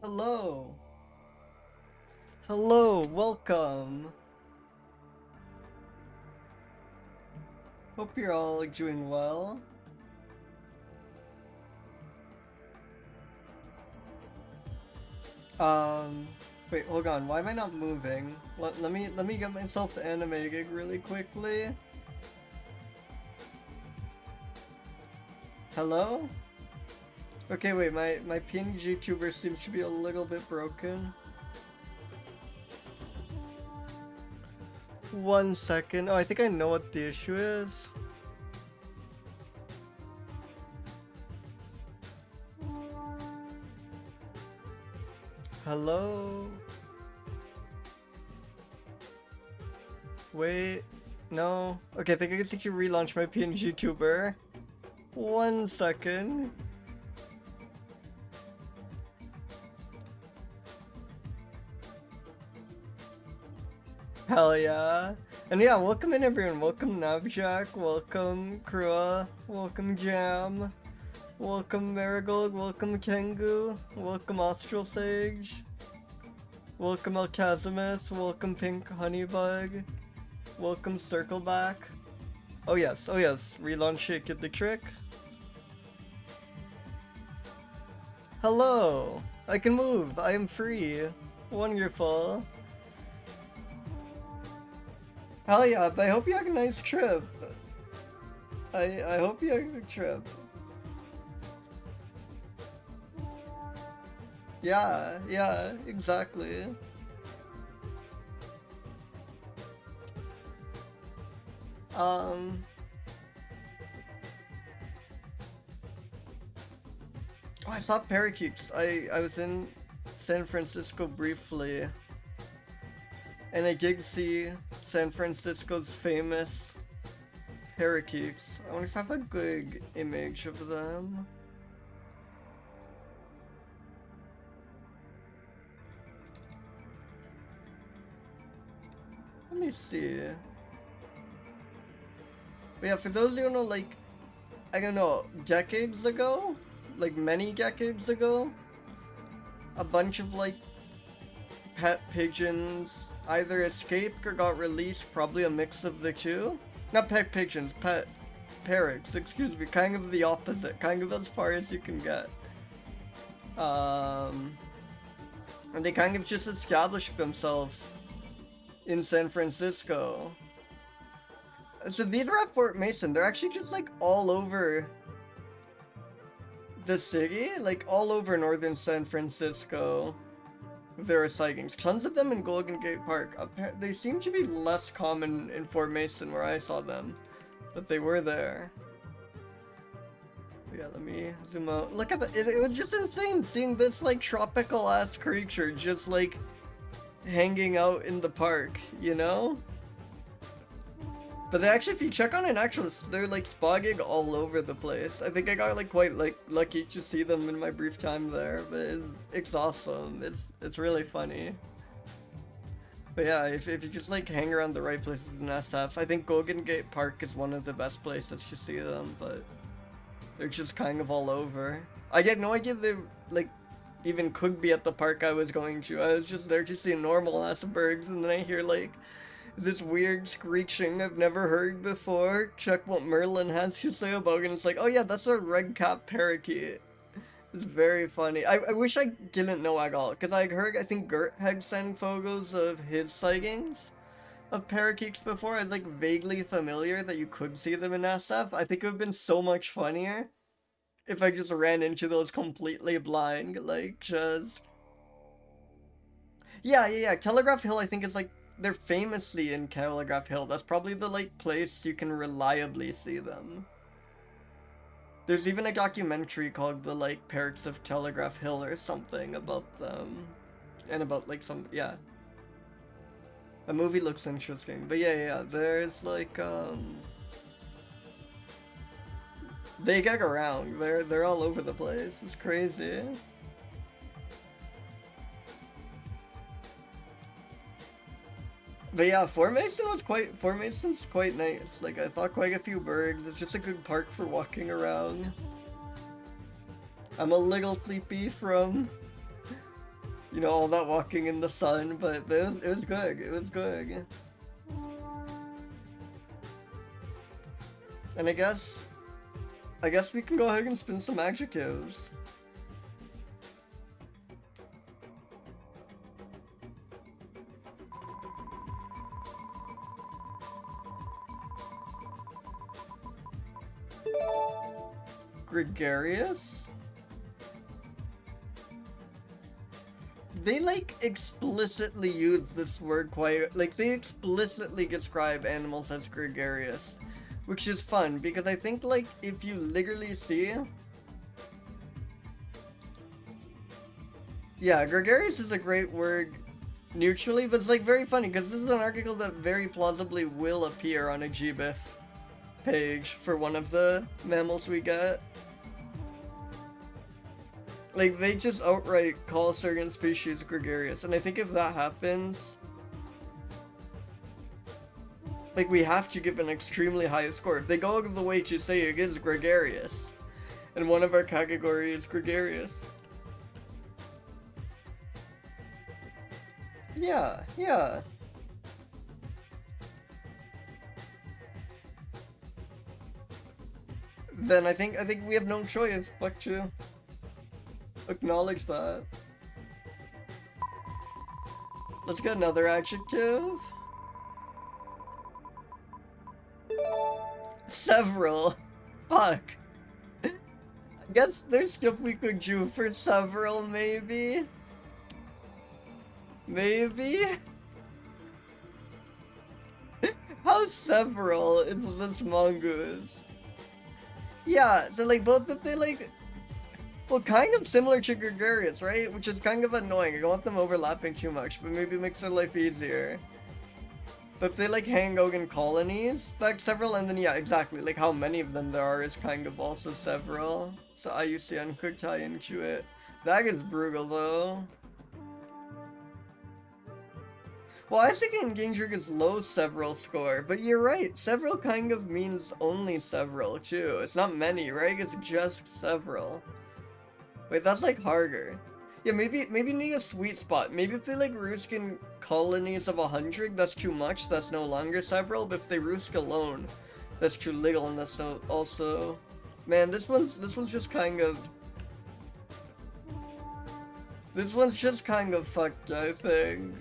Hello. Hello, welcome. Hope you're all doing well. Wait, hold on. Why am I not moving? Let me get myself animated really quickly. Hello? Okay, wait, my PNG tuber seems to be a little bit broken. 1 second. Oh, I think I know what the issue is. Hello? Wait, no. Okay, I think I can actually relaunch my PNG tuber. 1 second. Hell yeah. And yeah, welcome in everyone. Welcome Navjak, welcome Krua, welcome Jam, welcome Marigold, welcome Kengu, welcome Austral Sage, welcome Alkazimus, welcome Pink Honeybug, welcome Circleback. Oh yes, relaunch Shake It the Trick. Hello! I can move, I am free. Wonderful. Hell yeah, but I hope you had a nice trip. I hope you had a good trip. Yeah, exactly. Oh, I saw parakeets. I was in San Francisco briefly, and I did see San Francisco's famous parakeets. I wonder if I have a good image of them. Let me see. But yeah, for those who don't know, like, I don't know, decades ago, like many decades ago, a bunch of like pet pigeons either escaped or got released, probably a mix of the two. Not pet pigeons, pet parrots, excuse me, kind of the opposite, kind of as far as you can get. And they kind of just established themselves in San Francisco. So these are at Fort Mason. They're actually just like all over the city, like all over northern San Francisco. There are sightings. Tons of them in Golden Gate Park. They seem to be less common in Fort Mason where I saw them, but they were there. Yeah, let me zoom out. Look at that. It was just insane seeing this like tropical ass creature just like hanging out in the park, you know? But they actually, if you check on an actualist, they're like spawning all over the place. I think I got like quite like lucky to see them in my brief time there, but it's awesome. It's really funny. But yeah, if you just like hang around the right places in SF, I think Golden Gate Park is one of the best places to see them, but they're just kind of all over. I had no idea they like even could be at the park I was going to. I was just there to see normal ass birds, and then I hear like this weird screeching I've never heard before. Check what Merlin has to say about it, and it's like, oh yeah, that's a red-capped parakeet. It's very funny. I wish I didn't know at all, because I think Gert had sent photos of his sightings of parakeets before. I was like vaguely familiar that you could see them in SF. I think it would have been so much funnier if I just ran into those completely blind, like just... Yeah. Telegraph Hill, I think, is like, they're famously in Telegraph Hill. That's probably the like place you can reliably see them. There's even a documentary called The like Parrots of Telegraph Hill or something about them. And about like some, yeah. The movie looks interesting. But yeah, there's like they get around. They're all over the place. It's crazy. But yeah, Fort Mason's quite nice. Like, I saw quite a few birds. It's just a good park for walking around. I'm a little sleepy from You know, all that walking in the sun, but it was good. It was good. And I guess we can go ahead and spin some adjectives. Gregarious? They like explicitly use this word quite, like they explicitly describe animals as gregarious, which is fun because I think like if you literally see, yeah, gregarious is a great word neutrally, but it's like very funny because this is an article that very plausibly will appear on a GBIF page for one of the mammals we get. Like, they just outright call certain species gregarious, and I think if that happens, like, we have to give an extremely high score. If they go out of the way to say it is gregarious, and one of our categories is gregarious. Yeah, yeah. Then I think we have no choice but to acknowledge that. Let's get another adjective. Several. Fuck. I guess there's stuff we could do for several, maybe? Maybe? How several is this mongoose? Yeah, so like both if they like, well, kind of similar to gregarious, right? Which is kind of annoying. I don't want them overlapping too much, but maybe it makes their life easier. But if they like hang out in colonies, like several, and then yeah, exactly, like how many of them there are is kind of also several. So IUCN could tie into it. That is brutal though. Well, I was thinking Gingrich is low several score, but you're right. Several kind of means only several too. It's not many, right? It's just several. Wait, that's like harder. Yeah, maybe need a sweet spot. Maybe if they like roost in colonies of 100, that's too much. That's no longer several. But if they roost alone, that's too little, and that's no also. Man, this one's just kind of. This one's just kind of fucked, I think.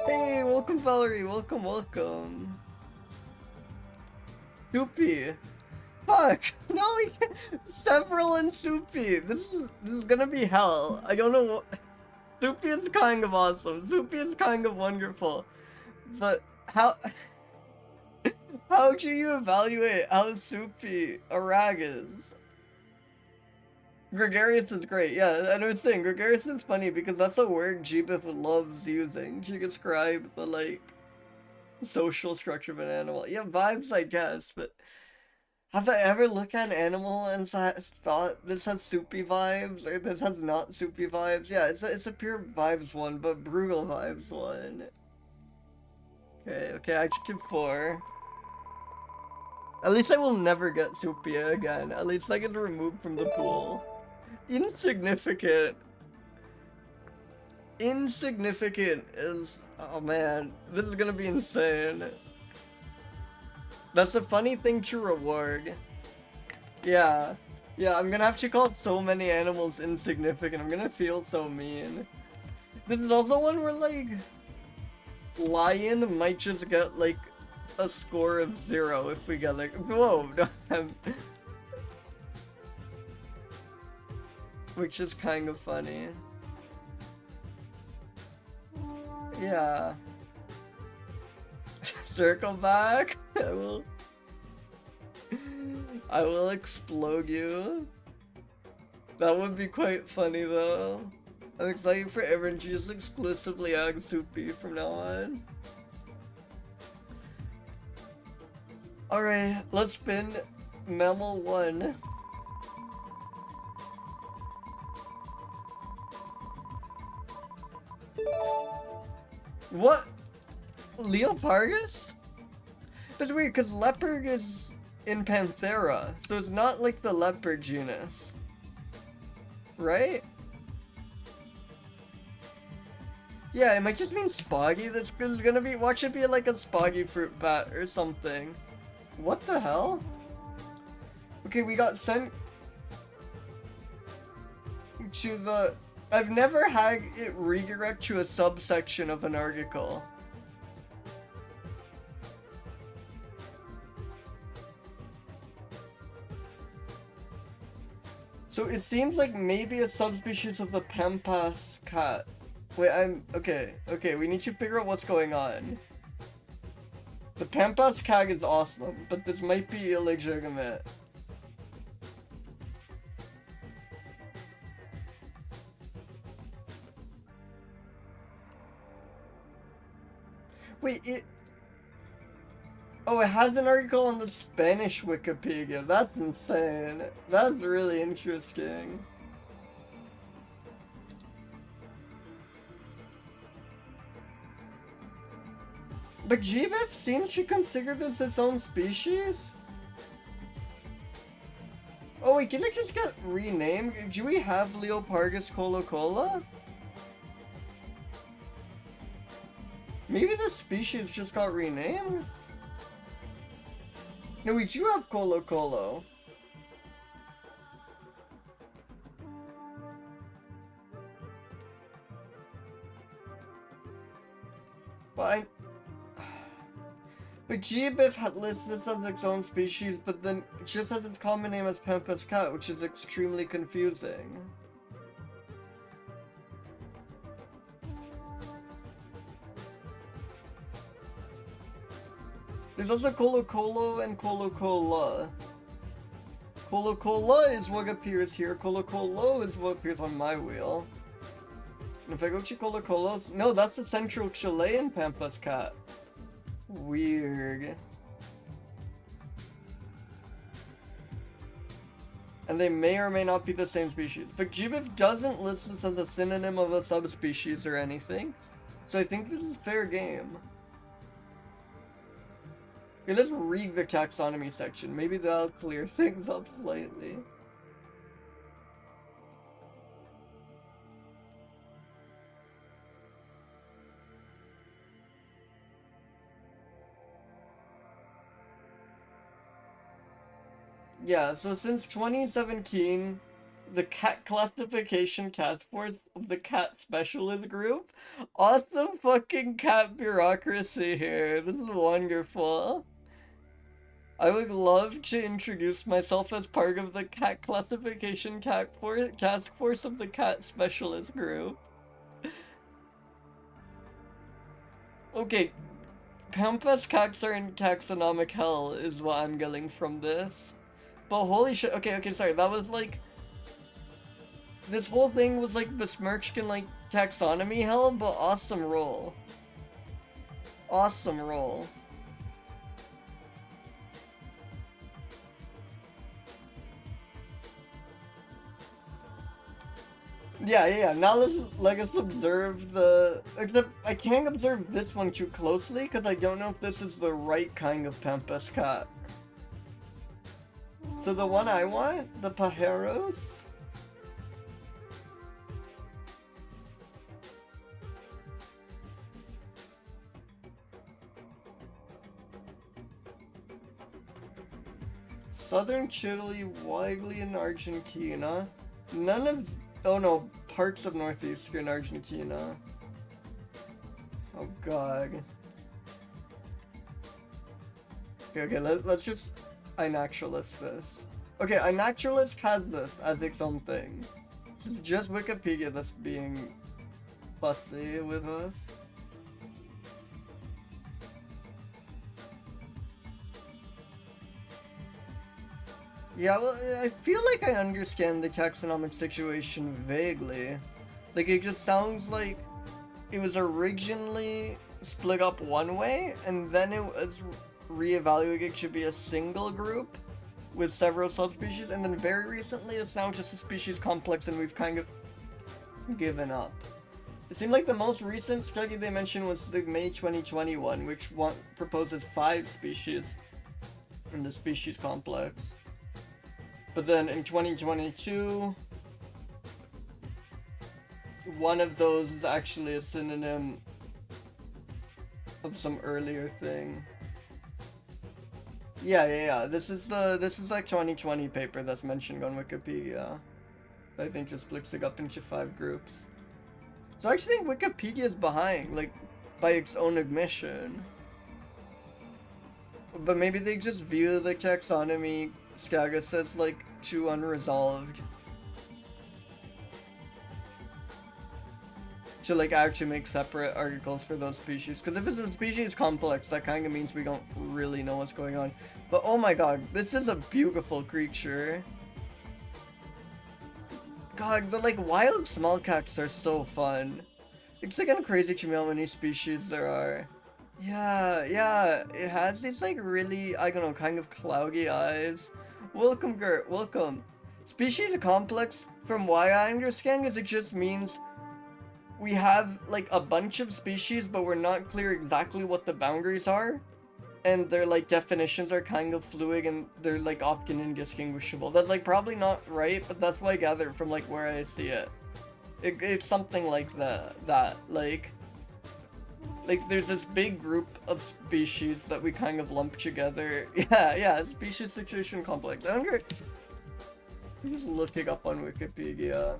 Hey, welcome Valerie, welcome. Soupy. Fuck! No, we can't. Several and Soupy. This is gonna be hell. I don't know what. Soupy is kind of awesome. Soupy is kind of wonderful. But how do you evaluate how Soupy a rag is? Gregarious is great, yeah, and I was saying, gregarious is funny because that's a word GBIF loves using to describe the, like, social structure of an animal. Yeah, vibes, I guess, but have I ever looked at an animal and thought this has soupy vibes, or this has not soupy vibes? Yeah, it's a pure vibes one, but brutal vibes one. Okay, adjective 4. At least I will never get soupy again. At least I get removed from the pool. Insignificant. Insignificant is... Oh man, this is gonna be insane. That's a funny thing to reward. Yeah. Yeah, I'm gonna have to call so many animals insignificant. I'm gonna feel so mean. This is also one where, like... Lion might just get, like, a score of 0 if we get, like... Whoa, which is kind of funny. Yeah. Circle back. I will explode you. That would be quite funny though. I'm excited for everyone to just exclusively add Soupy from now on. Alright, let's spin Mammal 1. What? Leopardus? But it's weird, because leopard is in Panthera, so it's not like the leopard genus. Right? Yeah, it might just mean spoggy. That's gonna be, watch it be like a spoggy fruit bat or something. What the hell? Okay, we got sent to the... I've never had it redirect to a subsection of an article. So it seems like maybe a subspecies of the pampas cat. Wait, okay, we need to figure out what's going on. The pampas cat is awesome, but this might be illegitimate. Wait, oh, it has an article on the Spanish Wikipedia. That's insane. That's really interesting. But GBIF seems to consider this its own species? Oh wait, can it just get renamed? Do we have Leopardus colocola? Maybe the species just got renamed? No, we do have colocolo. But GBIF lists this as its own species, but then it just has its common name as pampas cat, which is extremely confusing. There's also colocolo and colocola. Colocola is what appears here, colocolo is what appears on my wheel. And if I go to colocolos, no, that's the central Chilean pampas cat. Weird. And they may or may not be the same species. But GBIF doesn't list this as a synonym of a subspecies or anything. So I think this is fair game. Okay, let's read the taxonomy section. Maybe that'll clear things up slightly. Yeah, so since 2017, the cat classification task force of the cat specialist group. Awesome fucking cat bureaucracy here. This is wonderful. I would love to introduce myself as part of the cat classification task force of the cat specialist group. Okay, pampas cats are in taxonomic hell is what I'm getting from this. But holy shit, okay, sorry, that was like... This whole thing was like besmirched in like taxonomy hell, but awesome roll. Awesome roll. Yeah, now let's observe the... Except, I can't observe this one too closely, because I don't know if this is the right kind of pampas cat. So the one I want, the pajeros... Southern Chile, widely in Argentina. None of... Oh no, parts of northeastern Argentina. Oh god. Okay, let's just iNaturalist this. Okay, iNaturalist has this as its own thing. This is just Wikipedia that's being fussy with us. Yeah, well, I feel like I understand the taxonomic situation vaguely. Like, it just sounds like it was originally split up one way, and then it was reevaluated to be a single group with several subspecies, and then very recently it's now just a species complex and we've kind of given up. It seemed like the most recent study they mentioned was the May 2021, which proposes 5 species in the species complex. But then in 2022, one of those is actually a synonym of some earlier thing. Yeah. This is like 2020 paper that's mentioned on Wikipedia. I think just splits it up into 5 groups. So I actually think Wikipedia is behind, like, by its own admission. But maybe they just view the taxonomy status as, like, too unresolved to, like, actually make separate articles for those species. Because if it's a species complex, that kind of means we don't really know what's going on. But oh my god, this is a beautiful creature. God, the, like, wild small cats are so fun. It's, like, kind of crazy to me how many species there are. Yeah, it has these, like, really, I don't know, kind of cloudy eyes. Welcome, Gert, welcome. Species complex, from what I understand, is it just means we have, like, a bunch of species, but we're not clear exactly what the boundaries are. And their, like, definitions are kind of fluid, and they're, like, often indistinguishable. That's, like, probably not right, but that's what I gather from, like, where I see it. It's something like that, like, there's this big group of species that we kind of lump together. Yeah, species situation complex. I'm just looking up on Wikipedia.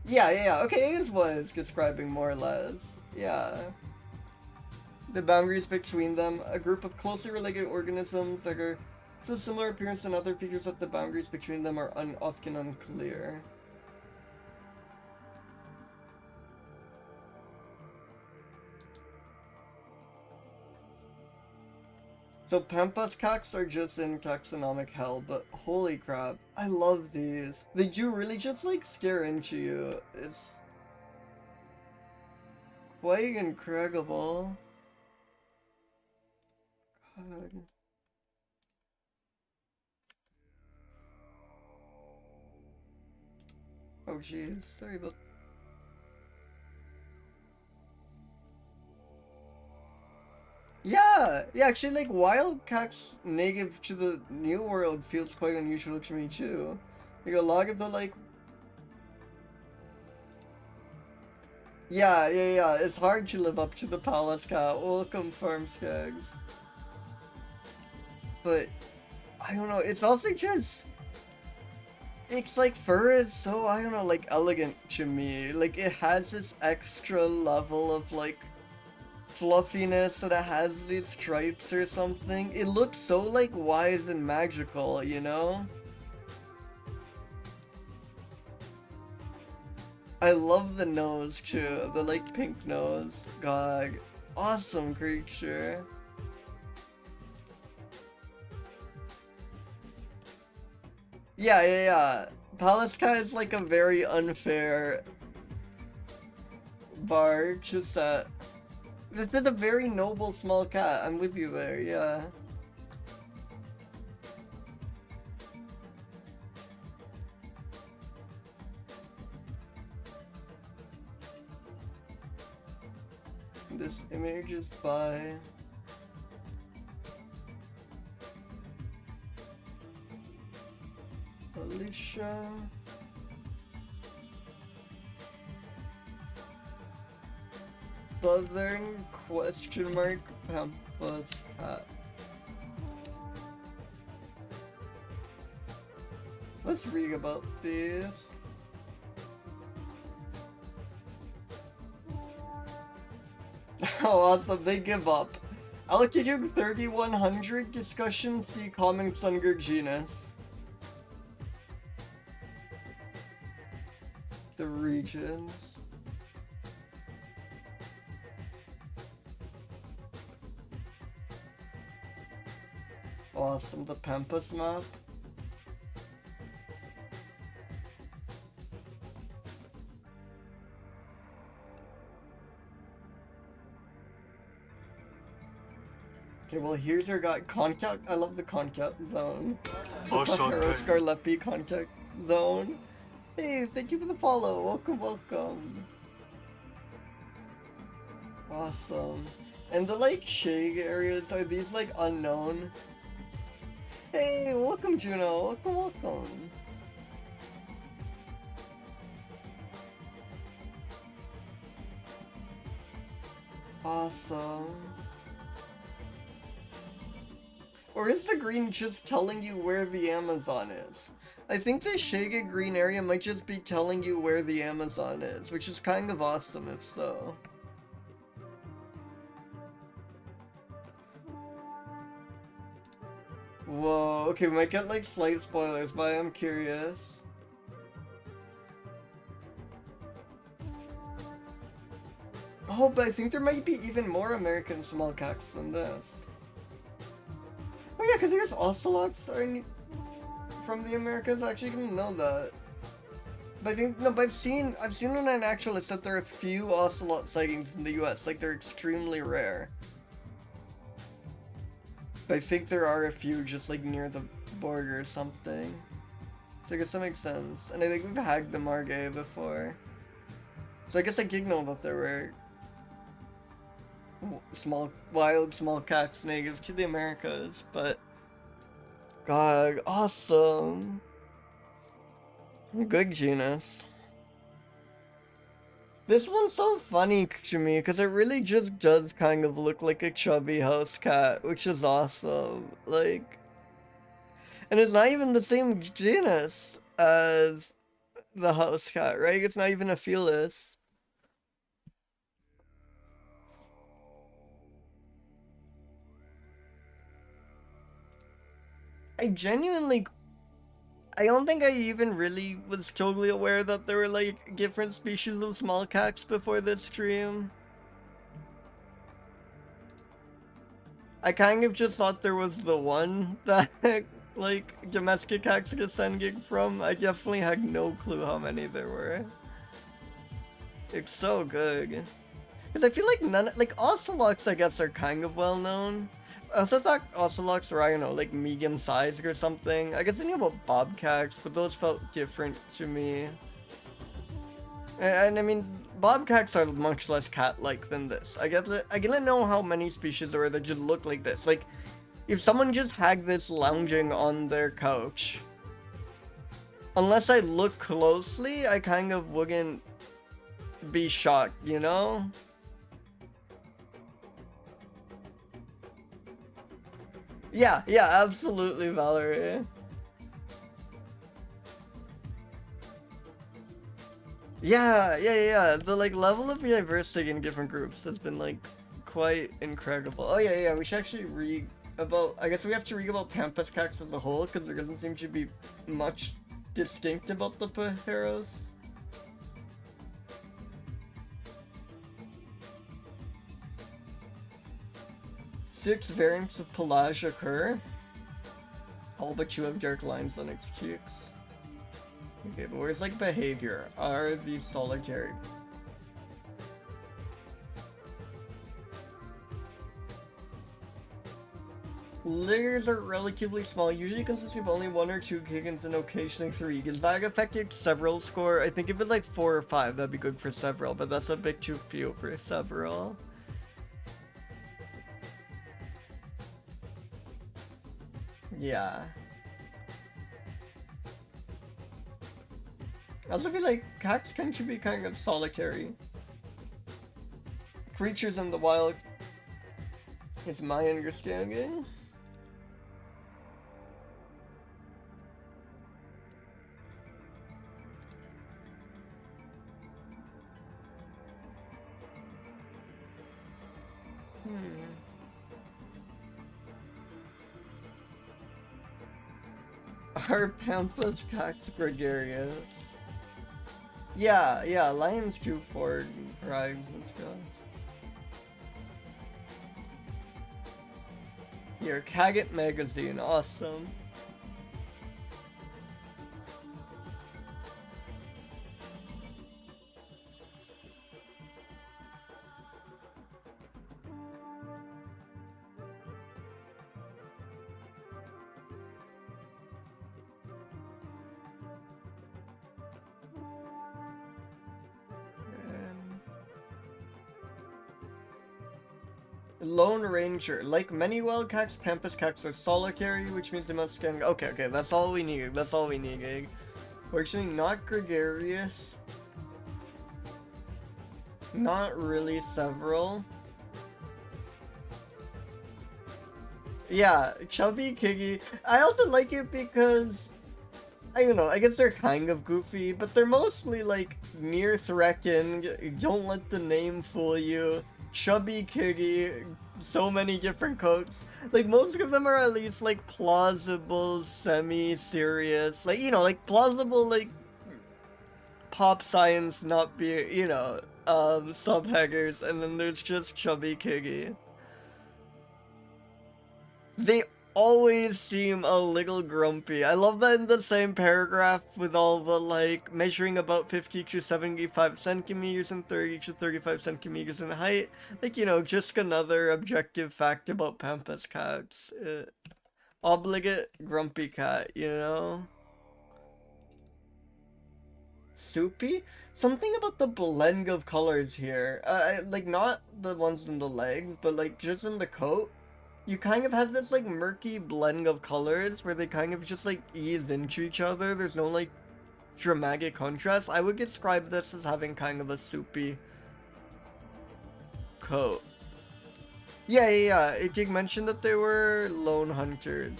Yeah, okay, it is what it's describing more or less. Yeah. The boundaries between them, a group of closely related organisms that are so similar appearance and other features that the boundaries between them are often unclear. So pampas cats are just in taxonomic hell, but holy crap, I love these. They do really just like scare into you. It's quite incredible. God. Oh jeez, sorry about. Yeah, actually, like, wild cats native to the New World feels quite unusual to me too. Like, a lot of the, like... Yeah, it's hard to live up to the palace cat. Welcome, farm skags. But, I don't know, it's also just... It's like, fur is so, I don't know, like, elegant to me. Like, it has this extra level of, like, fluffiness that it has these stripes or something. It looks so, like, wise and magical, you know? I love the nose too, the, like, pink nose. God, awesome creature. Yeah. Palace cat is like a very unfair bar to set. This is a very noble small cat. I'm with you there, yeah. This image is by... Alicia... Southern question mark pampas cat. Let's read about these. Oh, awesome, they give up. Allocating 3100 discussions, see comments under genus. The regions. Awesome, the Pampas map. Okay, well, here's our guy. Contact. I love the contact zone. Roscar Lepi contact zone. Hey, thank you for the follow. Welcome, welcome. Awesome. And the like shade areas, are these like unknown? Hey, welcome Juno. Welcome, welcome. Awesome. Or is the green just telling you where the Amazon is? I think the shaded green area might just be telling you where the Amazon is, which is kind of awesome if so. Whoa, okay, we might get like slight spoilers, but I'm curious. Oh, but I think there might be even more American small cats than this. Oh yeah, because there's ocelots from the Americas. I actually didn't know that. But I think no, but I've seen on an actual list that there are a few ocelot sightings in the U.S. Like they're extremely rare. But I think there are a few just like near the border or something. So I guess that makes sense. And I think we've hagged the margay before. So I guess I did know that there were wild small cats native to the Americas, but God, awesome. Good genus. This one's so funny to me because it really just does kind of look like a chubby house cat, which is awesome. Like, and it's not even the same genus as the house cat, right? It's not even a Felis. I genuinely, I don't think I even really was totally aware that there were like different species of small cats before this stream. I kind of just thought there was the one that like domestic cats get sending from. I definitely had no clue how many there were. It's so good. Because I feel like like ocelots I guess are kind of well known. I also thought ocelots were, I don't know, like medium sized or something. I guess I knew about bobcats, but those felt different to me. And I mean, bobcats are much less cat-like than this. I didn't know how many species there are that just look like this. Like, if someone just had this lounging on their couch, unless I look closely, I kind of wouldn't be shocked, you know? Yeah, absolutely, Valerie. Yeah. The like level of diversity in different groups has been like quite incredible. Oh yeah. We should actually read about. I guess we have to read about pampas cats as a whole because there doesn't seem to be much distinct about the pajeros. Six variants of pelage occur, all but two have dark lines on its cheeks. Okay, but where's like behavior? Are these solitary? Litters are relatively small, usually consisting of only one or two kittens and occasionally three. Does that affect your several score? I think if it's like 4 or 5, that'd be good for several, but that's a bit too few for several. Yeah. I also feel like cats can be kind of solitary. Creatures in the wild is my understanding. Are pampas cats gregarious? Yeah, lions do forward rides and stuff. Here, Caget magazine, awesome. Lone Ranger. Like many wild cats, pampas cats are solitary, which means they must scan. Okay, that's all we need. That's all we need, Gig. Fortunately, not gregarious. Not really several. Yeah, chubby Kiggy. I also like it because, I don't know, I guess they're kind of goofy, but they're mostly like near threatened. Don't let the name fool you. Chubby Kiggy, so many different coats. Like most of them are at least like plausible, semi-serious, like, you know, like plausible, like pop science, not be, you know, subheaders, and then there's just Chubby Kiggy. They always seem a little grumpy. I love that in the same paragraph with all the like measuring about 50 to 75 centimeters and 30 to 35 centimeters in height. Like, you know, just another objective fact about pampas cats. Obligate grumpy cat, you know? Soupy? Something about the blend of colors here. Like, not the ones in the legs, but like just in the coat. You kind of have this like murky blend of colors where they kind of just like ease into each other. There's no like dramatic contrast. I would describe this as having kind of a soupy coat. Yeah. It mentioned that they were lone hunters.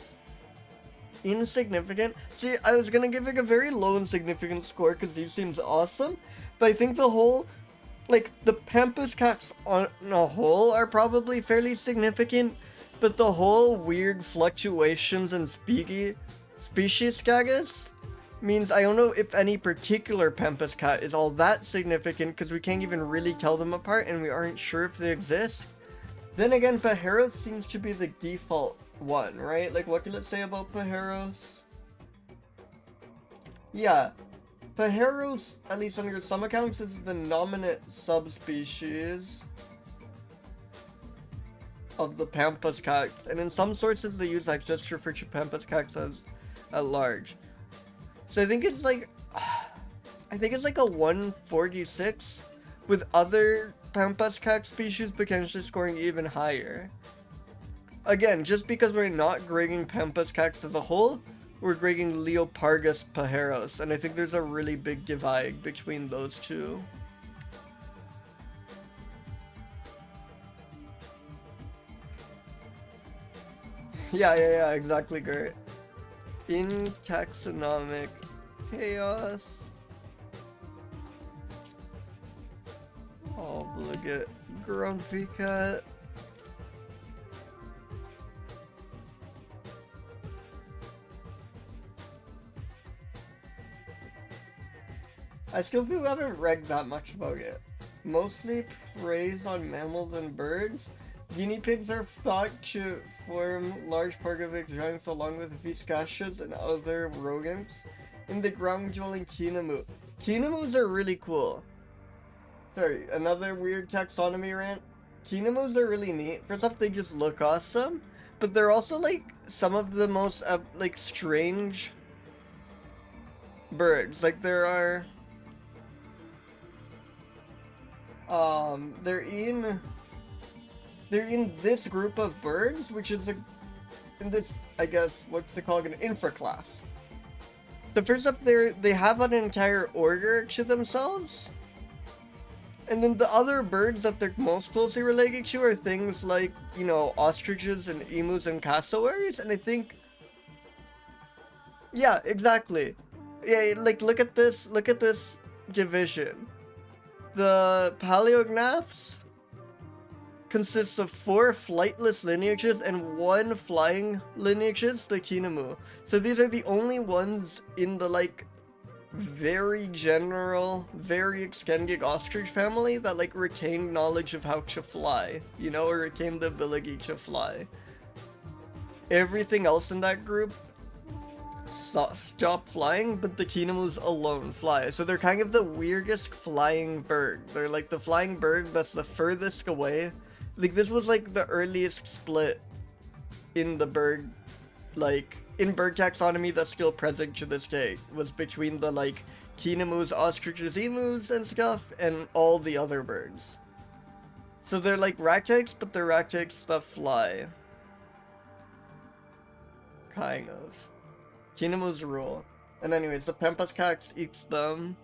Insignificant. See, I was gonna give it a very low insignificant score because these seems awesome, but I think the whole, like, the pampas cats on a whole are probably fairly significant, but the whole weird fluctuations in species status means I don't know if any particular pampas cat is all that significant because we can't even really tell them apart and we aren't sure if they exist. Then again, pajeros seems to be the default one, right? Like, what can it say about pajeros? Yeah, pajeros, at least under some accounts, is the dominant subspecies of the pampas cats, and in some sources they use that just to refer to pampas cats as at large. So I think it's like a 146, with other pampas cat species potentially scoring even higher. Again, just because we're not grading pampas cats as a whole, we're grading Leopardus pajeros, and I think there's a really big divide between those two. Yeah, exactly, Gert. In taxonomic chaos. Obligate grumpy cat. I still feel I haven't read that much about it. Mostly preys on mammals and birds. Guinea pigs are thought to form large parasitic giants along with fuscus and other rodents in the ground-dwelling kinamu. Kinamus are really cool. Sorry, another weird taxonomy rant. Kinamus are really neat. First off, they just look awesome, but they're also like some of the most like strange birds. Like there are they're in this group of birds, which is in this, I guess, what's it called, an infraclass. The first up there, they have an entire order to themselves. And then the other birds that they're most closely related to are things like, you know, ostriches and emus and cassowaries. And I think, yeah, exactly. Yeah, like look at this division. The paleognaths consists of 4 flightless lineages and 1 flying lineages, the kinamu. So these are the only ones in the like very general, very extended ostrich family that like retain knowledge of how to fly, you know, or retain the ability to fly. Everything else in that group stop flying, but the kinamus alone fly. So they're kind of the weirdest flying bird. They're like the flying bird that's the furthest away. Like this was like the earliest split in the bird, like in bird taxonomy that's still present to this day, was between the like kinamus, ostriches, emus and stuff, and all the other birds. So they're like ractics, but they're ractics that fly. Kind of. Kinamu's rule. And anyways, the Pampas Cax eats them.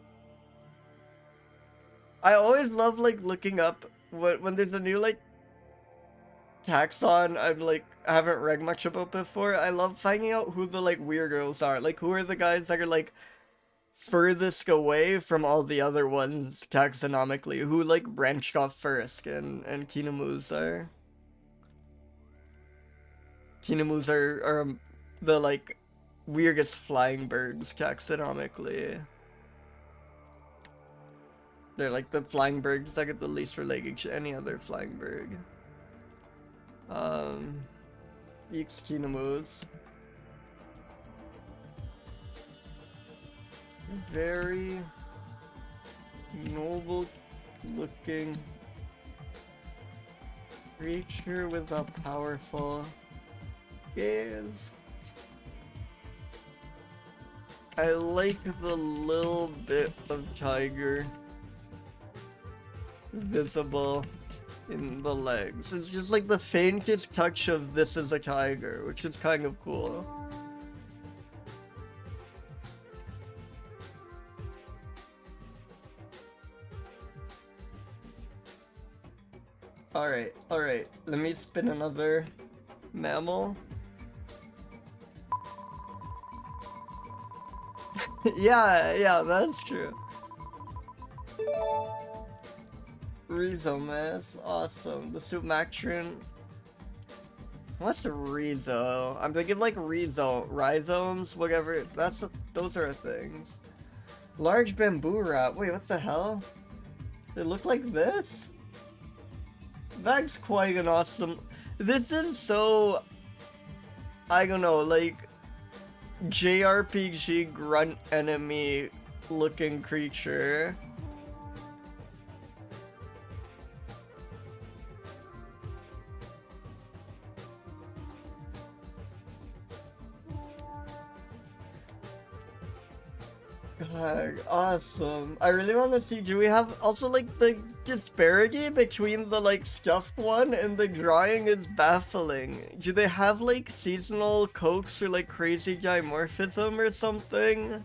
I always love like looking up when there's a new like taxon I haven't read much about before. I love finding out who the like weirdos are. Like who are the guys that are like furthest away from all the other ones taxonomically, who like branched off first, and Kinamus are the like weirdest flying birds taxonomically. They're like the flying birds that get the least related to any other flying bird. Eats Kinamus. Very noble looking creature with a powerful gaze. I like the little bit of tiger visible in the legs. It's just like the faintest touch of this is a tiger, which is kind of cool. Alright, let me spin another mammal. yeah, that's true. Rhizomys, awesome. The Sumatran. What's a rhizo? I'm thinking like rhizomes, whatever. Those are things. Large bamboo rat. Wait, what the hell? They look like this? That's quite an awesome. This is so, I don't know, like JRPG grunt enemy looking creature. God, awesome. I really want to see, do we have also like the disparity between the like stuffed one and the drawing is baffling. Do they have like seasonal coax or like crazy dimorphism or something?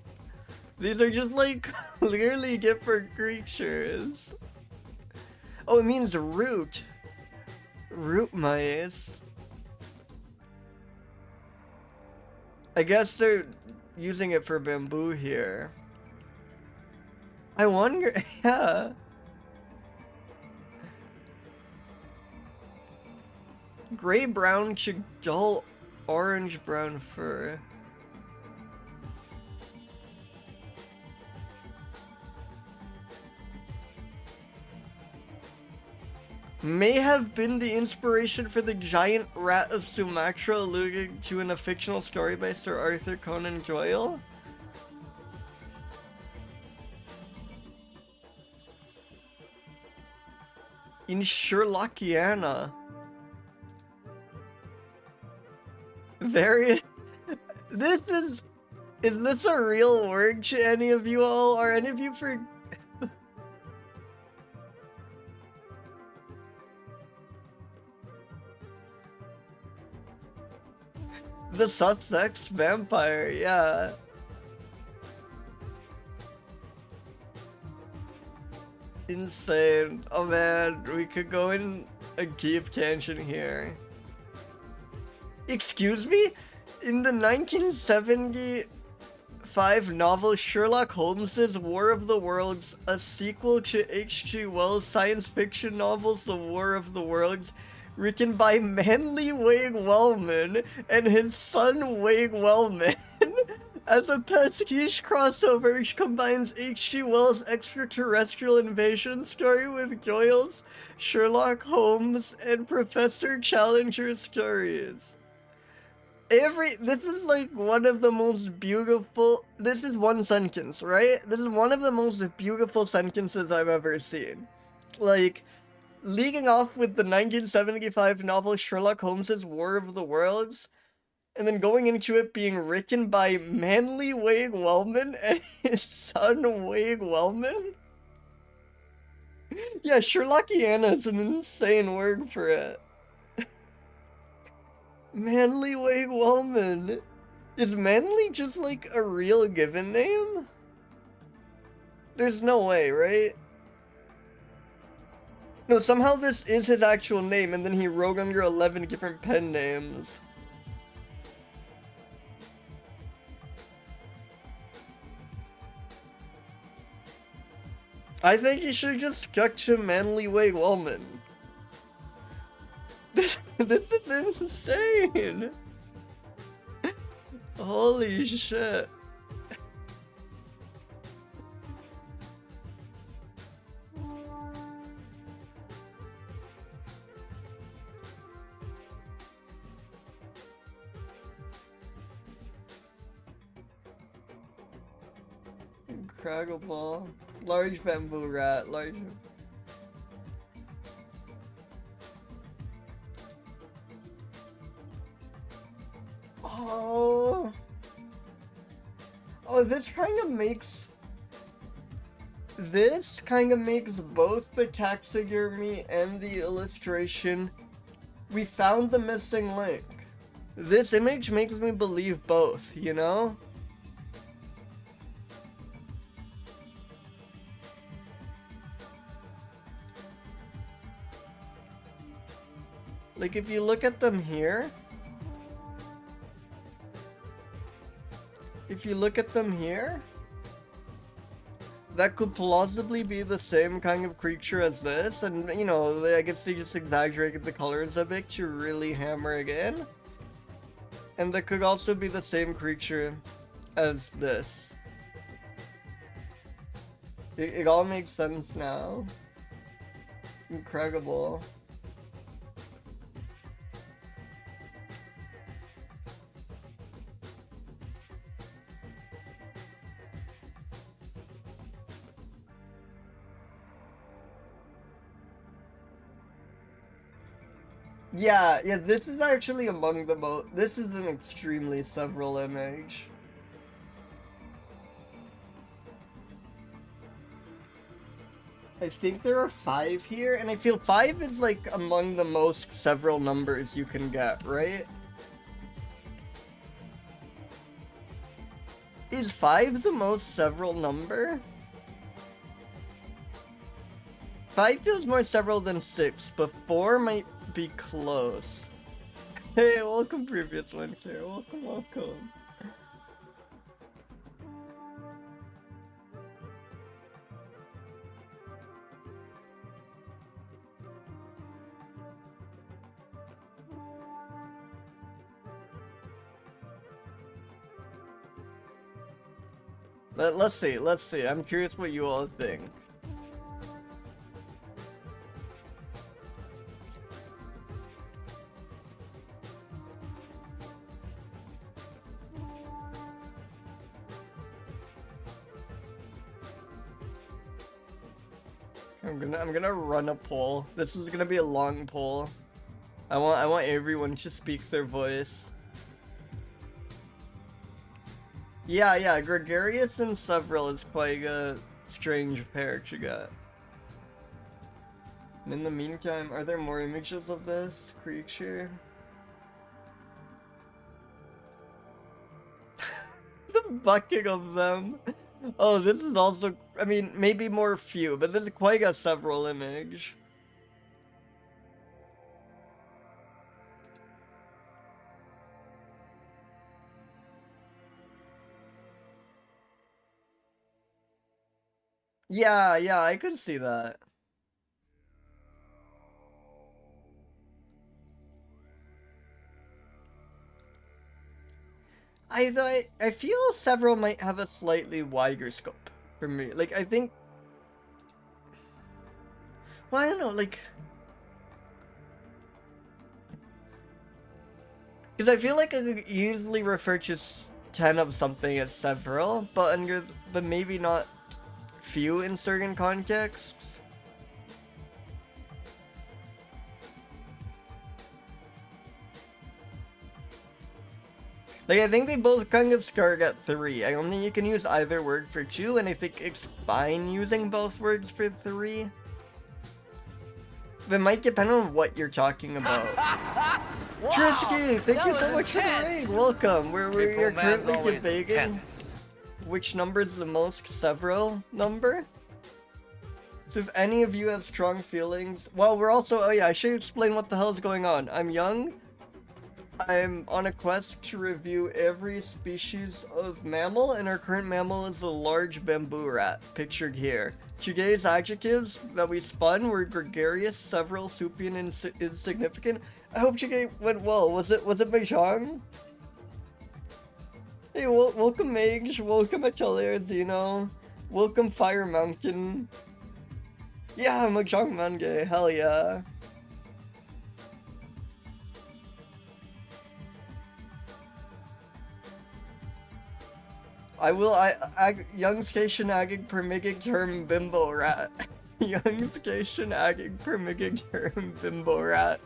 These are just like clearly different creatures. Oh, it means root. Root mice. I guess they're using it for bamboo here. I wonder, yeah. Gray brown to dull orange brown fur. May have been the inspiration for the giant rat of Sumatra alluded to in a fictional story by Sir Arthur Conan Doyle. In Sherlockiana. Very... is this a real word to any of you all? Are any of you for... The Sussex vampire, yeah. Insane. Oh man, we could go in a deep tangent here. Excuse me? In the 1975 novel Sherlock Holmes's War of the Worlds, a sequel to H.G. Wells' science fiction novels The War of the Worlds, written by Manly Wade Wellman and his son Wade Wellman, as a pastiche crossover which combines H.G. Wells' extraterrestrial invasion story with Doyle's Sherlock Holmes and Professor Challenger stories. This is like one of the most beautiful, this is one sentence, right? This is one of the most beautiful sentences I've ever seen. Like, leading off with the 1975 novel Sherlock Holmes's War of the Worlds, and then going into it being written by Manly Wade Wellman and his son Wade Wellman. Yeah, Sherlockiana is an insane word for it. Manly Wake Wellman. Is Manly just like a real given name? There's no way, right? No, somehow this is his actual name, and then he wrote under 11 different pen names. I think he should just stuck to Manly Way Wellman. This is insane! Holy shit. Incredible. Large bamboo rat, large... Oh... Oh, this kind of makes both the taxidermy and the illustration. We found the missing link. This image makes me believe both, you know? Like, if you look at them here... If you look at them here... That could plausibly be the same kind of creature as this, and, you know, I guess they just exaggerated the colors a bit to really hammer it in. And that could also be the same creature as this. It all makes sense now. Incredible. Yeah, this is actually among the most... This is an extremely several image. I think there are 5 here, and I feel 5 is like among the most several numbers you can get, right? Is 5 the most several number? 5 feels more several than 6, but 4 might be close. Hey, welcome previous one, Care. Welcome, welcome. Let's see. I'm curious what you all think. I'm gonna run a poll. This is gonna be a long poll. I want everyone to speak their voice. Yeah, gregarious and several is quite a strange pair to get. And in the meantime, are there more images of this creature? The bucking of them. Oh, this is also, I mean, maybe more few, but this is quite a several image. Yeah, I could see that. I feel several might have a slightly wider scope for me. Like, I think... Well, I don't know, like... Because I feel like I could easily refer to 10 of something as several, but maybe not few in certain contexts. Like, I think they both kind of start at 3. I don't think you can use either word for 2, and I think it's fine using both words for 3. It might depend on what you're talking about. Wow, Trisky, thank you so much for the intense. raid. Welcome. We're Man's currently always debating intense. which number is the most several number. So if any of you have strong feelings, well, we're also, oh yeah, I should explain what the hell is going on. I'm young. I'm on a quest to review every species of mammal, and our current mammal is a large bamboo rat, pictured here. Today's adjectives that we spun were gregarious, several, supine, and insignificant. I hope Chige went well. Was it Beijong? Hey, welcome Mage, welcome Atelier Dino, welcome Fire Mountain. Yeah, Mahjong Mange, hell yeah. Young station agig permigig term bimbo rat. Young station agig permigig term bimbo rat.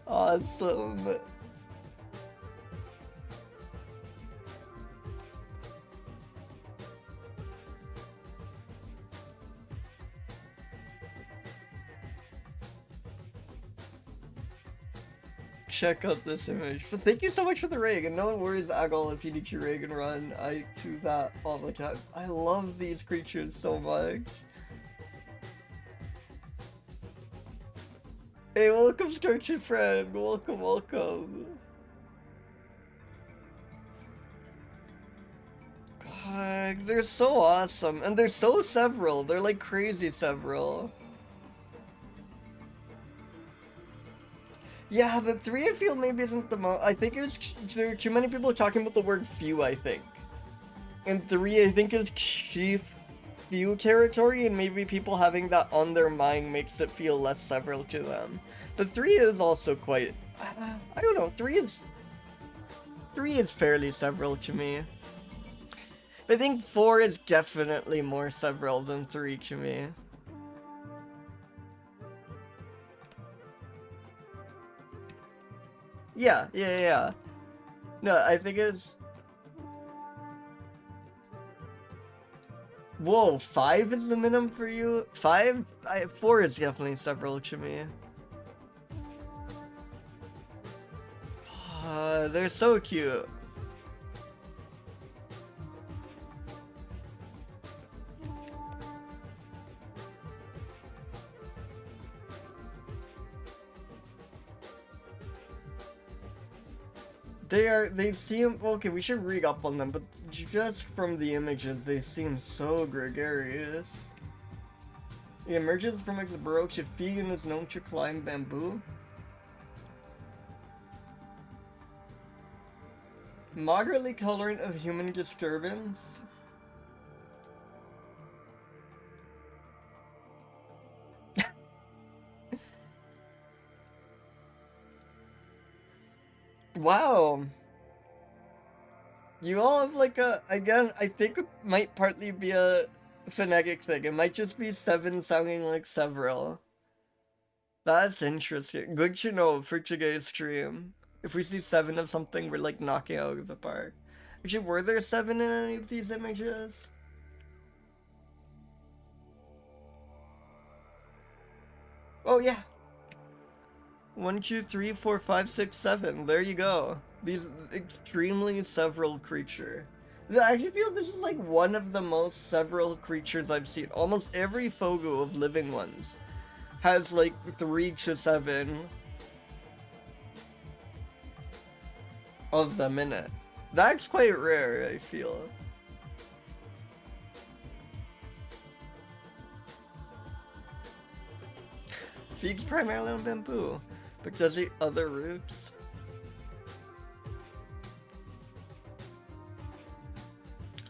Awesome. Check out this image. But thank you so much for the rig, and no worries, Agol, if you need your rig and run. I do that all the time. I love these creatures so much. Hey, welcome, Scorched Friend. Welcome, welcome. God, they're so awesome, and they're so several. They're like crazy several. Yeah, but 3 I feel maybe isn't the most. I think there are too many people talking about the word few, I think. And 3 I think is chief few territory, and maybe people having that on their mind makes it feel less several to them. But 3 is also quite. I don't know, 3 is fairly several to me. But I think 4 is definitely more several than 3 to me. Yeah. No, I think it's... Whoa, 5 is the minimum for you? 4 is definitely several to me. They're so cute. They seem, okay, we should read up on them, but just from the images, they seem so gregarious. He emerges from a baroque feed and is known to climb bamboo. Moderately tolerant of human disturbance. Wow. You all have like again, I think it might partly be a phonetic thing. It might just be 7 sounding like several. That's interesting. Good to know for today's stream. If we see 7 of something, we're like knocking out of the park. Actually, were there 7 in any of these images? Oh yeah. 1, 2, 3, 4, 5, 6, 7. There you go. These extremely several creature. I actually feel this is like one of the most several creatures I've seen. Almost every Fogu of living ones has like 3 to 7 of them in it. That's quite rare, I feel. Feeds primarily on bamboo, but does eat other roots.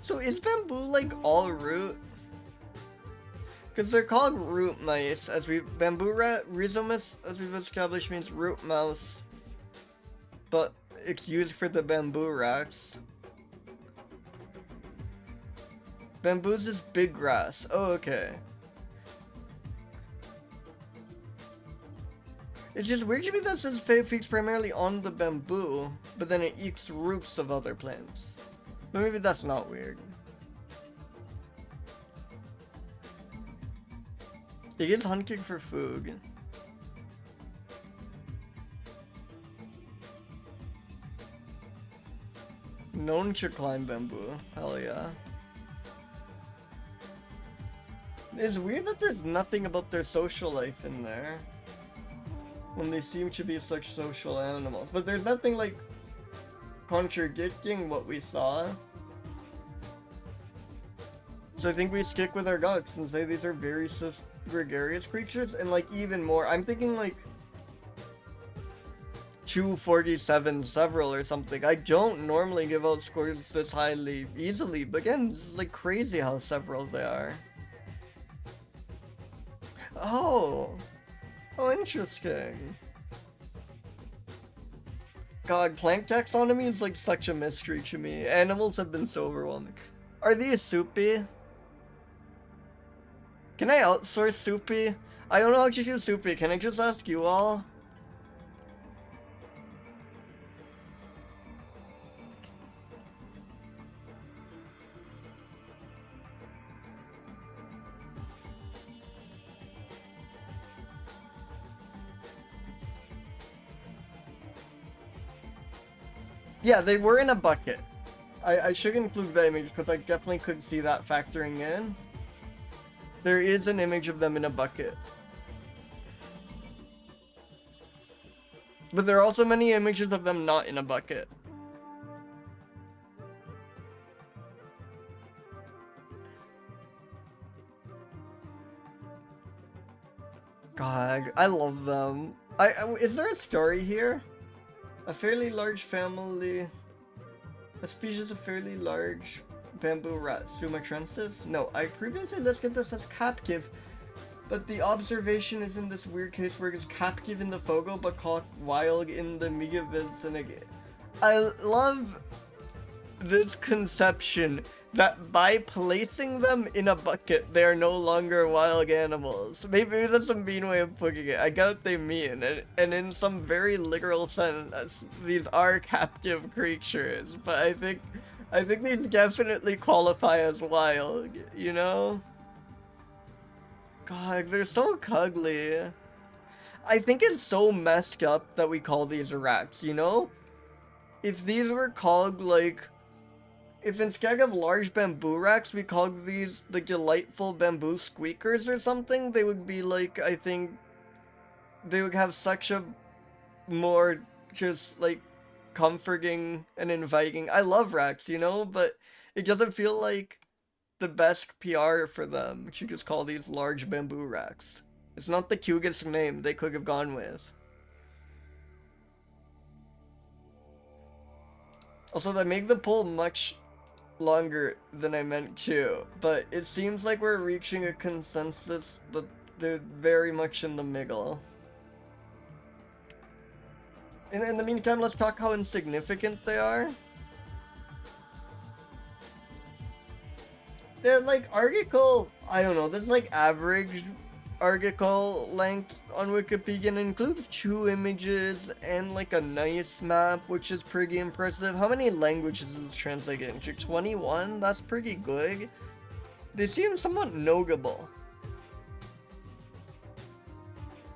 So is bamboo like all root? Because they're called root mice, as bamboo rat, Rhizomys, as we've established, means root mouse, but it's used for the bamboo rats. Bamboo's is big grass. Oh, okay. It's just weird to me that says feeds primarily on the bamboo, but then it eats roots of other plants. But maybe that's not weird. He is hunting for food. Known to climb bamboo. Hell yeah. It's weird that there's nothing about their social life in there, when they seem to be such social animals. But there's nothing like contradicting what we saw. So I think we stick with our guts and say these are very gregarious creatures, and like even more, I'm thinking like 247 several or something. I don't normally give out scores this highly easily, but again, this is like crazy how several they are. Oh, interesting. God, plant taxonomy is like such a mystery to me. Animals have been so overwhelming. Are these soupy? Can I outsource soupy? I don't know how to do soupy. Can I just ask you all? Yeah, they were in a bucket. I should include the image because I definitely could see that factoring in. There is an image of them in a bucket. But there are also many images of them not in a bucket. God, I love them. Is there a story here? A fairly large family, a species of fairly large bamboo rat, sumatrensis? No, I previously listed this as captive, but the observation is in this weird case where it's captive in the Fogo but caught wild in the Megavicinage. I love this conception that by placing them in a bucket, they are no longer wild animals. Maybe that's a mean way of putting it. I get what they mean, and in some very literal sense, these are captive creatures. But I think these definitely qualify as wild, you know? God, they're so cuddly. I think it's so messed up that we call these rats, you know? If these were called, like, if instead of large bamboo rats, we called these the delightful bamboo squeakers or something, they would be like, I think, they would have such a more just, like, comforting and inviting. I love rats, you know, but it doesn't feel like the best PR for them to just call these large bamboo rats. It's not the cutest name they could have gone with. Also, they make the poll much longer than I meant to, but it seems like we're reaching a consensus that they're very much in the middle. In the meantime, let's talk how insignificant they are. They're like article, I don't know, there's like average article length on Wikipedia and includes 2 images and like a nice map, which is pretty impressive. How many languages is this translated into? 21? That's pretty good. They seem somewhat notable.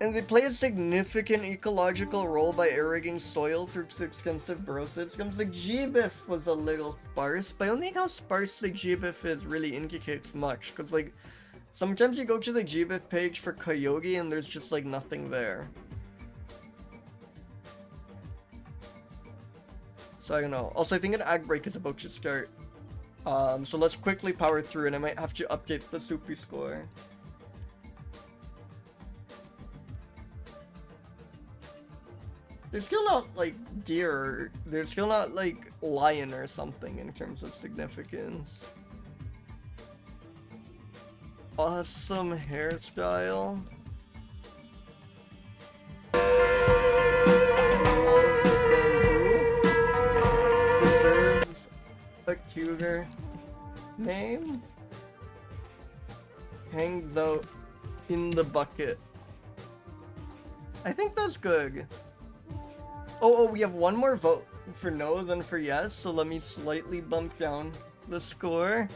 And they play a significant ecological role by aerating soil through extensive burrow systems. The GBIF was a little sparse, but I don't think how sparse the GBIF is really indicates much, because like sometimes you go to the GBIF page for Coyote and there's just like nothing there. So I don't know. Also, I think an ag break is about to start. So let's quickly power through and I might have to update the Soupy score. They're still not like deer, they're still not like lion or something in terms of significance. Awesome hairstyle. Deserves a cuter name. Hangs out in the bucket. I think that's good. Oh, we have one more vote for no than for yes, so let me slightly bump down the score.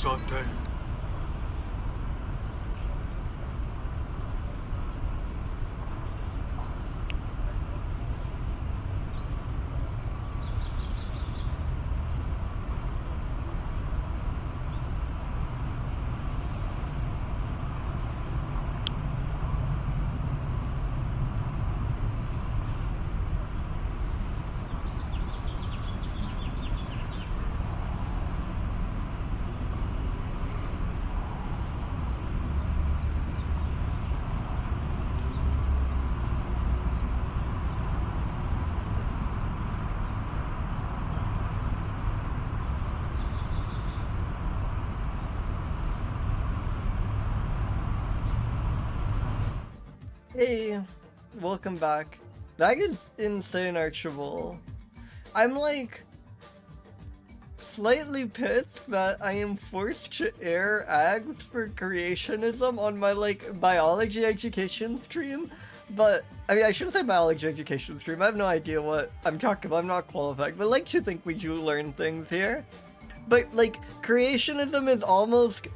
saute. Hey, welcome back. That is insane, Archibald. I'm like slightly pissed that I am forced to air ags for creationism on my like biology education stream, but I mean I shouldn't say biology education stream. I have no idea what I'm talking about. I'm not qualified, but I like to think we do learn things here. But like creationism is almost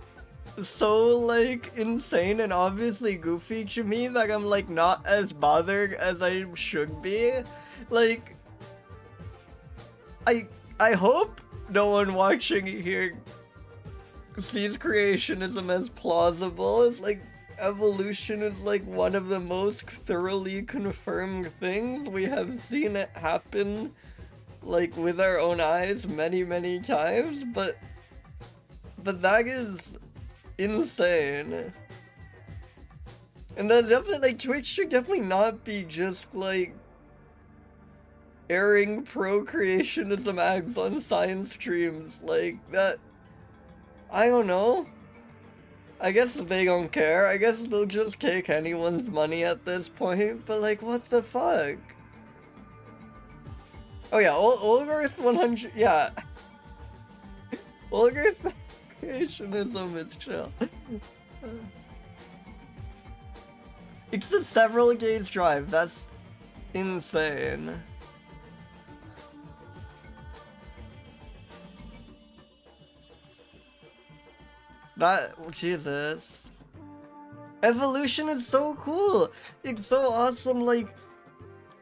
so like insane and obviously goofy to me that I'm like not as bothered as I should be. Like I hope no one watching here sees creationism as plausible. It's like evolution is like one of the most thoroughly confirmed things. We have seen it happen like with our own eyes many times, but that is insane. And that definitely, like, Twitch should definitely not be just like airing pro-creationism ads on science streams like that. I don't know. I guess they don't care. I guess they'll just take anyone's money at this point, but like, what the fuck? Oh yeah, Olgarth 100, yeah. Olgarth creationism is chill. It's a several gauge drive, that's insane. That, Jesus. Evolution is so cool. It's so awesome, like,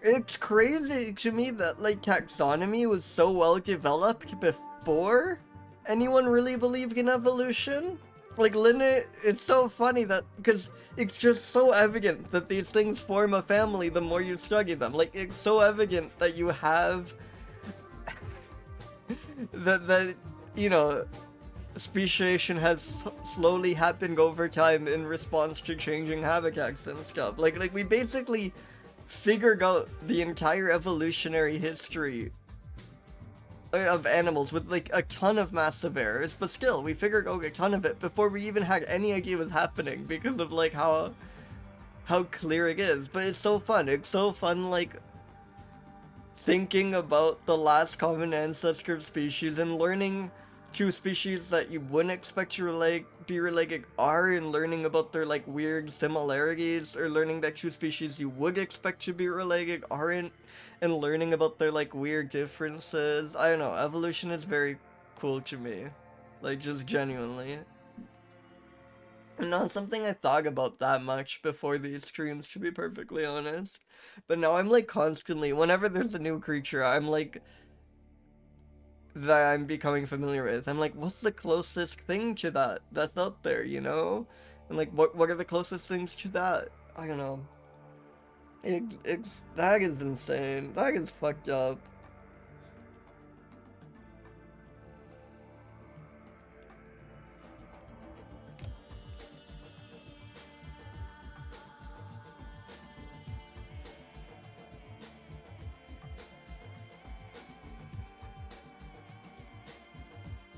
it's crazy to me that, like, taxonomy was so well developed before anyone really believed in evolution. Like, it's so funny that, because it's just so evident that these things form a family the more you study them. Like, it's so evident that you have, that you know, speciation has slowly happened over time in response to changing habitats and stuff. Like we basically figured out the entire evolutionary history of animals with like a ton of massive errors, but still we figured out a ton of it before we even had any idea what was happening because of like how clear it is. But it's so fun. It's so fun, like, thinking about the last common ancestor of species and learning two species that you wouldn't expect to be related are, and learning about their like weird similarities, or learning that two species you would expect to be related aren't, and learning about their like weird differences. I don't know, evolution is very cool to me, like, just genuinely. Not something I thought about that much before these streams, to be perfectly honest. But now I'm like constantly, whenever there's a new creature, I'm like, that I'm becoming familiar with, I'm like, what's the closest thing to that that's out there, you know? And like, what are the closest things to that? I don't know. It's that is insane. That is fucked up.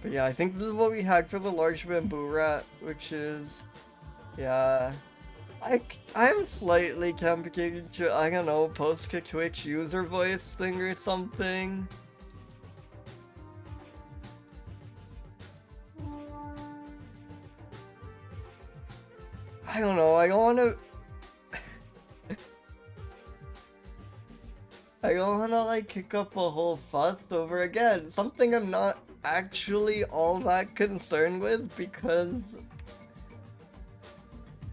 But yeah, I think this is what we had for the large bamboo rat, which is, yeah. I'm slightly tempted to, I don't know, post a Twitch user voice thing or something. I don't know, I don't wanna... I don't wanna like kick up a whole fuss over, again, something I'm not actually all that concerned with, because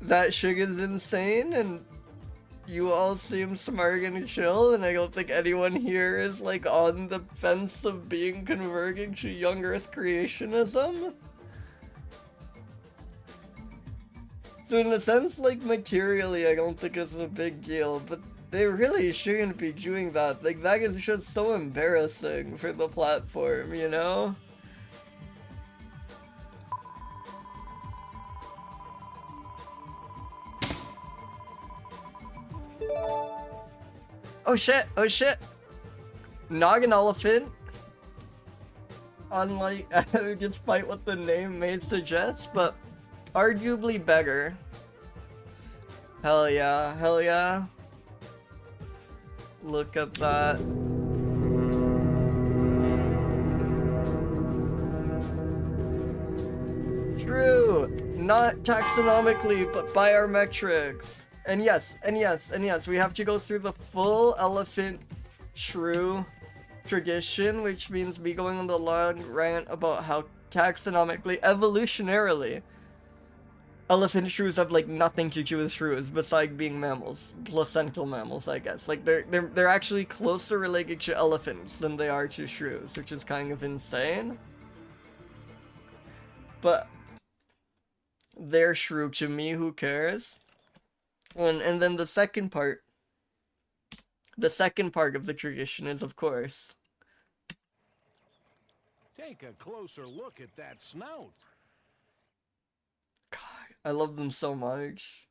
that shit is insane and you all seem smart and chill, and I don't think anyone here is like on the fence of being converting to young earth creationism. So in a sense, like materially, I don't think it's a big deal, but they really shouldn't be doing that. Like that is just so embarrassing for the platform, you know? Oh shit, oh shit! Not an elephant. Unlike, despite what the name may suggest, but arguably better. Hell yeah, hell yeah. Look at that. True! Not taxonomically, but by our metrics. And yes, and yes, and yes, we have to go through the full elephant shrew tradition, which means me going on the long rant about how taxonomically, evolutionarily, elephant shrews have like nothing to do with shrews besides being mammals, placental mammals, I guess. Like they're actually closer related to elephants than they are to shrews, which is kind of insane. But they're shrew to me, who cares? And then the second part of the tradition is, of course, take a closer look at that snout. God, I love them so much.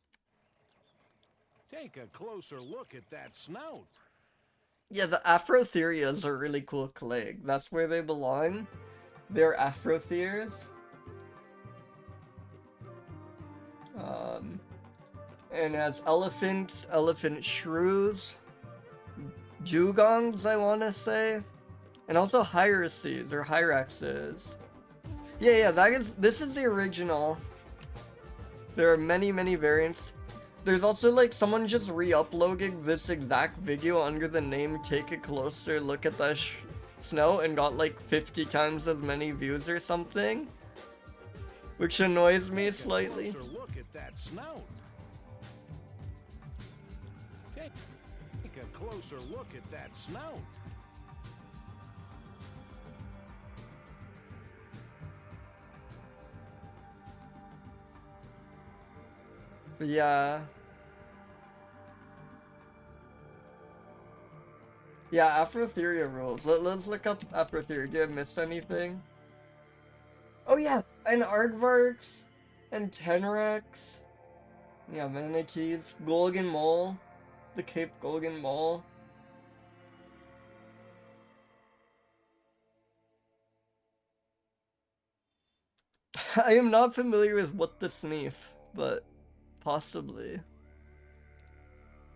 Take a closer look at that snout. Yeah, the Afrotherias are really cool clade. That's where they belong. They're Afrotheres. And as elephants, elephant shrews, dugongs, I want to say, and also hyraces or hyraxes. Yeah, this is the original. There are many, many variants. There's also like someone just re-uploading this exact video under the name "Take a Closer Look at the Snow" and got like 50 times as many views or something, which annoys me slightly. Look at that snout. Take a closer look at that snout. Yeah. Yeah, Afrotheria rules. Let's look up Afrotheria. Did I miss anything? Oh yeah, and Aardvarks, and Tenrex. Yeah, Manatees, Golgan Mole, the Cape Golgan Mole. I am not familiar with what the sneef, but possibly.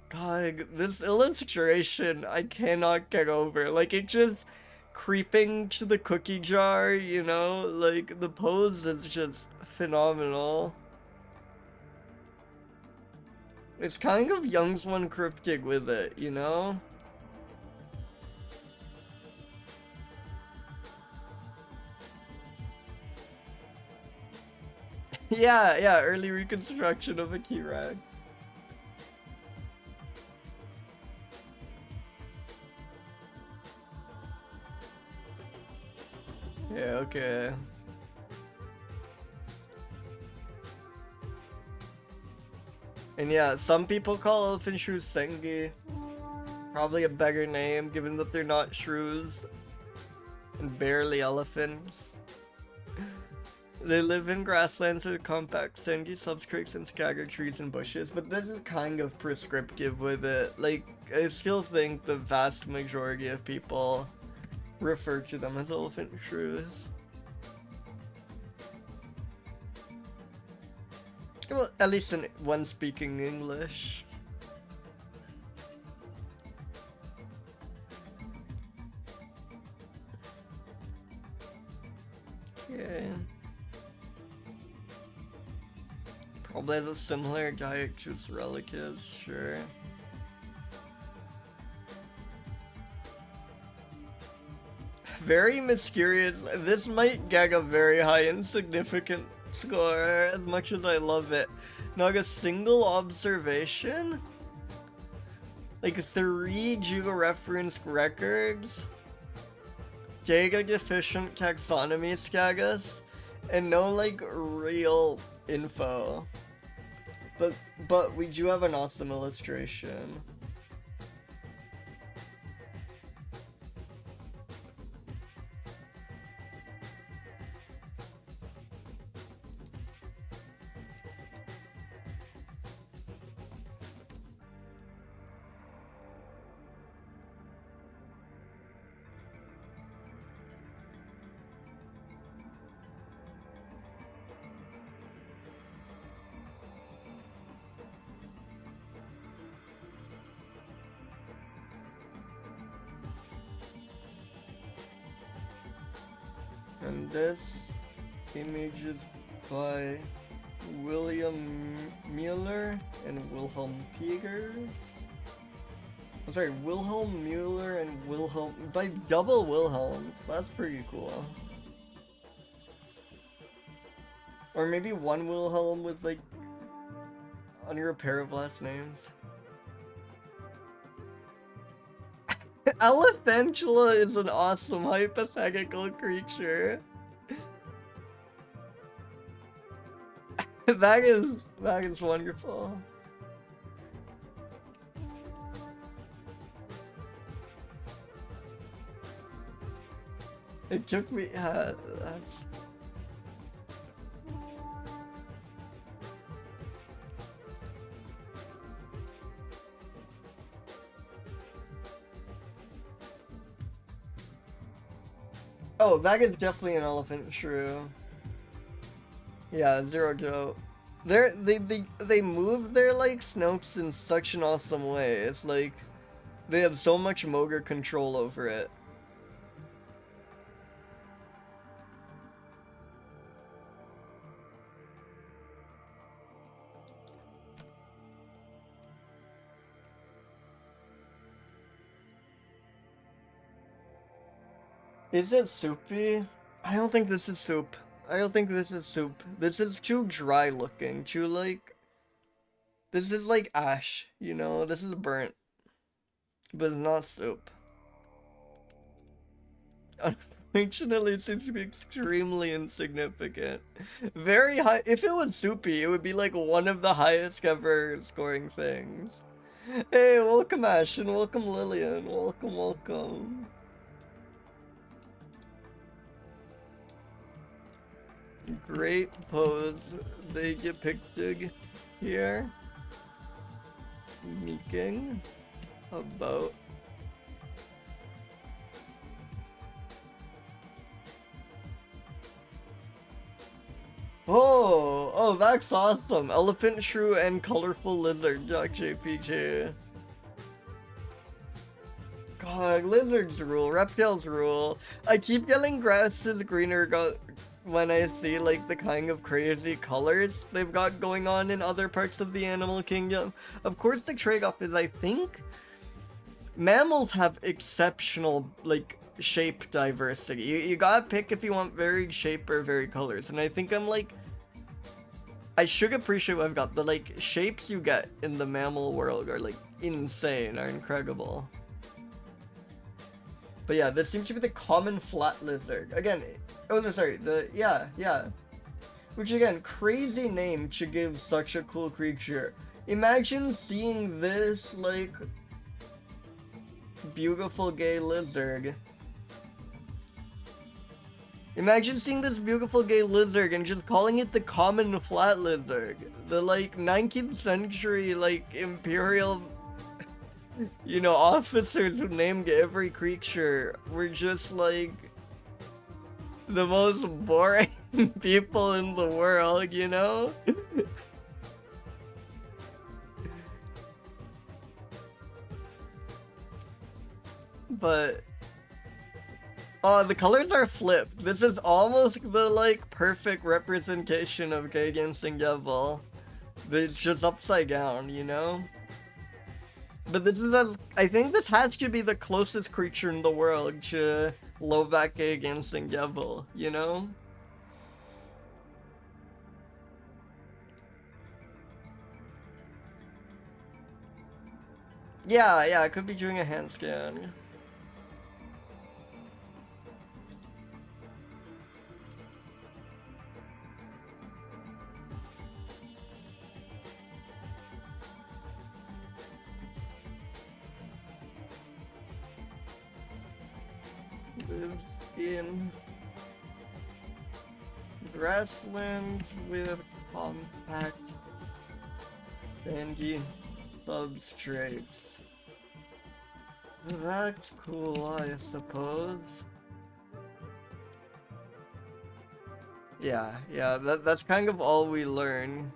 God, this illustration I cannot get over. Like, it just creeping to the cookie jar, you know? Like, the pose is just phenomenal. It's kind of Young's one cryptic with it, you know? Yeah, early reconstruction of a T-Rex. Yeah, okay. And yeah, some people call elephant shrews Sengi. Probably a better name, given that they're not shrews. And barely elephants. They live in grasslands with compact sandy substrates and scattered trees and bushes, but this is kind of prescriptive with it. Like, I still think the vast majority of people refer to them as elephant shrews. Well, at least when speaking English. Yeah. Probably has a similar diet to its relatives, sure. very mysterious. This might get a very high insignificant score, as much as I love it. Not a single observation? Like 3 georeferenced records? Data deficient taxonomy status? And no like real info. But we do have an awesome illustration. And this image is by William Mueller and Wilhelm Piegers. I'm sorry, Wilhelm Mueller and Wilhelm, by double Wilhelms. That's pretty cool. Or maybe one Wilhelm with like under a pair of last names. Elephantula is an awesome hypothetical creature. That is wonderful. It took me that's... Oh, that is definitely an elephant shrew. Yeah, zero go. They move their like snouts in such an awesome way. It's like they have so much motor control over it. Is it soupy? I don't think this is soup. I don't think this is soup. This is too dry looking. Too like... This is like ash, you know? This is burnt. But it's not soup. Unfortunately, it seems to be extremely insignificant. Very high. If it was soupy, it would be like one of the highest ever scoring things. Hey, welcome Ash and welcome Lillian. Welcome, welcome. Great pose they depicted here. Speaking about oh, that's awesome. Elephant shrew and colorful lizard, JPG. God, lizards rule, reptiles rule. I keep getting grasses greener when I see like the kind of crazy colors they've got going on in other parts of the animal kingdom. Of course the trade-off is I think mammals have exceptional like shape diversity. You gotta pick if you want varied shape or varied colors, and I think I'm like I should appreciate what I've got. The like shapes you get in the mammal world are like insane, are incredible. But yeah, this seems to be the common flat lizard. Again, oh no, sorry, yeah. Which again, crazy name to give such a cool creature. Imagine seeing this, like, beautiful gay lizard. Imagine seeing this beautiful gay lizard and just calling it the common flat lizard. The, like, 19th century, like, imperial... You know, officers who named every creature were just like the most boring people in the world, you know? But oh, the colors are flipped. This is almost the like perfect representation of Gadian and Devil. It's just upside down, you know? But this is I think this has to be the closest creature in the world to Lovak against Singevil, you know? Yeah, I could be doing a hand scan. Lives in grasslands with compact sandy substrates. That's cool, I suppose. Yeah, that's kind of all we learn.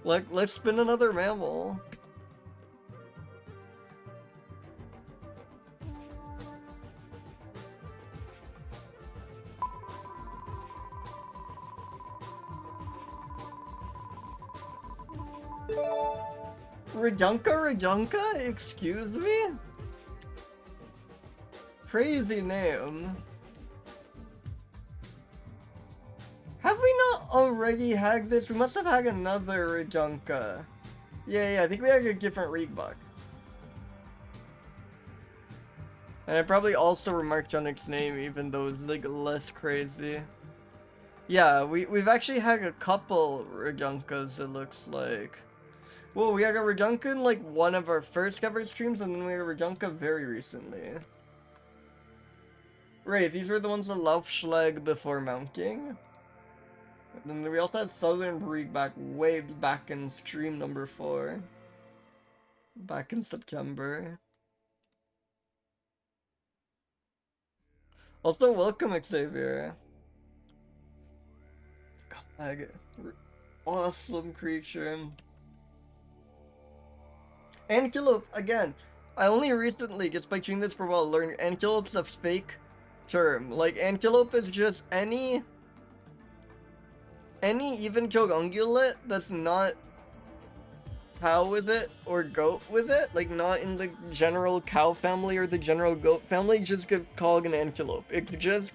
Like, let's spin another mammal. Redunca? Excuse me? Crazy name. Have we not already had this? We must have had another Redunca. Yeah, I think we had a different Reedbug. And I probably also remarked on its name, even though it's like less crazy. Yeah, we've actually had a couple Reduncas, it looks like. Whoa, we had a Redunca in like one of our first ever streams, and then we had a Redunca very recently. Right, these were the ones that Laufschlag before mounting. And then we also had Southern Breed way back in stream number 4. Back in September. Also, welcome Xavier. God, awesome creature. Antelope, again. I only recently, just by doing this for a while, learned antelope's a fake term. Like, antelope is just any even-killed ungulate that's not cow with it or goat with it, like not in the general cow family or the general goat family, just get called an antelope. It's just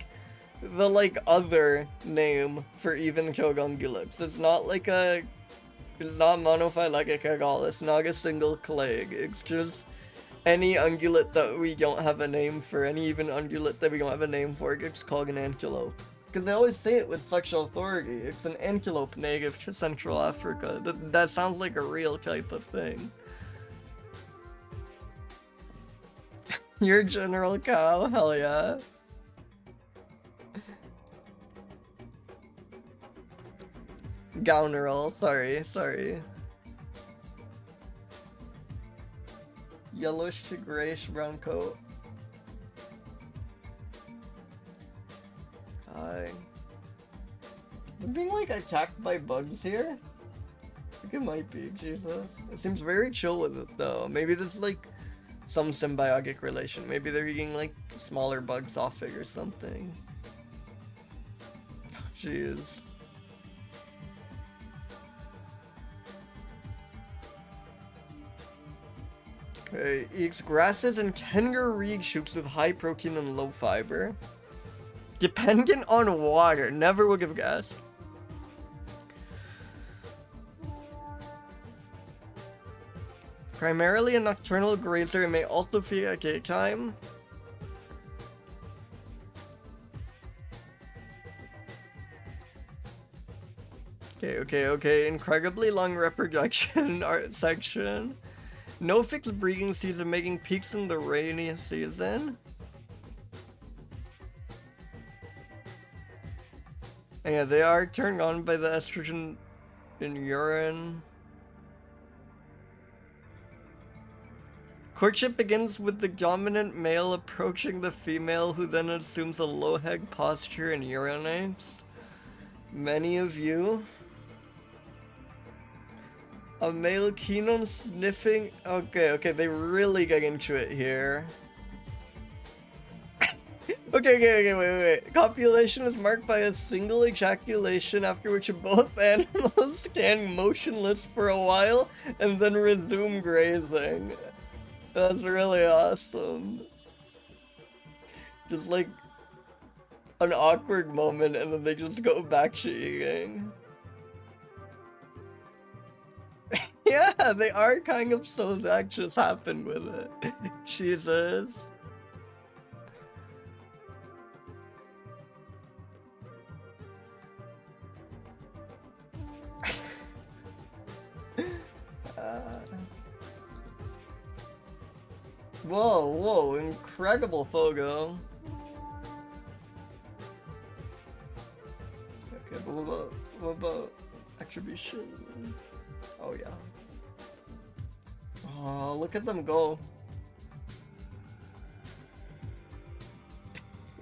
the like other name for even-killed ungulates. It's not like it's not monophyletic at all. It's not a single clade. It's just any ungulate that we don't have a name for, any even ungulate that we don't have a name for, gets called an antelope. Because they always say it with such authority. It's an antelope native to Central Africa. That sounds like a real type of thing. Your general cow? Hell yeah. Gownerl, sorry. Yellowish to grayish brown coat. I'm being like attacked by bugs here? I think it might be, Jesus. It seems very chill with it though. Maybe there's like some symbiotic relation. Maybe they're eating like smaller bugs off it or something. Jeez. Okay, eats grasses and tender reed shoots with high protein and low fiber. Dependent on water, never will give gas. Primarily a nocturnal grazer, it may also feed at daytime. Okay. Incredibly long reproduction art section. No fixed breeding season, making peaks in the rainy season. And yeah, they are turned on by the estrogen in urine. Courtship begins with the dominant male approaching the female, who then assumes a low head posture and urinates. Many of you. A male keen on sniffing. Okay, they really get into it here. Okay, wait. Copulation is marked by a single ejaculation, after which both animals stand motionless for a while and then resume grazing. That's really awesome. Just like an awkward moment and then they just go back to eating. Yeah, they are kind of so that just happened with it. Jesus. Whoa, incredible photo. Okay, but what about attribution? Oh yeah. Oh, look at them go.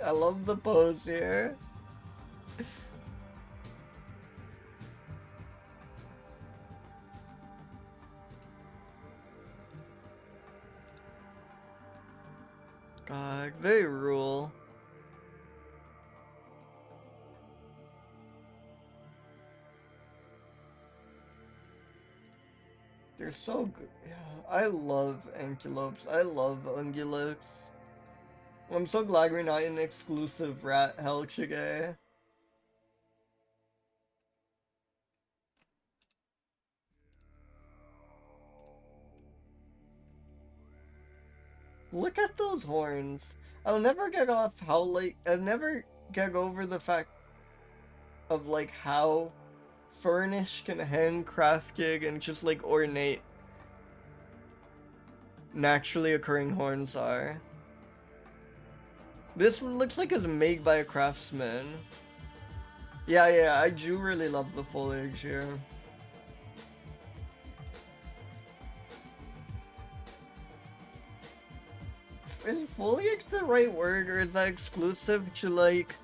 I love the pose here. God, they rule. They're so good. Yeah, I love antelopes. I love ungulates. I'm so glad we're not in exclusive rat Helchige. Look at those horns. I'll never get off how, like, I'll never get over the fact of, like, how furnished and handcrafted and just, like, ornate naturally occurring horns are. This looks like it's made by a craftsman. Yeah, I do really love the foliage here. Is foliage the right word, or is that exclusive to, like,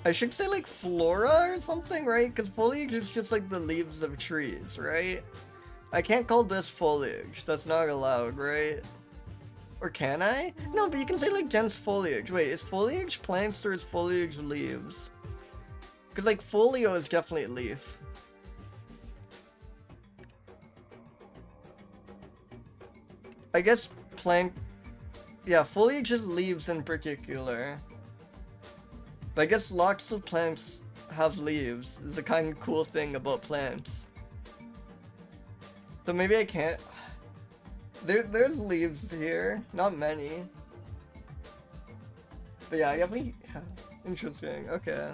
I should say, like, flora or something, right? Because foliage is just, like, the leaves of trees, right? I can't call this foliage. That's not allowed, right? Or can I? No, but you can say, like, dense foliage. Wait, is foliage plants or is foliage leaves? Because, like, folio is definitely a leaf. I guess plant... Yeah, foliage is leaves in particular. But I guess lots of plants have leaves. Is the kind of cool thing about plants. So maybe I can't... There's leaves here. Not many. But yeah, definitely... Interesting. Okay.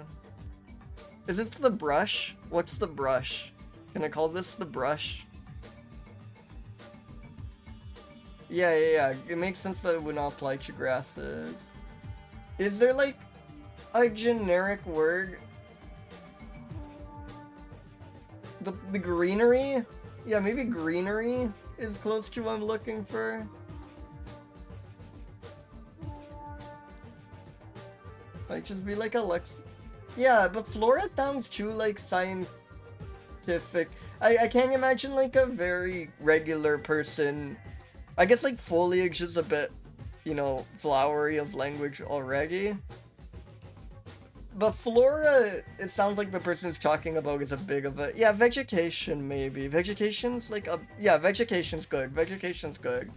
Is this the brush? What's the brush? Can I call this the brush? Yeah. It makes sense that it would not apply to grasses. Is there, like, a generic word? The greenery? Yeah, maybe greenery is close to what I'm looking for. Might just be like a Lex. Yeah, but flora sounds too, like, scientific. I can't imagine, like, a very regular person. I guess, like, foliage is a bit, you know, flowery of language already. But flora, it sounds like the person's talking about is a big of a... Yeah, vegetation, maybe. Vegetation's like a... Yeah, vegetation's good. Vegetation's good.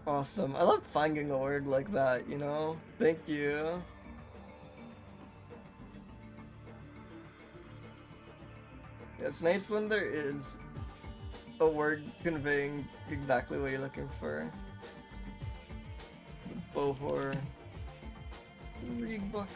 Awesome. I love finding a word like that, you know? Thank you. Yeah, it's nice when there is a word conveying exactly what you're looking for. The Bohor read book.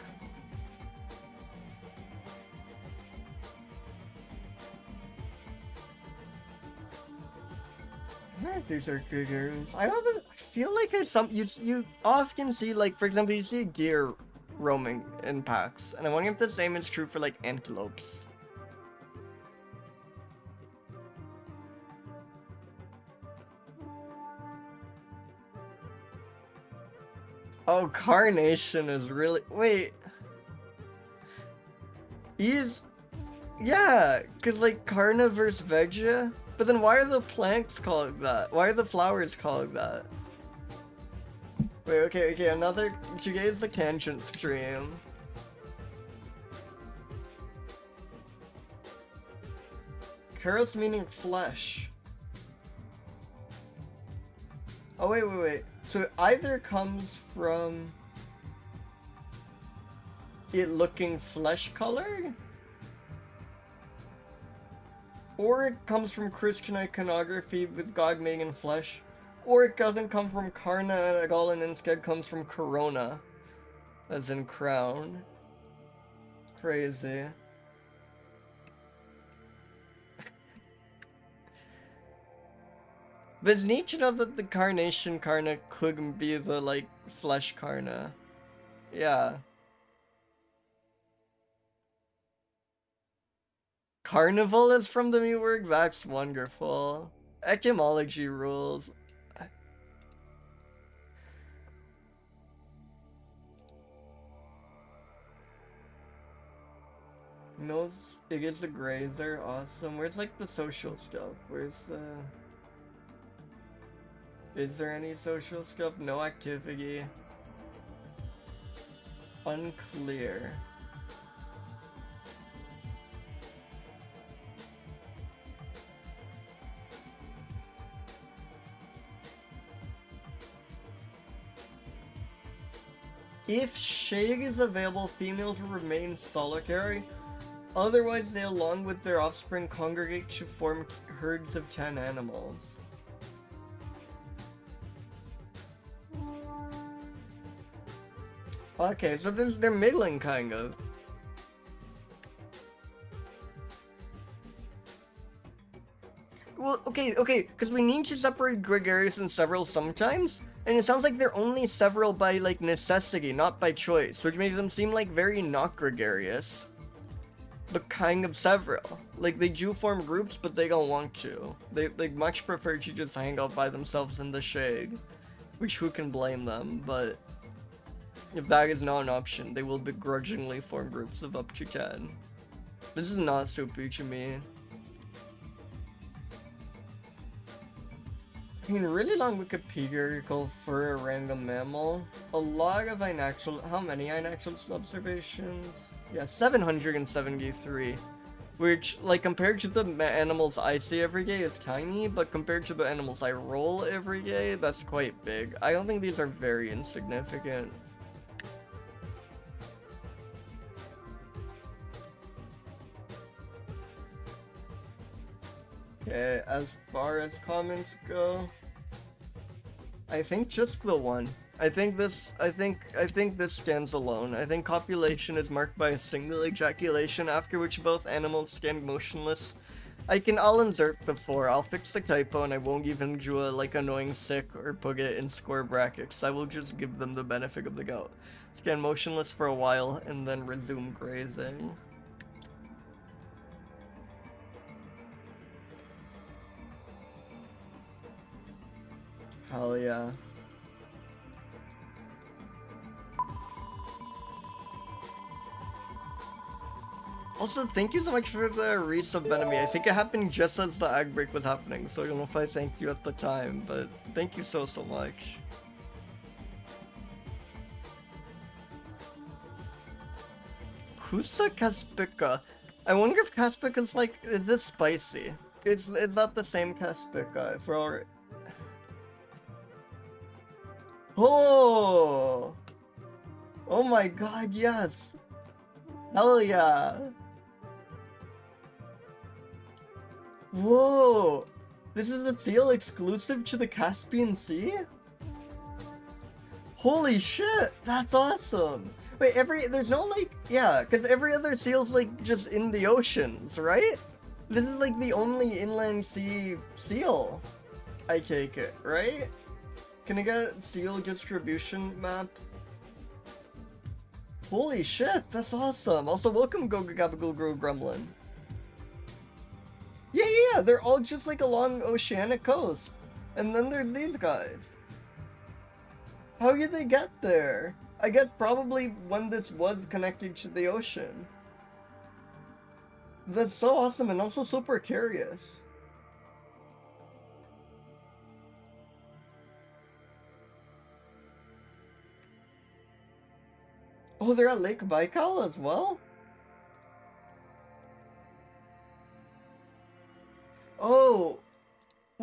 These are figures. I feel like there's some you often see, like, for example, you see deer roaming in packs, and I wonder if the same is true for, like, antelopes. Oh, carnation is really... Wait. Yeah, because, like, carna versus vegia. But then why are the plants called that? Why are the flowers called that? Wait, okay, another... Today's the tangent stream. pajeros meaning flesh. Oh, wait. So it either comes from it looking flesh-colored, or it comes from Christian iconography with God made in flesh, or it doesn't come from Karna at all and instead comes from Corona, as in crown. Crazy. But it's neat to know that the carnation Karna could be the, like, flesh Karna. Yeah. Carnival is from the mute word? That's wonderful. Etymology rules. Nose, it is a grazer, awesome. Where's like the social stuff? Where's the... Is there any social stuff? No activity. Unclear. If shade is available, females will remain solitary. Otherwise, they along with their offspring congregate to form herds of 10 animals. Okay, so they're middling, kind of. Well, okay, because we need to separate gregarious and several sometimes, and it sounds like they're only several by, like, necessity, not by choice, which makes them seem like very not gregarious. But kind of several. Like, they do form groups, but they don't want to. They much prefer to just hang out by themselves in the shade. Which, who can blame them, but... If that is not an option, they will begrudgingly form groups of up to 10. This is not soupy to me. I mean, really long Wikipedia article for a random mammal. A lot of inactual... How many inactual observations? Yeah, 773. Which, like, compared to the animals I see every day, it's tiny, but compared to the animals I roll every day, that's quite big. I don't think these are very insignificant. Okay, as far as comments go, I think just the one. I think this stands alone. I think copulation is marked by a single ejaculation, after which both animals stand motionless. I'll insert the 4. I'll fix the typo and I won't even do a, like, annoying sick or put it in square brackets. I will just give them the benefit of the doubt. Stand motionless for a while and then resume grazing. Hell yeah. Also, thank you so much for the resub enemy. I think it happened just as the ag break was happening, so I don't know if I thanked you at the time, but thank you so much. Pusa caspica. I wonder if caspica's like, is this spicy? It's not the same caspica for... Oh! Oh my god, yes! Hell yeah! Whoa! This is a seal exclusive to the Caspian Sea? Holy shit! That's awesome! Wait, there's no, like, yeah, because every other seal's, like, just in the oceans, right? This is, like, the only inland sea seal, I take it, right? Can I get seal distribution map? Holy shit, that's awesome! Also, welcome Go Gabagool Grow Gremlin. Yeah, they're all just, like, along oceanic coast. And then there's these guys. How did they get there? I guess probably when this was connected to the ocean. That's so awesome and also so precarious. Oh, they're at Lake Baikal as well?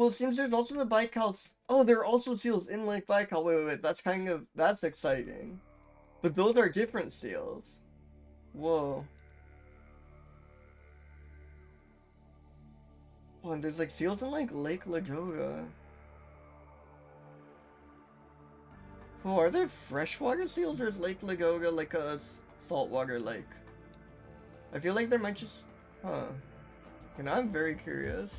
Well, it seems there's also the Baikals. Oh, there are also seals in Lake Baikal. Wait. That's exciting. But those are different seals. Whoa. Oh, and there's like seals in like Lake Ladoga. Oh, are there freshwater seals or is Lake Ladoga like a saltwater lake? I feel like there might just... Huh. And I'm very curious.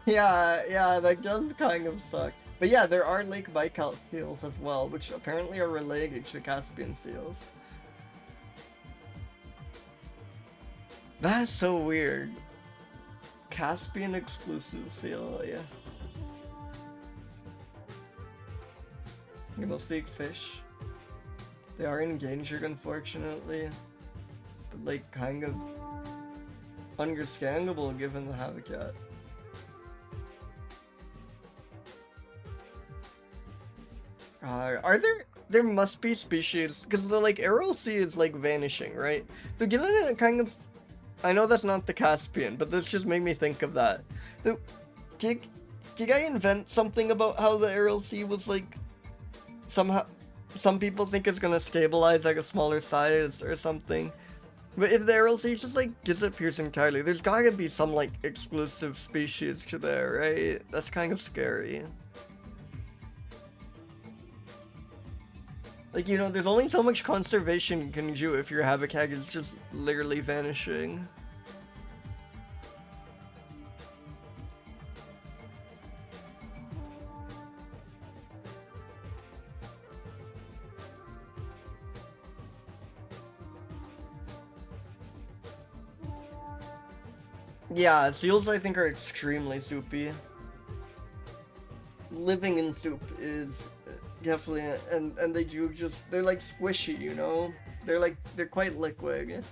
Yeah, that does kind of suck. But yeah, there are Lake Baikal seals as well, which apparently are related to Caspian seals. That's so weird. Caspian exclusive seal, yeah. You will seek fish. They are endangered, unfortunately. But, like, kind of understandable given the habitat. Are there must be species, because the, like, Aral Sea is, like, vanishing, right? So given it kind of, I know that's not the Caspian, but this just made me think of that. So, did I invent something about how the Aral Sea was, like, somehow, some people think it's gonna stabilize like a smaller size or something. But if the Aral Sea just like disappears entirely, there's gotta be some like exclusive species to there, right? That's kind of scary. Like, you know, there's only so much conservation you can do if your habitat is just literally vanishing. Yeah, seals I think are extremely soupy. Living in soup is definitely, and they do just, they're like squishy, you know? They're quite liquid.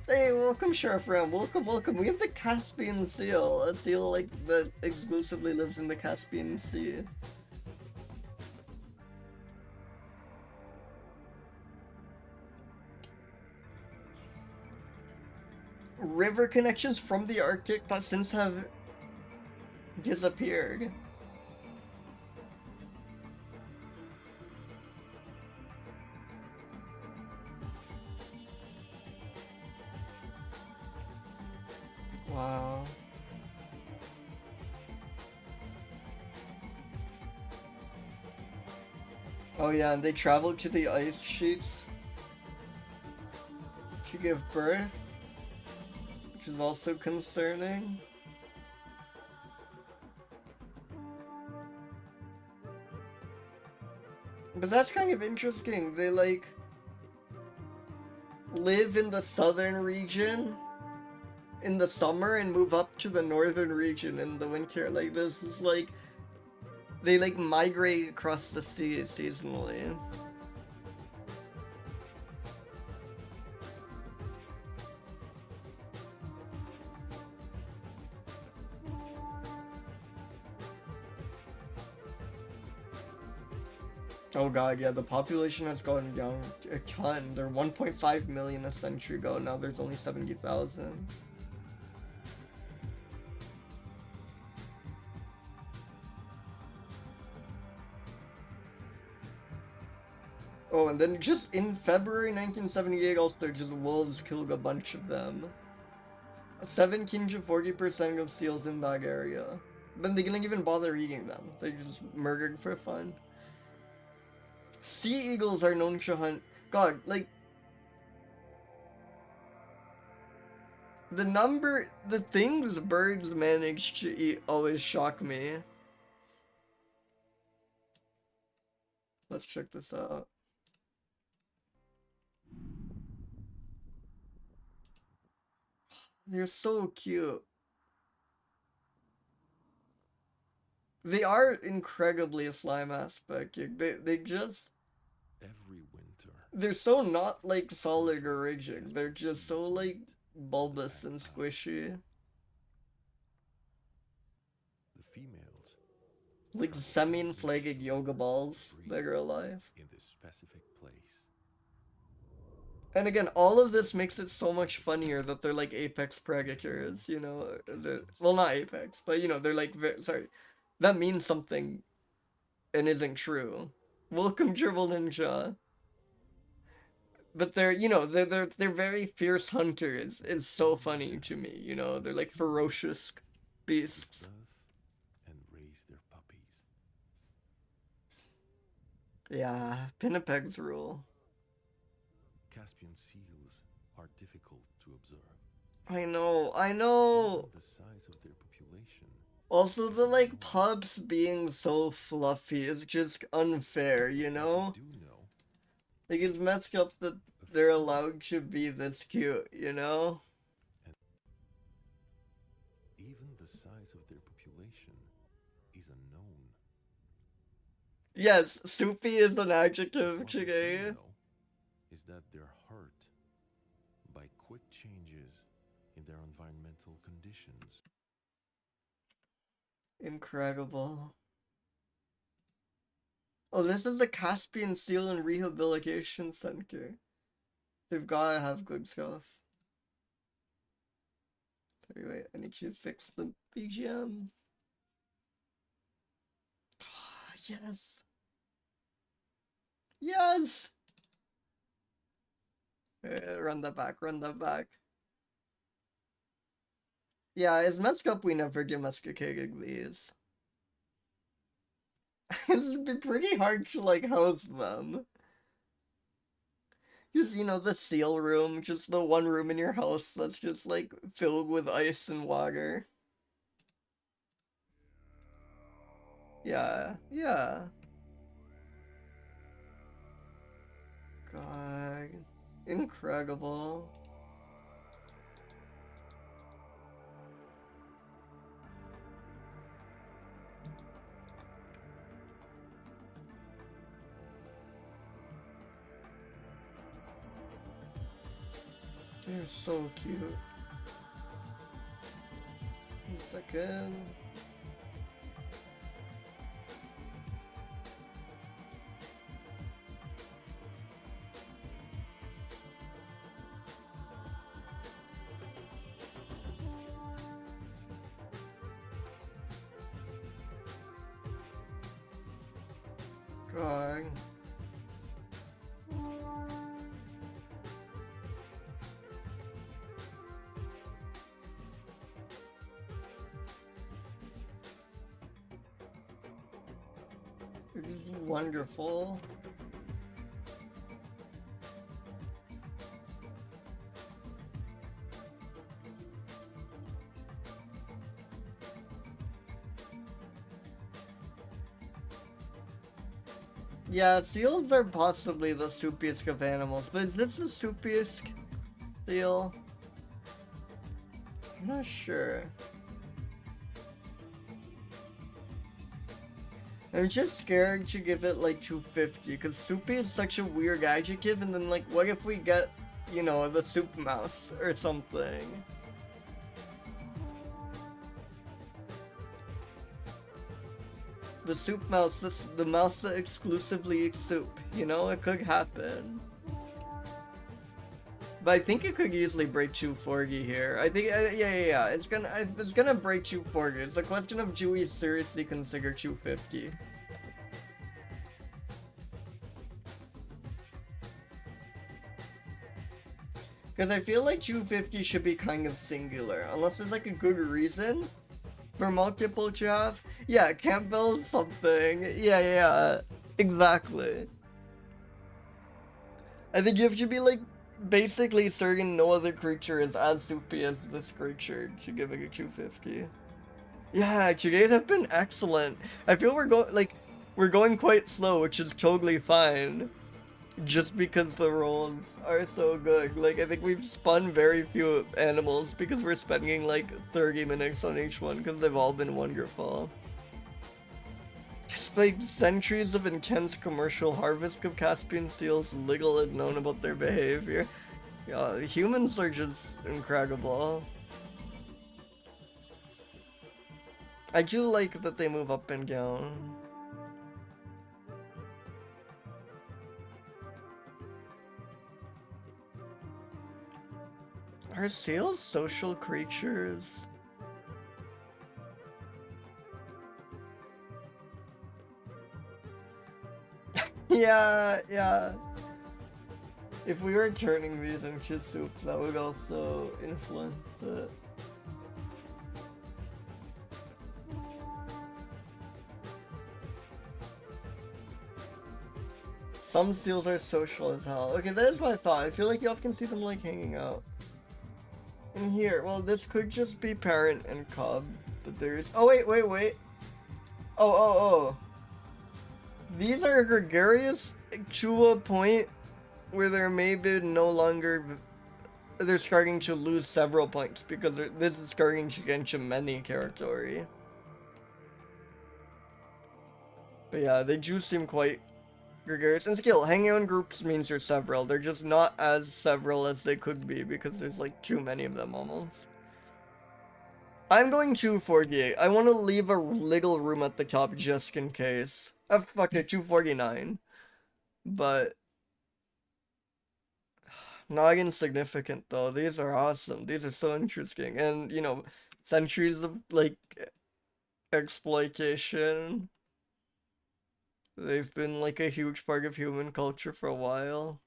Hey, welcome Sheriff Ram, welcome. We have the Caspian seal, a seal like that exclusively lives in the Caspian Sea. River connections from the Arctic that since have disappeared. Wow. Oh yeah, and they traveled to the ice sheets to give birth, which is also concerning. But that's kind of interesting. They like live in the southern region in the summer and move up to the northern region in the winter. Like this is like they like migrate across the sea seasonally. Oh god, yeah, the population has gone down a ton. There were 1.5 million a century ago, now there's only 70,000. Oh, and then just in February 1978 also, just wolves killed a bunch of them. 17 to 40% of seals in that area. But they didn't even bother eating them. They just murdered for fun. Sea eagles are known to hunt. God, like... the things birds manage to eat always shock me. Let's check this out. They're so cute. They are incredibly slime aspect. They just... Every winter. They're so not like solid or rigid. They're just so like bulbous and squishy. The females. Like semi-inflated yoga balls that are alive. In this specific place. And again, all of this makes it so much funnier that they're like apex predators, you know? Well, not apex, but you know, they're like, sorry, that means something and isn't true. Welcome, Dribble Ninja. But they're, you know, they're very fierce hunters. It's so funny to me, you know? They're like ferocious beasts. Give birth and raise their puppies. Yeah, Pinnipegs rule. Caspian seals are difficult to observe. I know. Given the size of their population, Also, the like pups being so fluffy is just unfair, you know? we do know Like, it's messed up that they're allowed to be this cute, you know? even the size of their population is unknown. Yes, soupy is an adjective, What we do Chige. know is that they're hurt by quick changes in their environmental conditions. Incredible. Oh, this is the Caspian Seal and Rehabilitation Center. They've gotta have good stuff. Sorry, wait, I need to fix the BGM. Yes! Yes! Run that back, run that back. Yeah, as messed up we never domesticated these. It'd be pretty hard to like house them. Just, you know, the seal room, just the one room in your house that's just like filled with ice and water. Yeah, yeah. God, incredible. They're so cute. 1 second. God. It's wonderful. Yeah, seals are possibly the soupiest of animals, but is this the soupiest seal? I'm not sure. I'm just scared to give it like 250 because soupy is such a weird adjective, and then like what if we get, you know, the soup mouse or something? The soup mouse, the mouse that exclusively eats soup, you know, it could happen. But I think it could easily break 240 here. I think, yeah, it's gonna break 240. It's a question of do we seriously consider 250. Because I feel like 250 should be kind of singular, unless there's like a good reason for multiple to have. Yeah, Campbell something. Yeah, exactly. I think you have to be like basically certain no other creature is as soupy as this creature to give it a 250. Yeah, today's have been excellent. I feel we're going quite slow, which is totally fine. Just because the rolls are so good. Like, I think we've spun very few animals because we're spending like 30 minutes on each one because they've all been wonderful. Despite centuries of intense commercial harvest of Caspian seals, little is known about their behavior. Yeah, humans are just incredible. I do like that they move up and down. Are seals social creatures? Yeah, yeah. If we were turning these into soups, that would also influence it. Some seals are social as hell. Okay, that is what I thought. I feel like you often can see them like hanging out. In here, well, this could just be parent and cub, but there's. Oh wait. Oh. These are gregarious to a point where they're maybe no longer. They're starting to lose several points because this is starting to get into many territory. But yeah, they do seem quite gregarious. And skill, hanging out in groups means you're several. They're just not as several as they could be because there's like too many of them almost. I'm going 248. I want to leave a little room at the top just in case. Fuck it, 249. But not insignificant though. These are awesome. These are so interesting. And, you know, centuries of, like, exploitation. They've been, like, a huge part of human culture for a while.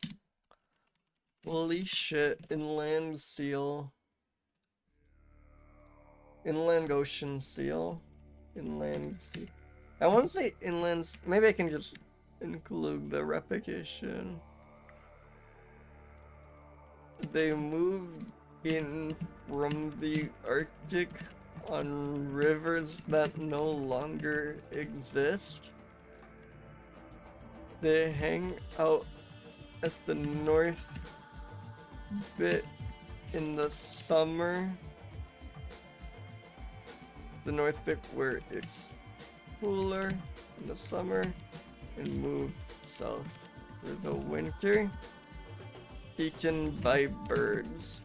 Holy shit. Inland seal. Inland ocean seal. Inland sea. I want to say inland. Maybe I can just include the replication. They moved in from the Arctic on rivers that no longer exist. They hang out at the north bit in the summer. The north bit where it's cooler in the summer and move south for the winter. Eaten by birds.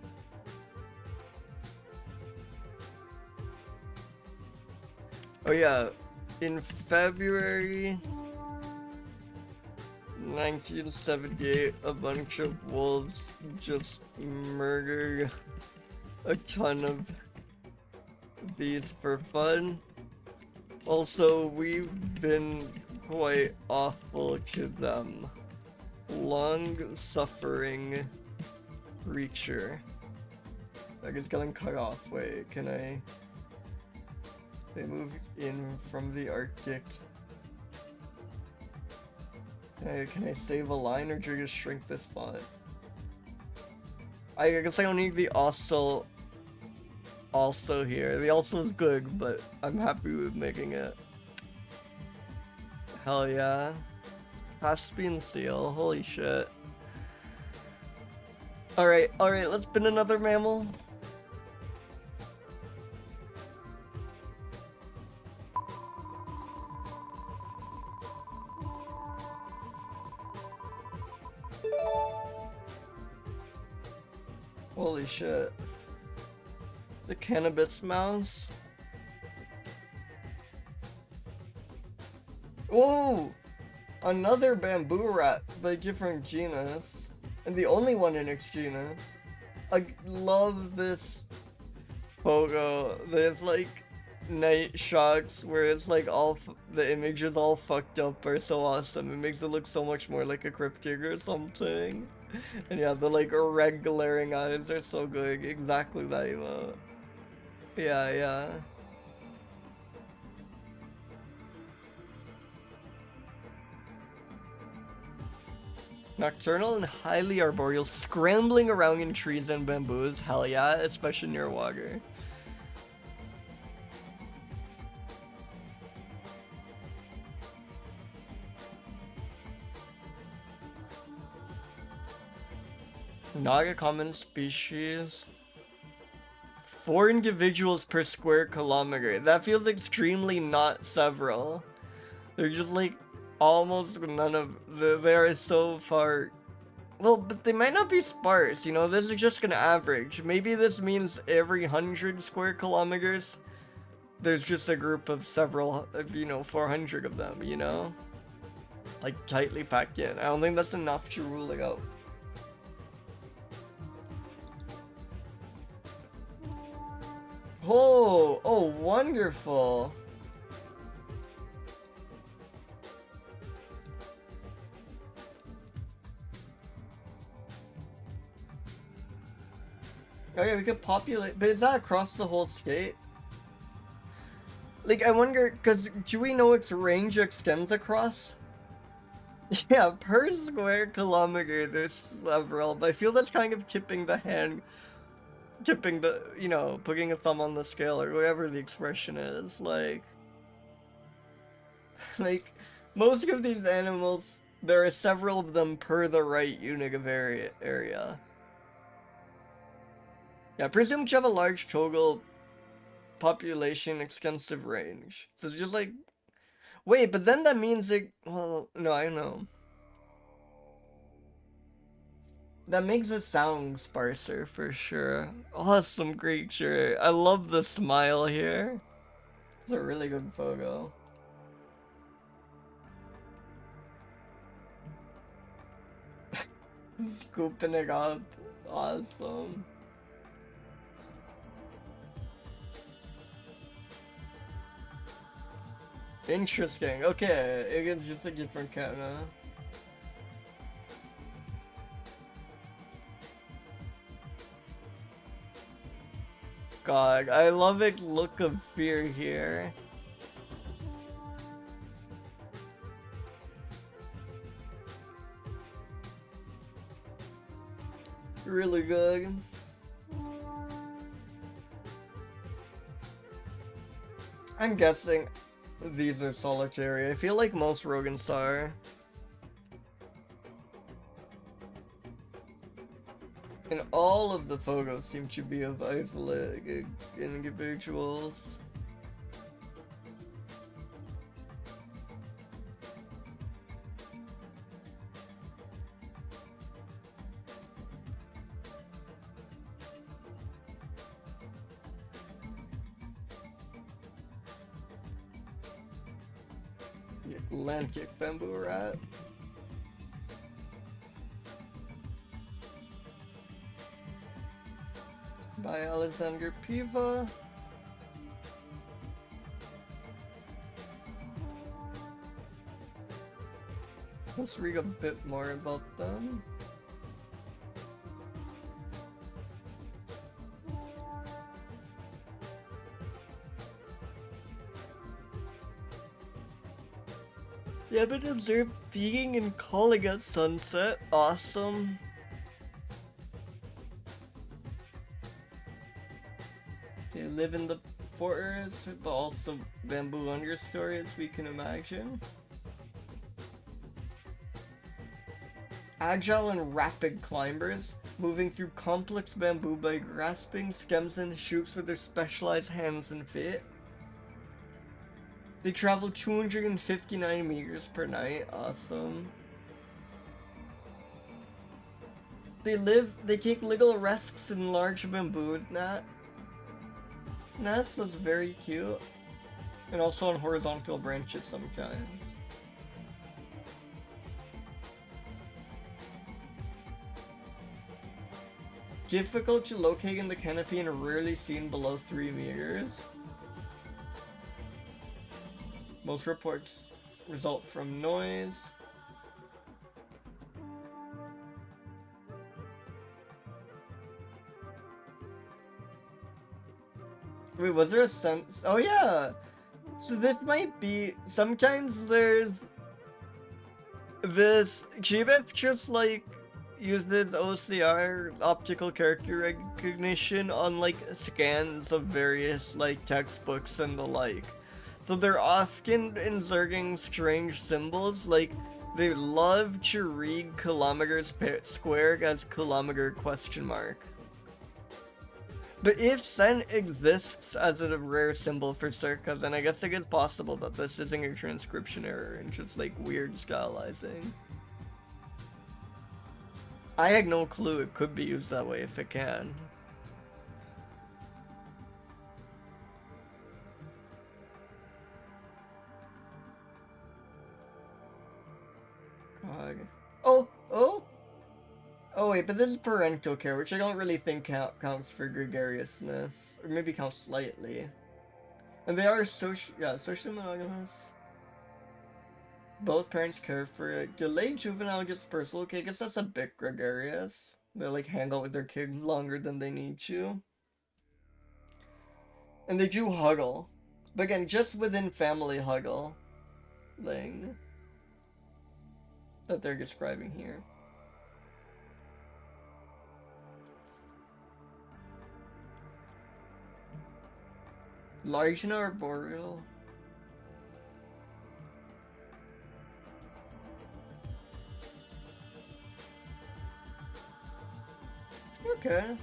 Oh yeah, in February 1978, a bunch of wolves just murdered a ton of these for fun. Also, we've been quite awful to them. Long-suffering creature. Like it's getting cut off. Wait, can I? They moved in from the Arctic. Can I save a line or do you just shrink this font? I guess I don't need the also here. The also is good, but I'm happy with making it. Hell yeah. Caspian seal, holy shit. Alright, let's spin another mammal. Holy shit. The cannabis mouse. Whoa! Another bamboo rat, but a different genus. And the only one in its genus. I love this photo. There's like night shots where it's like all the image is all fucked up are so awesome. It makes it look so much more like a cryptid or something. And yeah, the like red glaring eyes are so good. Exactly that emote. Yeah. Nocturnal and highly arboreal, scrambling around in trees and bamboos. Hell yeah, especially near water. Not a common species. 4 individuals per square kilometer. That feels extremely not several. They're just like almost none of they are so far. Well, but they might not be sparse, you know, this is just gonna average. Maybe this means every 100 square kilometers there's just a group of several, you know, 400 of them, you know? Like tightly packed in. I don't think that's enough to rule it out. Oh, wonderful. Okay, we could populate, but is that across the whole state? Like, I wonder, because do we know its range extends across? Yeah, per square kilometer there's several, but I feel that's kind of tipping the, you know, putting a thumb on the scale or whatever the expression is. Like, most of these animals, there are several of them per the right unit of area. Yeah, presume you have a large total population extensive range. So it's just like, wait, but then that means it, well, no, I know. That makes it sound sparser for sure. Awesome creature. I love the smile here. It's a really good photo. Scooping it up. Awesome. Interesting. Okay, it's just a different camera. God, I love its look of fear here. Really good. I'm guessing these are solitary. I feel like most rodents are. And all of the photos seem to be of isolated individuals. The Atlantic bamboo rat. By Alexander Piva. Let's read a bit more about them. They have been observed feeding and calling at sunset. Awesome. They live in the forest, but also bamboo understory, as we can imagine. Agile and rapid climbers, moving through complex bamboo by grasping stems and shoots with their specialized hands and feet. They travel 259 meters per night. Awesome. They take little rests in large bamboo nests. That's very cute. And also on horizontal branches sometimes. Difficult to locate in the canopy and rarely seen below 3 meters. Most reports result from noise. Wait, was there a sense? Oh yeah! So this might be... Sometimes there's... This... GBIF just like uses OCR, optical character recognition, on like scans of various like textbooks and the like. So they're often inserting strange symbols, like they love to read kilometers squared as kilometer question mark. But if sen exists as a rare symbol for circa, then I guess it is possible that this isn't a transcription error and just like weird stylizing. I had no clue it could be used that way if it can. God. Oh! wait, but this is parental care, which I don't really think counts for gregariousness. Or maybe counts slightly. And they are socially monogamous. Both parents care for it. Delayed juvenile dispersal. Okay, I guess that's a bit gregarious. They like hang out with their kids longer than they need to. And they do huggle. But again, just within family huggling that they're describing here. Large and arboreal. Okay.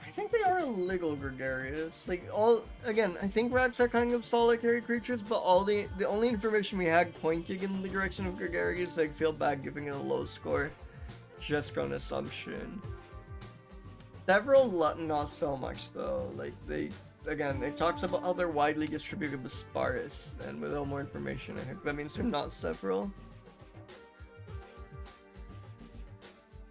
I think they are a little gregarious. Like again, I think rats are kind of solitary creatures, but the only information we had pointing in the direction of gregarious, I feel bad giving it a low score. Just on assumption. Several not so much though. Like again, it talks about how they're widely distributed but sparse, and without more information, I think that means they're not several.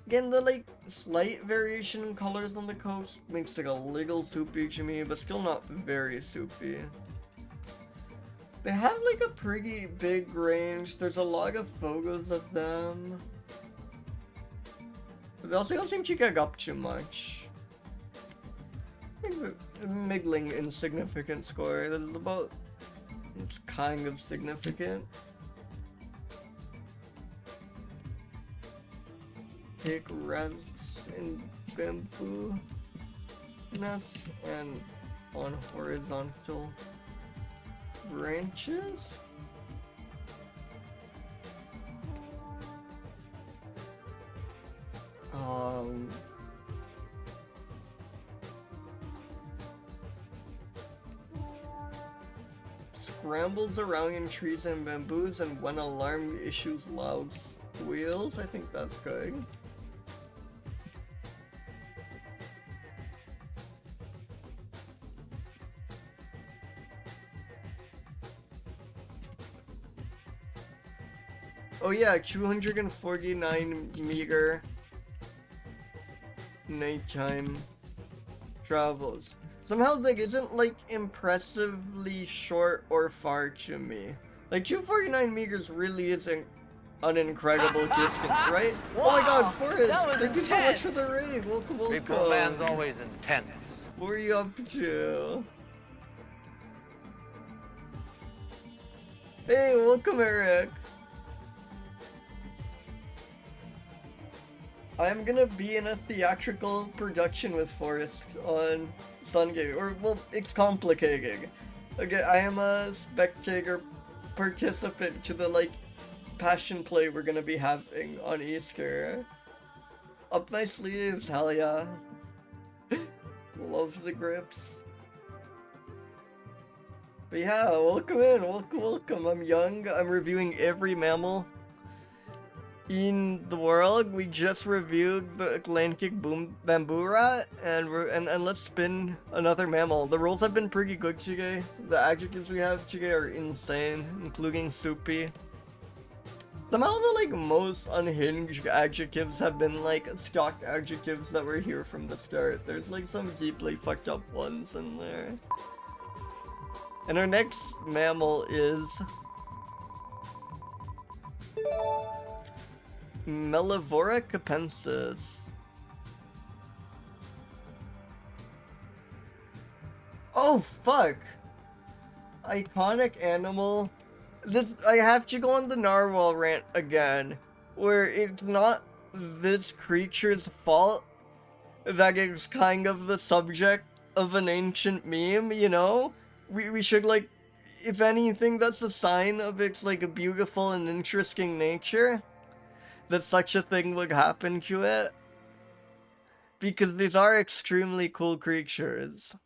Again, the like slight variation in colors on the coast makes it a little soupy to me, but still not very soupy. They have like a pretty big range. There's a lot of photos of them. But they also don't seem to get up too much. I think the middling insignificant score. This is about... It's kind of significant. Take rats in bamboo nests and on horizontal branches. Scrambles around in trees and bamboos, and when alarmed issues loud squeals. I think that's good. Oh yeah, 249 meter nighttime travels. Somehow that isn't like impressively short or far to me. Like 249 meters really isn't an incredible distance, right? Wow, oh my god, Forrest! that was Thank you so much for intense. the raid. Welcome, welcome. Big poor man's always intense. What are you up to? Hey, welcome, Eric. I'm gonna be in a theatrical production with Forrest on Sunday, or, well, it's complicated. Okay, I am a spectator participant to the, like, passion play we're gonna be having on Easter. Up my sleeves, hell yeah. Love the grips. But yeah, welcome in, welcome. I'm young, I'm reviewing every mammal in the world. We just reviewed the Atlantic bamboo rat, and let's spin another mammal. The rolls have been pretty good today. The adjectives we have today are insane, including soupy. Somehow the like most unhinged adjectives have been like stock adjectives that were here from the start. There's like some deeply fucked up ones in there. And our next mammal is Mellivora capensis. Oh fuck! Iconic animal. This, I have to go on the narwhal rant again, where it's not this creature's fault that it's kind of the subject of an ancient meme, you know? We should, like, if anything, that's a sign of its, like, a beautiful and interesting nature, that such a thing would happen to it. Because these are extremely cool creatures.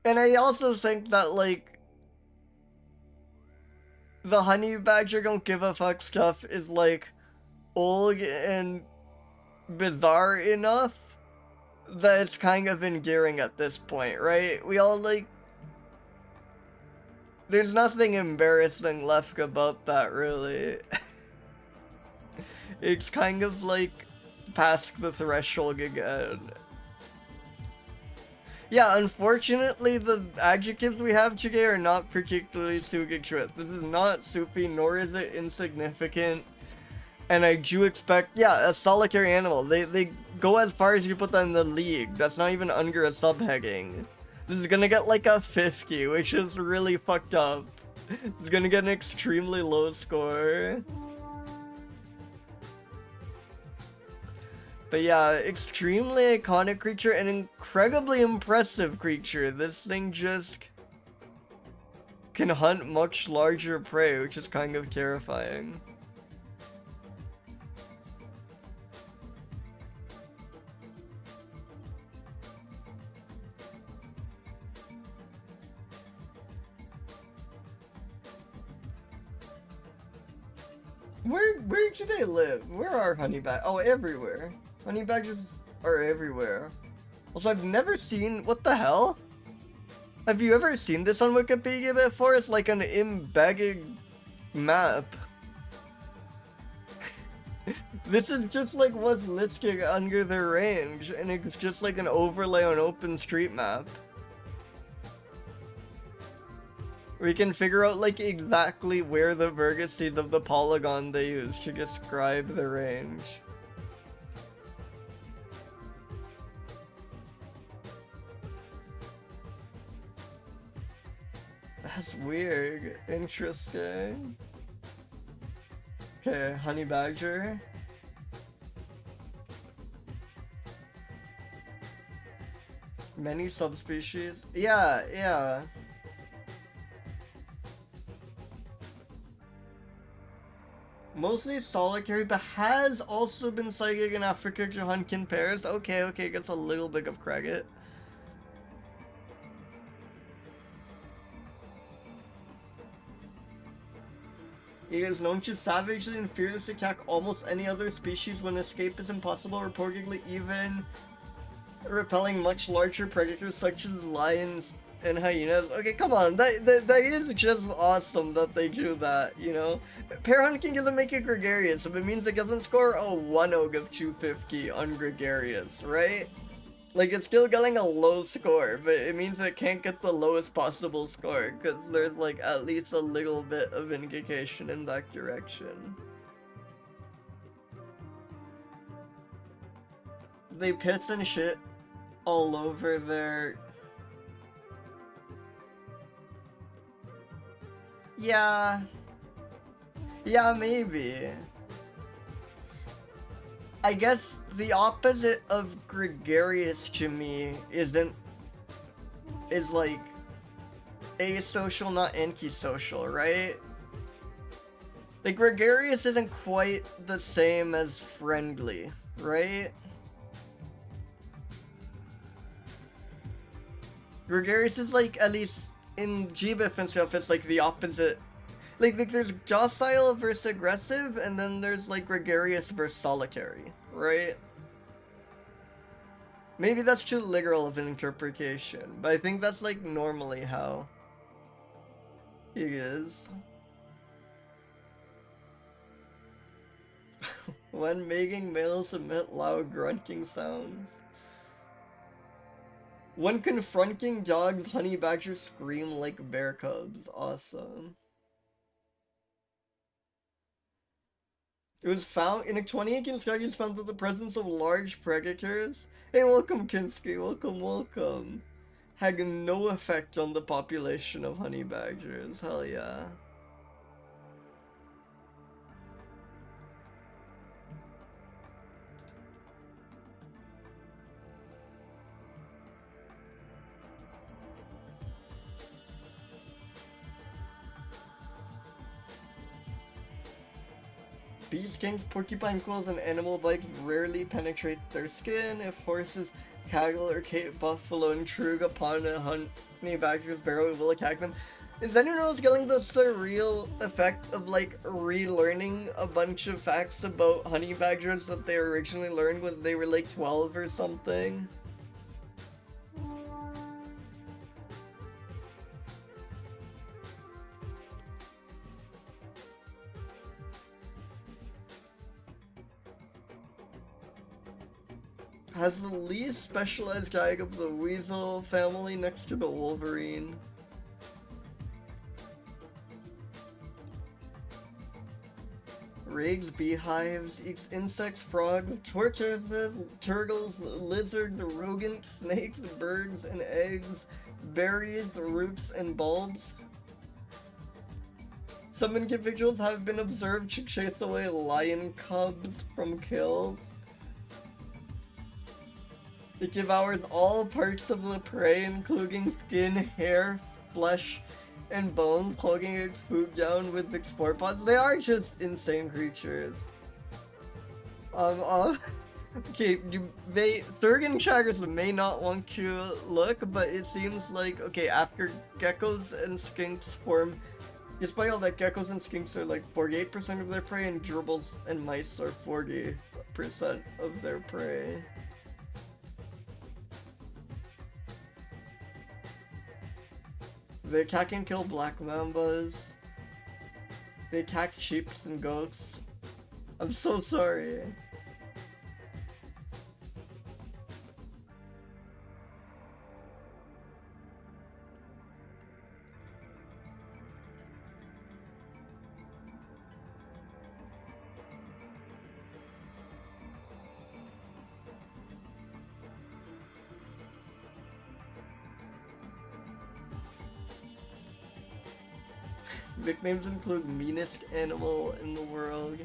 And I also think that, like, the honey badger don't give a fuck stuff is, like, old and bizarre enough that it's kind of endearing at this point, right? We all, like, There's nothing embarrassing left about that, really. It's kind of like past the threshold again. Yeah, unfortunately, the adjectives we have today are not particularly suited. This is not soupy, nor is it insignificant. And I do expect, yeah, a solitary animal. They go as far as you put that in the league. That's not even under a subheading. This is gonna get like a 50, which is really fucked up. It's gonna get an extremely low score. But yeah, extremely iconic creature, an incredibly impressive creature. This thing just can hunt much larger prey, which is kind of terrifying. Where do they live? Where are honey badgers? Oh, everywhere. Honey badgers are everywhere. Also, I've never seen... What the hell? Have you ever seen this on Wikipedia before? It's like an embedded map. This is just like what's listed under their range, and it's just like an overlay on OpenStreetMap. We can figure out like exactly where the vertices of the polygon they use to describe the range. That's weird. Interesting. Okay, honey badger. Many subspecies. Yeah. Mostly solitary, but has also been sighted in Africa to hunt in pairs. Okay, gets a little bit of credit. It is known to savagely and fearlessly attack almost any other species when escape is impossible, reportedly even repelling much larger predators such as lions and hyenas. Okay, come on, that is just awesome that they do that, you know? Pair hunting doesn't make it gregarious, so it means it doesn't score a 1 og of 250 on gregarious, right? Like, it's still getting a low score, but it means it can't get the lowest possible score, because there's, like, at least a little bit of indication in that direction. They piss and shit all over their... Yeah, maybe. I guess the opposite of gregarious to me is like asocial, not antisocial, right? Like gregarious isn't quite the same as friendly, right? Gregarious is like, at least in GBIF and stuff, it's like the opposite. Like there's docile versus aggressive, and then there's like gregarious versus solitary, right? Maybe that's too literal of an interpretation, but I think that's like normally how it is. When mating, males emit loud grunting sounds. When confronting dogs, honey badgers scream like bear cubs. Awesome. It was found in a 2018 study. It's found that the presence of large predators, hey, welcome Kinski, welcome, had no effect on the population of honey badgers. Hell yeah. Bee skins, porcupine quills, and animal bites rarely penetrate their skin. If horses, cattle, or Cape buffalo intrude upon a honey badger's barrel, it will attack them. Is anyone else getting the surreal effect of like relearning a bunch of facts about honey badgers that they originally learned when they were like 12 or something? Has the least specialized gag of the weasel family next to the wolverine. Rags beehives, eats insects, frogs, tortoises, turtles, lizards, rodents, snakes, birds, and eggs, berries, roots, and bulbs. Some individuals have been observed to chase away lion cubs from kills. It devours all parts of the prey, including skin, hair, flesh, and bones, clogging its food down with its forepaws. They are just insane creatures. Okay, Thurgan Chaggers may not want to look, but it seems like, okay, after geckos and skinks form, despite all that, geckos and skinks are like 48% of their prey, and gerbils and mice are 40% of their prey. They attack and kill black mambas. They attack sheep and goats. I'm so sorry. Nicknames include meanest animal in the world.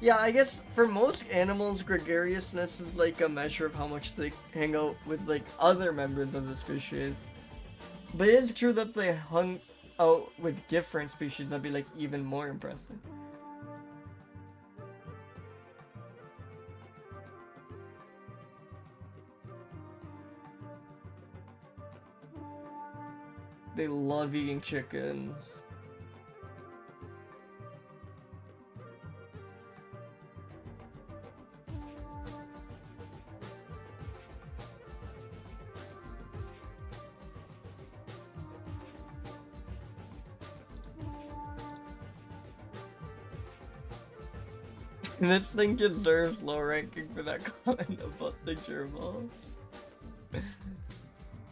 Yeah, I guess for most animals, gregariousness is like a measure of how much they hang out with like other members of the species. But it is true that they hung out with different species, that'd be like even more impressive. They love eating chickens. This thing deserves low ranking for that comment about the gerbils.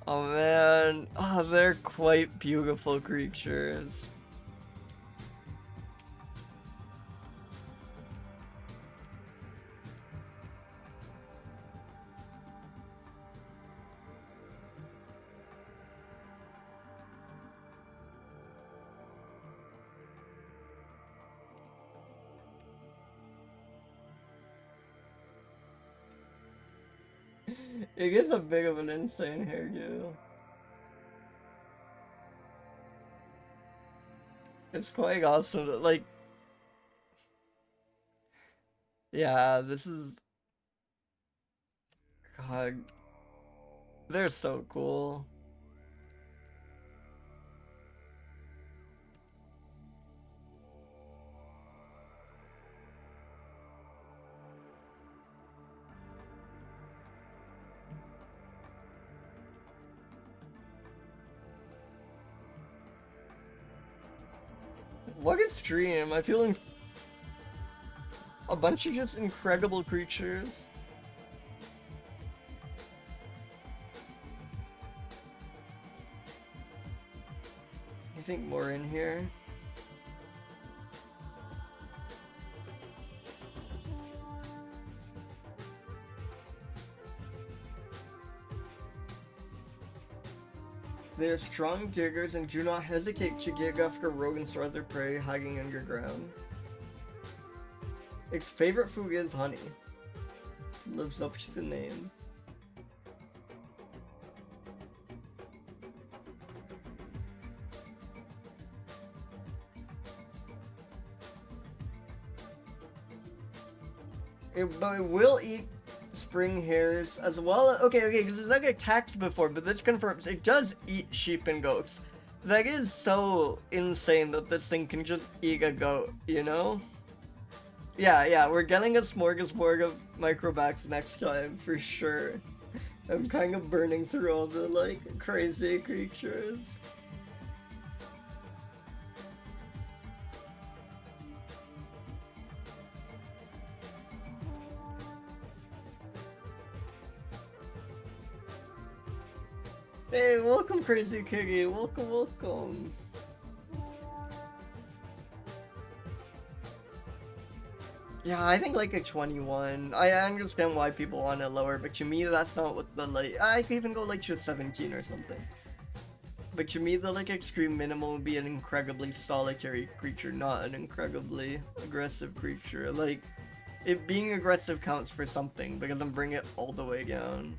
Oh man, oh, they're quite beautiful creatures. It gets a bit of an insane hairdo. It's quite awesome. Like, yeah, this is. God, they're so cool. What a stream! I feel a bunch of just incredible creatures. I think more in here. They are strong diggers and do not hesitate to dig after rodents or other prey hiding underground. Its favorite food is honey. Lives up to the name. But it will eat spring hares as well. Okay, because it's like attacked before, but this confirms it does eat sheep and goats. That is so insane that this thing can just eat a goat, you know? Yeah, we're getting a smorgasbord of microbacs next time, for sure. I'm kind of burning through all the, like, crazy creatures. Hey, welcome, Crazy Kiggy. Welcome, welcome. Yeah, I think like a 21. I understand why people want it lower, but to me, that's not what the like. I could even go like to 17 or something. But to me, the like extreme minimum would be an incredibly solitary creature, not an incredibly aggressive creature. Like, if being aggressive counts for something, but then bring it all the way down.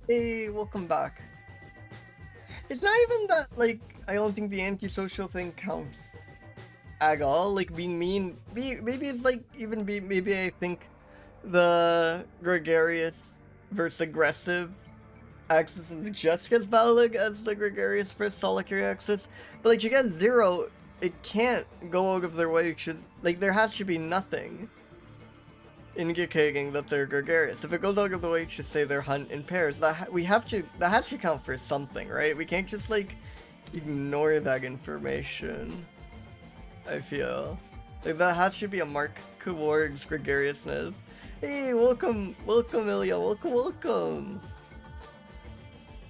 Hey, welcome back. It's not even that, like, I don't think the antisocial thing counts at all. Like, being mean. Maybe it's like, maybe I think the gregarious versus aggressive axis is just as valid as the gregarious first solitary axis, but like you get 0, it can't go out of their way, like there has to be nothing indicating that they're gregarious. If it goes out of the way to say they're hunt in pairs, that has to count for something, right? We can't just like ignore that information. I feel like that has to be a mark towards gregariousness. Hey, welcome, Ilya, welcome.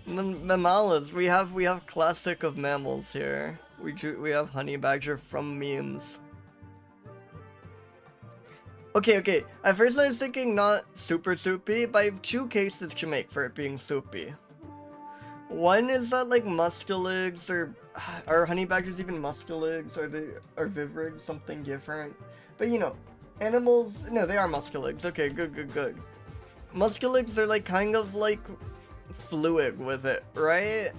Mammals, we have classic of mammals here. We have honey badger from memes. Okay. At first I was thinking not super soupy, but I have 2 cases to make for it being soupy. One is that like mustelids or are honey badgers even mustelids? Are viverigs something different? But you know, animals, no, they are mustelids. Okay, good. Mustelids are like kind of like fluid with it, right?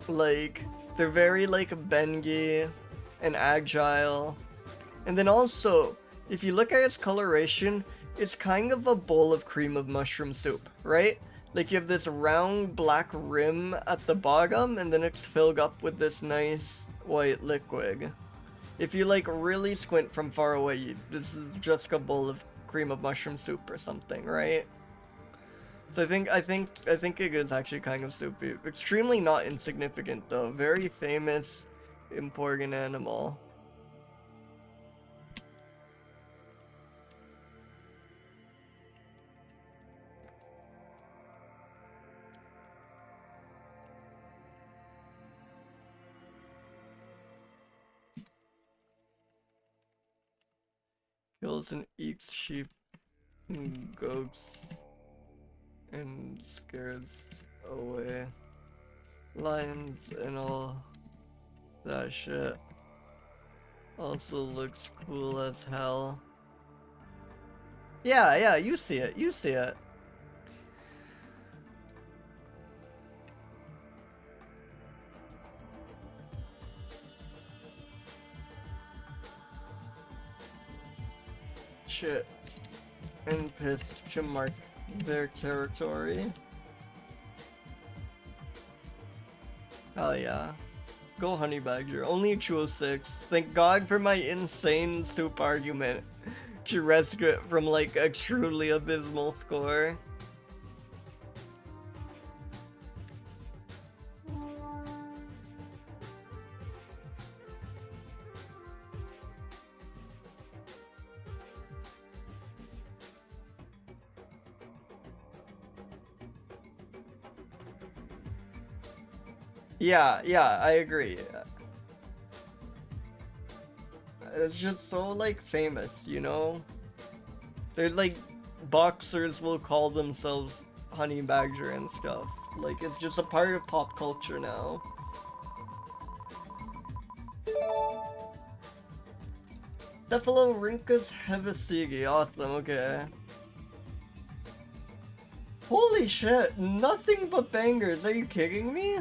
Like they're very like bendy and agile. And then also, if you look at its coloration, it's kind of a bowl of cream of mushroom soup, right? Like you have this round black rim at the bottom, and then it's filled up with this nice white liquid. If you like really squint from far away, this is just a bowl of cream of mushroom soup or something, right? So I think it is actually kind of soupy. Extremely not insignificant though. Very famous, important animal. Kills and eats sheep and goats and scares away lions and all that shit. Also looks cool as hell. Yeah, you see it. Shit. And piss to mark their territory. Hell yeah. Go honey badger. Only a 206. Thank God for my insane soup argument to rescue it from like a truly abysmal score. Yeah, I agree. It's just so like famous, you know? There's like boxers will call themselves honey badger and stuff. Like it's just a part of pop culture now. Cephalorhynchus heavisidii. Awesome, okay. Holy shit, nothing but bangers. Are you kidding me?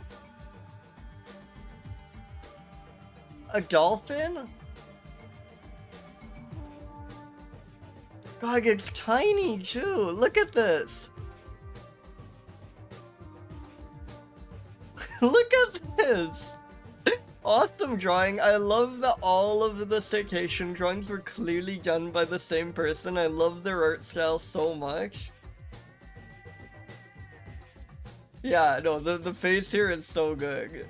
A dolphin? God, it's tiny too. Look at this. Look at this. Awesome drawing. I love that all of the citation drawings were clearly done by the same person. I love their art style so much. Yeah, no, the face here is so good.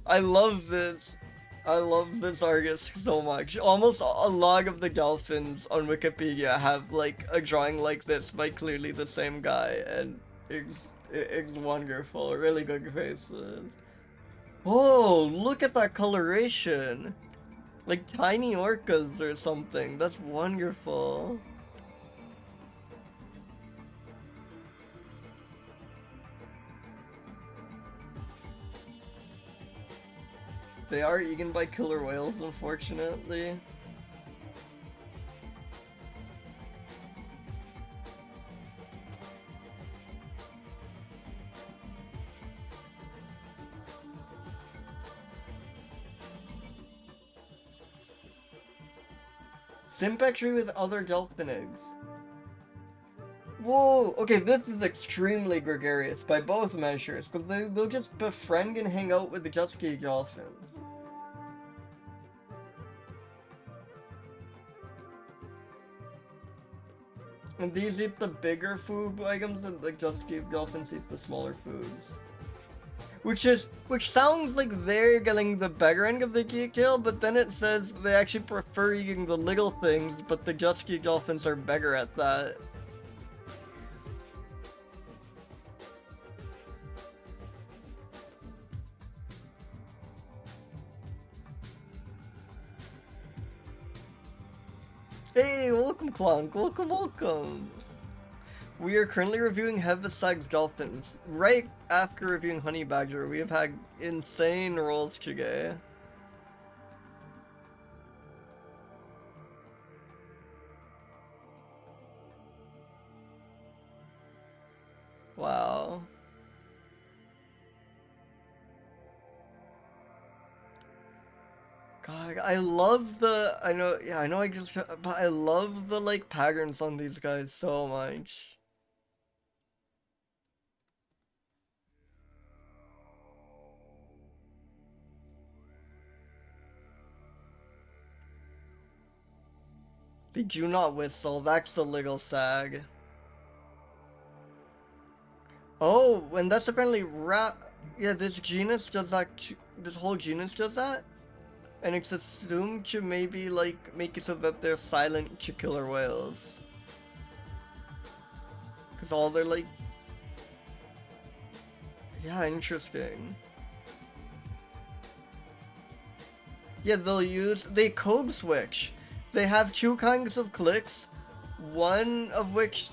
I love this. I love this artist so much. Almost a lot of the dolphins on Wikipedia have like a drawing like this by clearly the same guy, and it's wonderful. Really good faces. Oh, look at that coloration. Like tiny orcas or something. That's wonderful. They are eaten by killer whales, unfortunately. Sympatry with other dolphin eggs. Whoa, okay, this is extremely gregarious by both measures, because they'll just befriend and hang out with the jet ski dolphins. And these eat the bigger food items, and the jet ski dolphins eat the smaller foods. Which sounds like they're getting the better end of the geek tail, but then it says they actually prefer eating the little things, but the jet ski dolphins are better at that. Hey, welcome Clonk, welcome! We are currently reviewing heavisidii dolphins. Right after reviewing honey badger, we have had insane rolls today. Wow. God, I love the, I know I just, but I love the, like, patterns on these guys so much. They do not whistle, that's a little sag. Oh, and that's apparently yeah, this genus does that, this whole genus does that? And it's assumed to maybe, like, make it so that they're silent killer whales. Because all they're, like... Yeah, interesting. Yeah, they code switch. They have two kinds of clicks, one of which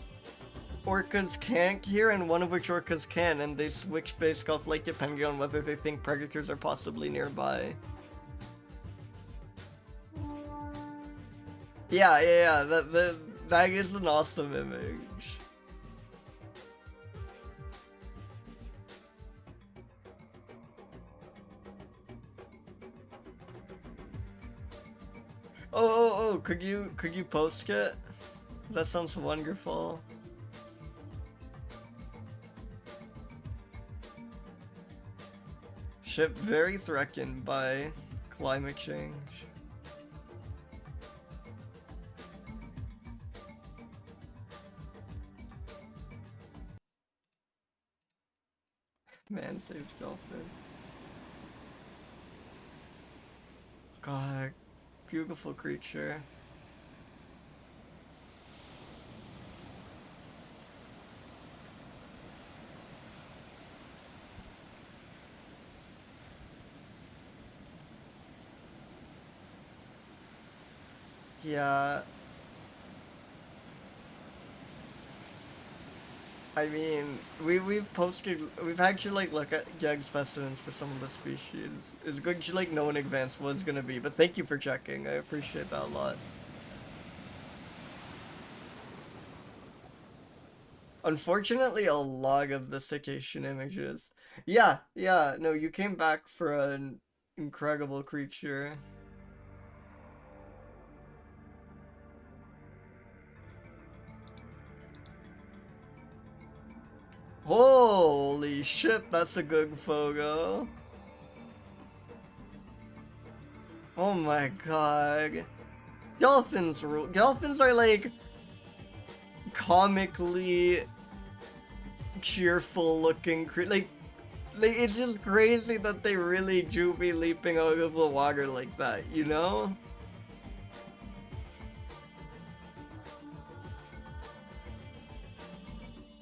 orcas can't hear and one of which orcas can, and they switch based off, like, depending on whether they think predators are possibly nearby. Yeah, that is an awesome image. Oh, could you post it? That sounds wonderful. Ship very threatened by climate change. Man saves dolphin. God, beautiful creature. Yeah. I mean, we've actually, like, look at gag specimens for some of the species. It's good to, like, know in advance what it's gonna be, but thank you for checking. I appreciate that a lot. Unfortunately, a lot of the cetacean images. Yeah, no, you came back for an incredible creature. Holy shit, that's a good photo. Oh my god. Dolphins rule. Dolphins are, like, comically cheerful looking like it's just crazy that they really do be leaping out of the water like that, you know?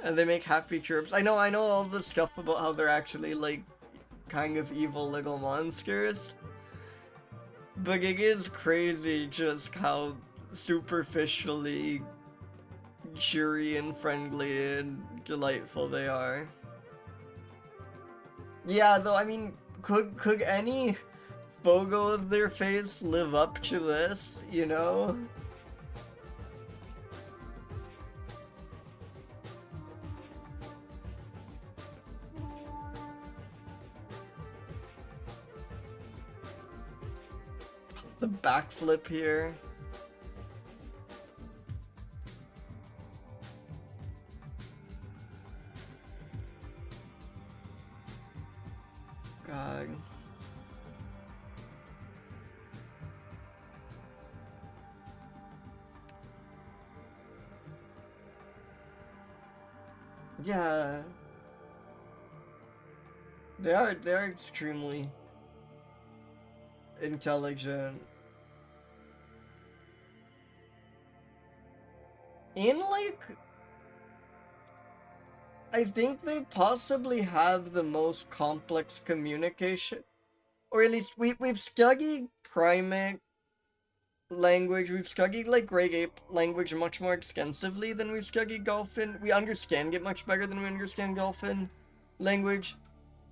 And they make happy chirps. I know all the stuff about how they're actually, like, kind of evil little monsters. But it is crazy just how superficially cheery and friendly and delightful they are. Yeah, though, I mean, could any photo of their face live up to this, you know? The backflip here. Yeah. They are extremely intelligent. And like, I think they possibly have the most complex communication. Or at least we've studied primate language, we've studied like great ape language much more extensively than we've studied dolphin. We understand it much better than we understand dolphin language.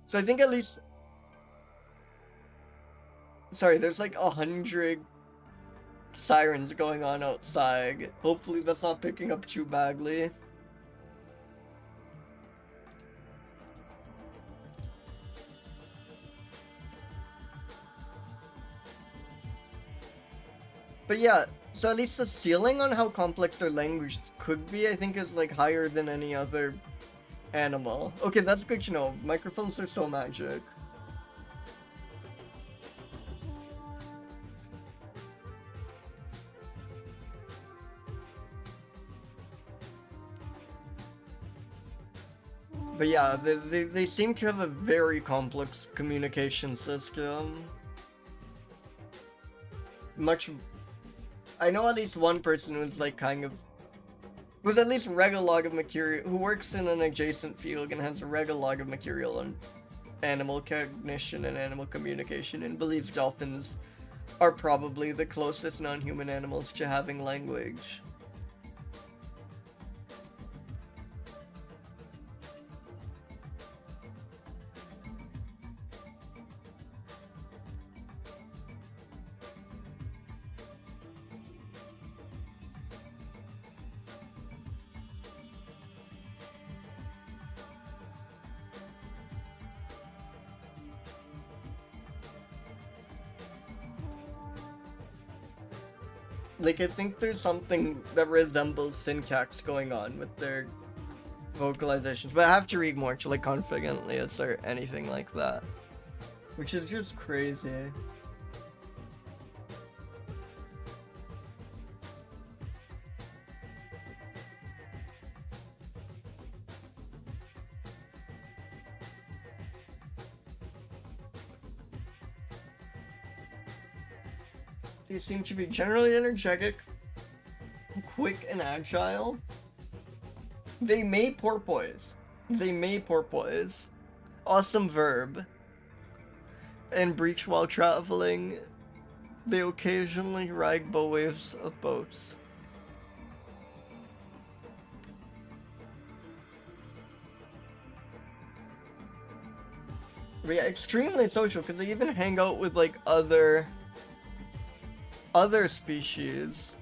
So I think at least, sorry, there's like 100 sirens going on outside. Hopefully that's not picking up too badly. But yeah, so at least the ceiling on how complex their language could be, I think, is like higher than any other animal. Okay, that's good to know. Microphones are so magic. But yeah, they seem to have a very complex communication system. Much... I know at least one person who's like kind of... who's at least read a lot of material, who works in an adjacent field and has read a lot of material on animal cognition and animal communication, and believes dolphins are probably the closest non-human animals to having language. Like, I think there's something that resembles syntax going on with their vocalizations, but I have to read more to like confidently assert anything like that, which is just crazy. They seem to be generally energetic, quick and agile. They may porpoise. They may porpoise. Awesome verb. And breach while traveling. They occasionally ride bow waves of boats. But yeah, extremely social because they even hang out with like other species.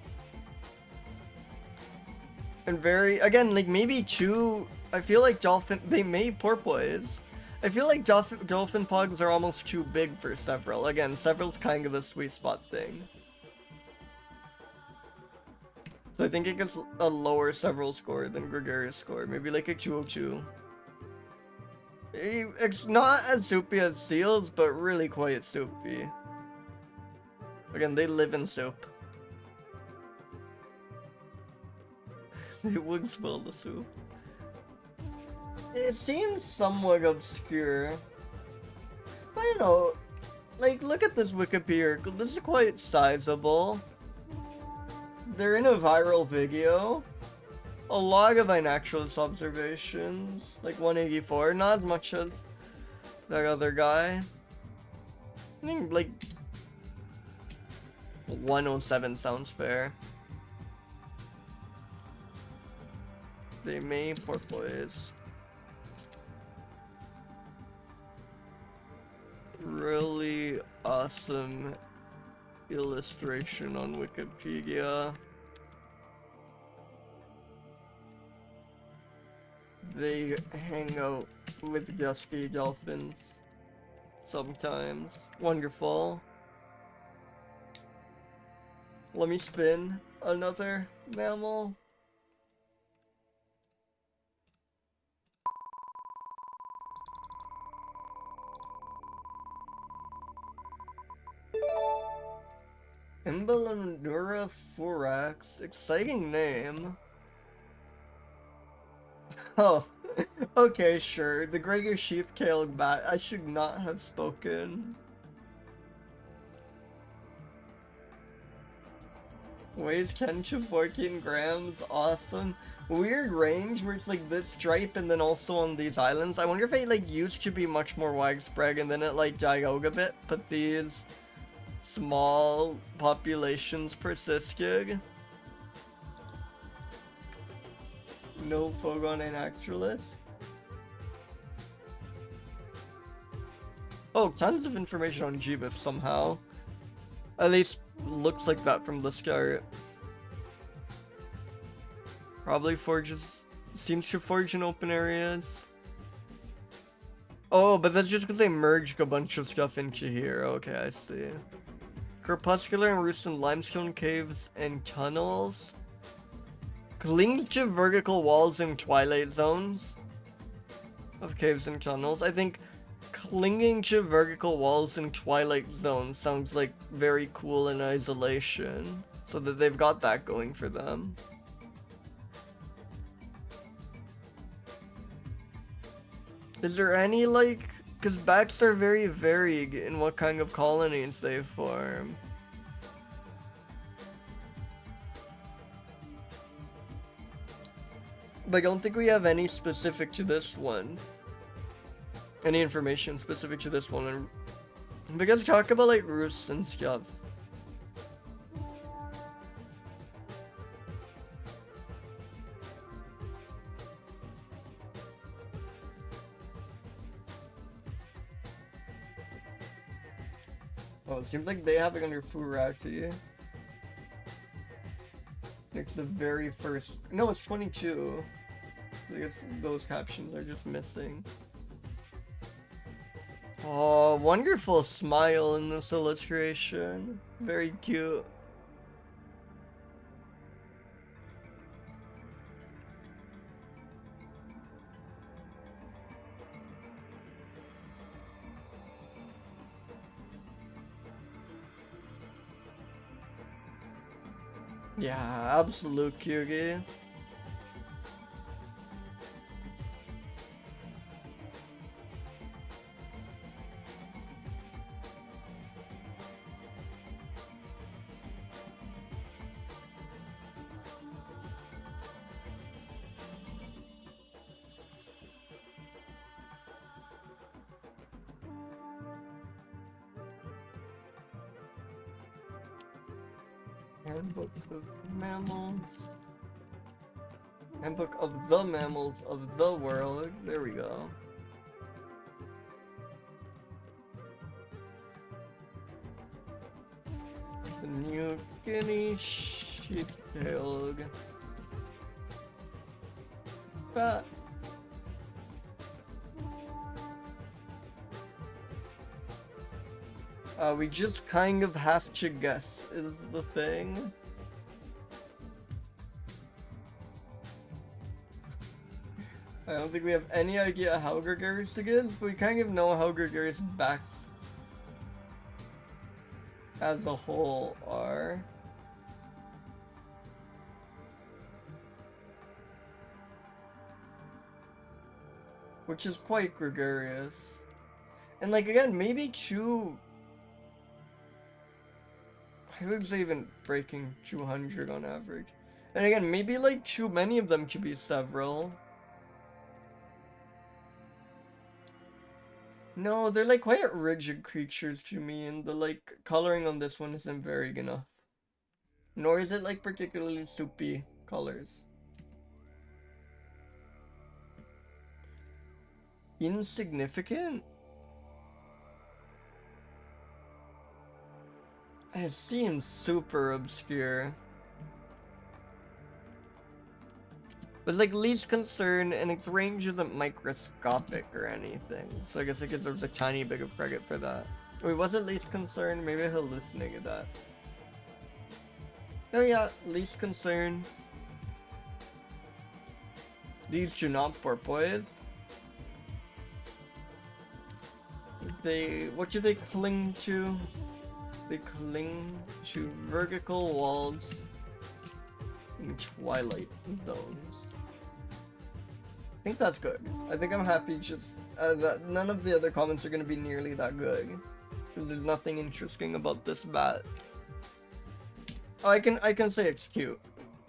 And very, again, like maybe too, I feel like they may porpoise. I feel like dolphin pugs are almost too big for several. Again, several's kind of a sweet spot thing. So I think it gets a lower several score than gregarious score, maybe like a 202. It's not as soupy as seals, but really quite soupy. Again, they live in soup. They would spill the soup. It seems somewhat obscure. But you know, like, look at this Wikipedia. This is quite sizable. They're in a viral video. A lot of inaccurate observations. Like 184. Not as much as that other guy. I think, like, 107 sounds fair. They may porpoise. Really awesome illustration on Wikipedia. They hang out with dusky dolphins sometimes. Wonderful. Let me spin another mammal. Emballonura furax. Exciting name. Oh, Okay, sure. The Gregor sheath-tailed bat. I should not have spoken. Weighs 10 to 14 grams. Awesome. Weird range where it's like this stripe and then also on these islands. I wonder if it like used to be much more widespread and then it like died out a bit, but these small populations persisted. No Fogon and Actualist. Oh, tons of information on Gbif somehow. At least looks like that from the start. Probably forges, seems to forge in open areas. Oh, but that's just because they merged a bunch of stuff into here. Okay, I see. Crepuscular and roosts in limestone caves and tunnels. Cling to vertical walls in twilight zones of caves and tunnels. I think clinging to vertical walls in twilight zones sounds like very cool in isolation. So that they've got that going for them. Is there any like, because bats are very varied in what kind of colonies they form. But I don't think we have any specific to this one. Any information specific to this one. And because talk about like roosts and stuff. Oh, it seems like they have it under furax. It's the very first. No, it's 22. I guess those captions are just missing. Oh, wonderful smile in this illustration. Very cute. Yeah, absolute cutie. Handbook of Mammals. Handbook of the Mammals of the World. There we go. The New Guinea sheep-tailed bat. We just kind of have to guess is the thing. I don't think we have any idea how gregarious it is, but we kind of know how gregarious bats as a whole are. Which is quite gregarious. And like again, maybe two. I would say even breaking 200 on average. And again, maybe like too many of them could be several. No, they're like quite rigid creatures to me, and the like coloring on this one isn't very good enough. Nor is it like particularly soupy colors. Insignificant? It seems super obscure. But like least concern, and its range isn't microscopic or anything. So I guess it deserves a tiny bit of credit for that. Wait, was it least concern? Maybe I hallucinated that. Oh yeah, least concern. These do not porpoise. What do they cling to? They cling to vertical walls in twilight zones. think that's good. I think I'm happy just that none of the other comments are going to be nearly that good. Because there's nothing interesting about this bat. Oh, I can say it's cute.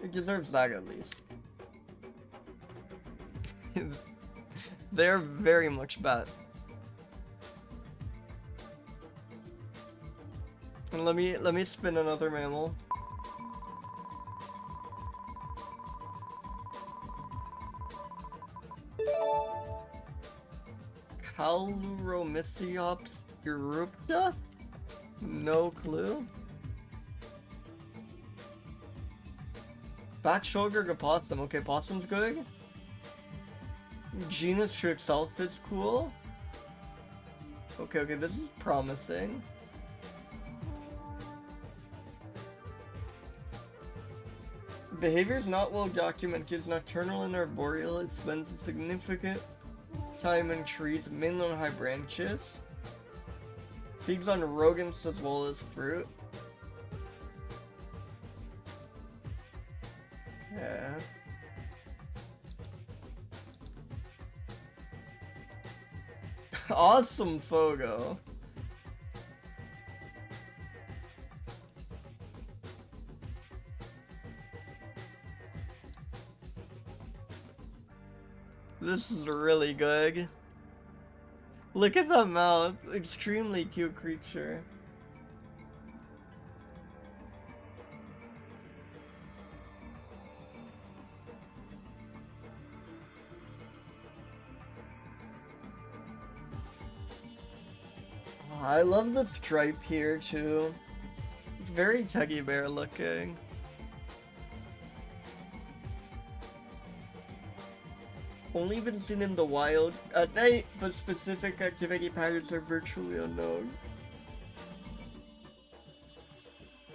It deserves that at least. They're very much bat. And let me spin another mammal. Caluromysiops irrupta? No clue. Back shoulder possum. Okay, possum's good. Genus to itself is cool. Okay, this is promising. Behavior is not well documented. It's nocturnal and arboreal. It spends a significant time in trees, mainly on high branches. Feeds on rodents as well as fruit. Yeah. Awesome photo. This is really good. Look at that mouth. Extremely cute creature. I love the stripe here too. It's very teddy bear looking. Only been seen in the wild at night, but specific activity patterns are virtually unknown.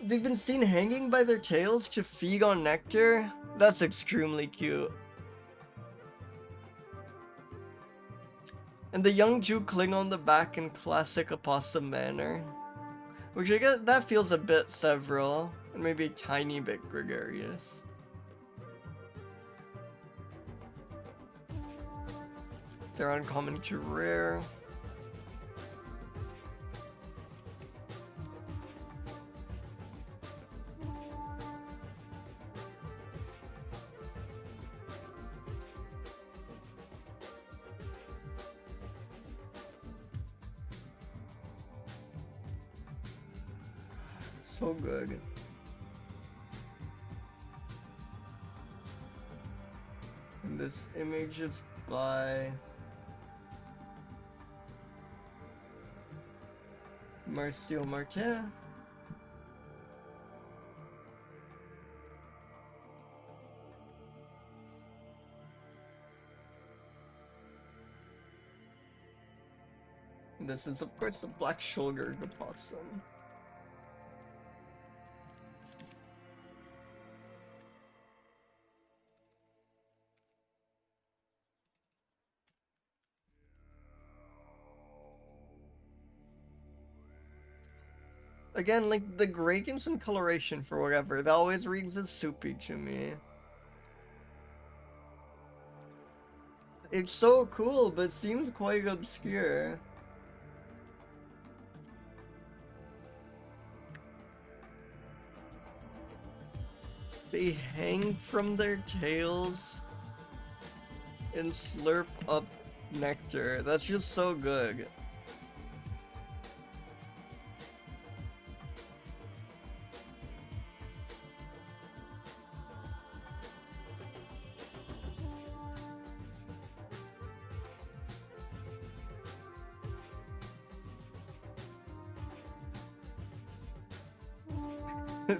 They've been seen hanging by their tails to feed on nectar? That's extremely cute. And the young Jew cling on the back in classic opossum manner. Which I guess that feels a bit several, and maybe a tiny bit gregarious. They're uncommon to rare. So good. And this image is by Marcio Martin. And this is of course the black-shouldered opossum. Again, like, the gradients and coloration for whatever, that always reads as soupy to me. It's so cool, but seems quite obscure. They hang from their tails and slurp up nectar. That's just so good.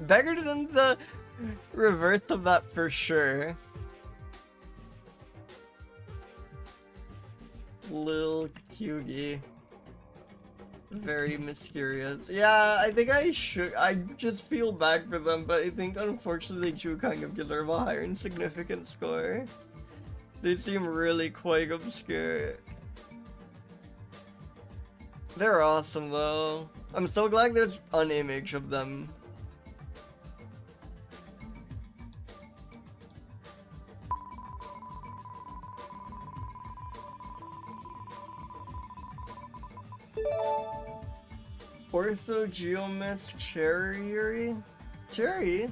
Better than the reverse of that for sure. Lil cutie. Very mysterious. Yeah, I think I should. I just feel bad for them, but I think unfortunately they do kind of deserve a higher insignificant score. They seem really quite obscure. They're awesome though. I'm so glad there's an image of them. Orthogeomys cherriei? Cherry?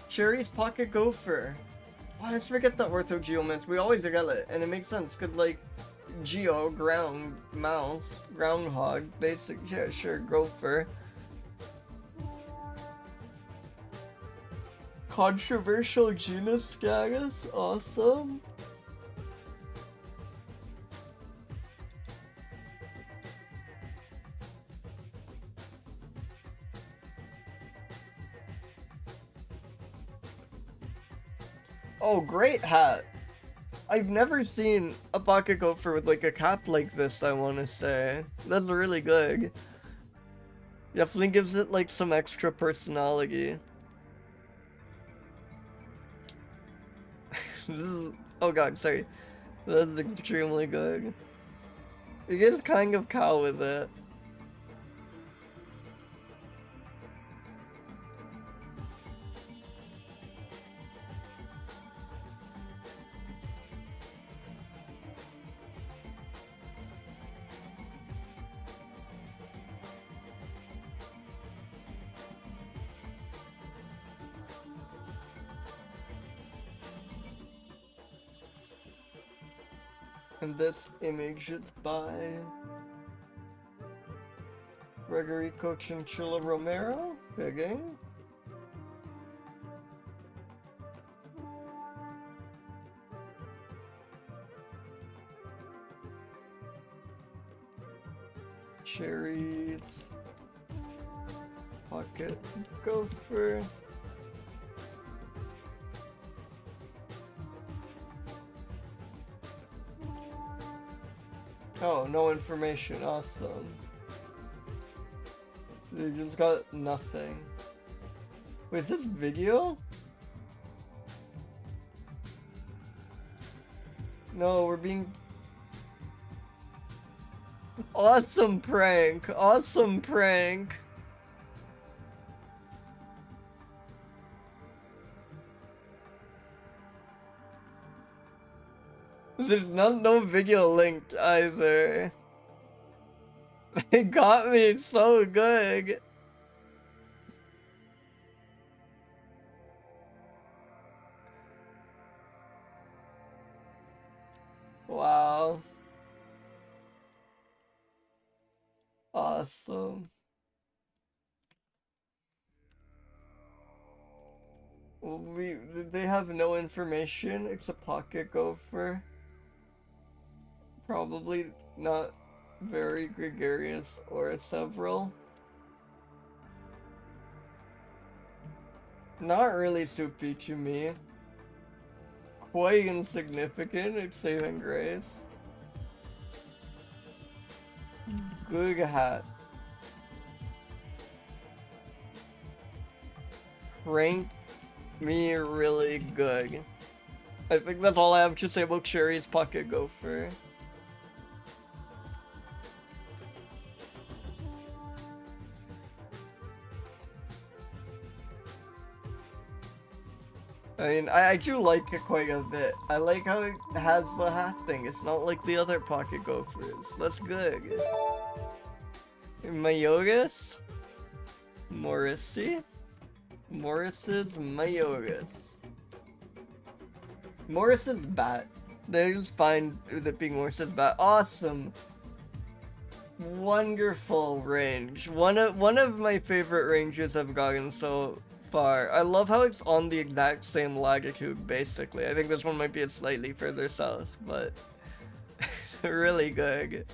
Cherry's pocket gopher. Oh, I just forget the Orthogeomys. We always forget it, and it makes sense, cause like geo, ground, mouse, groundhog, basic, yeah, sure, gopher. Controversial genus Scagus, awesome. Oh, great hat. I've never seen a pocket gopher with like a cap like this, I want to say. That's really good. Definitely gives it like some extra personality. Oh god, sorry. That's extremely good. It gets kind of cow with it. And this image is by Frederico Chinchilla Romero. Bigging. Cherries. Pocket gopher. Oh, no information, awesome. They just got nothing. Wait, is this video? No, we're being... Awesome prank, awesome prank. There's no video linked either. They got me so good. Wow. Awesome. They have no information except pocket gopher. Probably not very gregarious or several. Not really soupy to me. Quite insignificant, it's saving grace. Good hat. Rank me really good. I think that's all I have to say about Cherry's pocket gopher. I mean, I do like it quite a bit. I like how it has the hat thing. It's not like the other pocket gophers. That's good. Myotis? Morrisi? Morris's Myotis. Morris's bat. They're just fine with it being Morris's bat. Awesome. Wonderful range. One of my favorite ranges I've gotten so far. I love how it's on the exact same latitude, basically. I think this one might be slightly further south, but really good.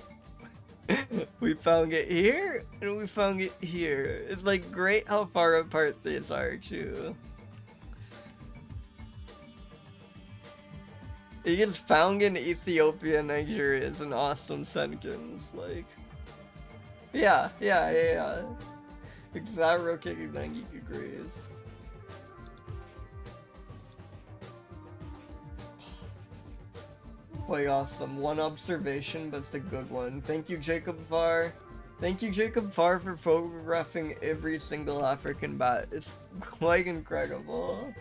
We found it here, and we found it here. It's like great how far apart these are, too. It gets found in Ethiopia, Nigeria is an awesome sentence, like... Yeah. Exact rotating 90 degrees. Quite awesome. One observation, but it's a good one. Thank you, Jacob Farr. Thank you, Jacob Farr, for photographing every single African bat. It's quite incredible.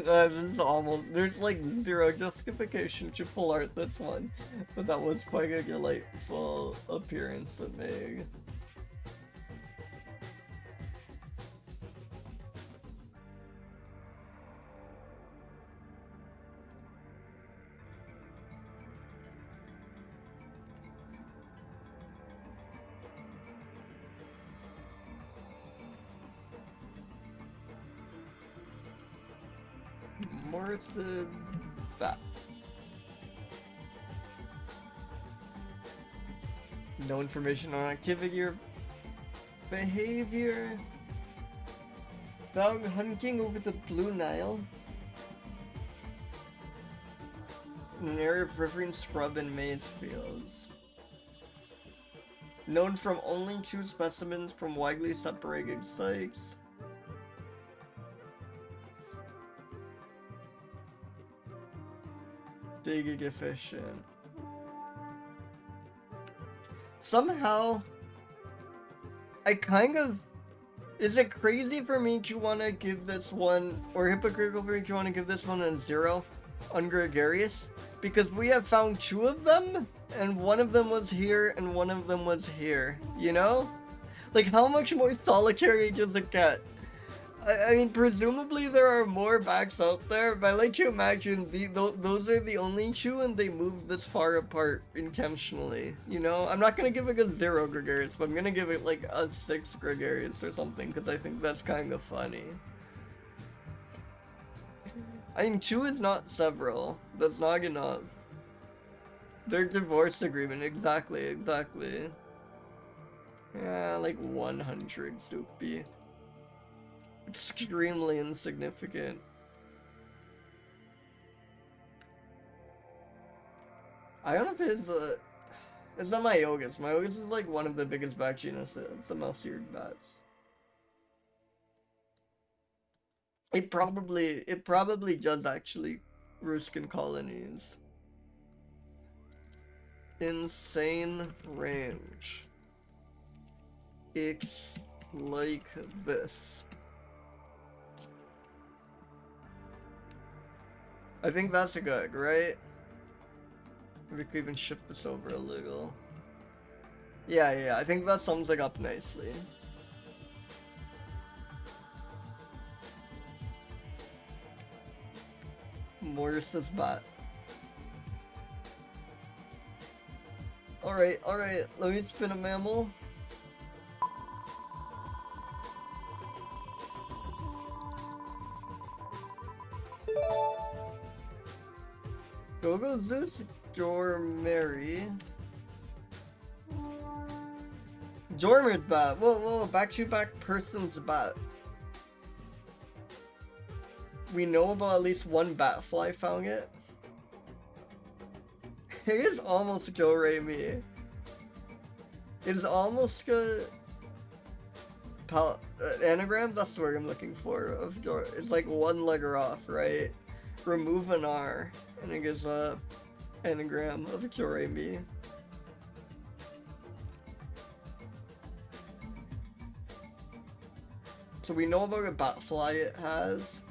It's almost, there's like zero justification to pull art this one, but that was quite a delightful appearance to make. Morrisi bat. No information on activity or behavior. Found hunting over the Blue Nile. In an area of riverine scrub and maize fields. Known from only 2 specimens from widely separated sites. Digging efficient. Somehow, I kind of... Is it crazy for me to want to give this one, or hypocritical for me to want to give this one a 0 on gregarious? Because we have found 2 of them, and one of them was here, and one of them was here, you know? Like, how much more solitary does it get? I mean, presumably there are more backs out there, but I like to imagine those are the only 2 and they moved this far apart intentionally, you know? I'm not gonna give it a 0 gregarious, but I'm gonna give it like a 6 gregarious or something, because I think that's kind of funny. I mean, 2 is not several. That's not enough. Their divorce agreement, exactly. Yeah, like 100 soupy. Extremely insignificant. I don't know if it's not Myotis. Myotis is like one of the biggest bat genuses, the mouse-eared bats. It probably does actually roost in colonies. Insane range. It's like this. I think that's a good, right? We could even shift this over a little. Yeah, I think that sums it up nicely. Morris's bat. Alright, let me spin a mammal. Scotozous dormeri. Dormer's bat. Whoa, back-to-back person's bat. We know about at least one batfly found it. It is almost doremi. It is almost a anagram. That's the word I'm looking for. Of door. It's like one letter off, right? Remove an R, and it gives a anagram of a doremi. So we know about a batfly it has.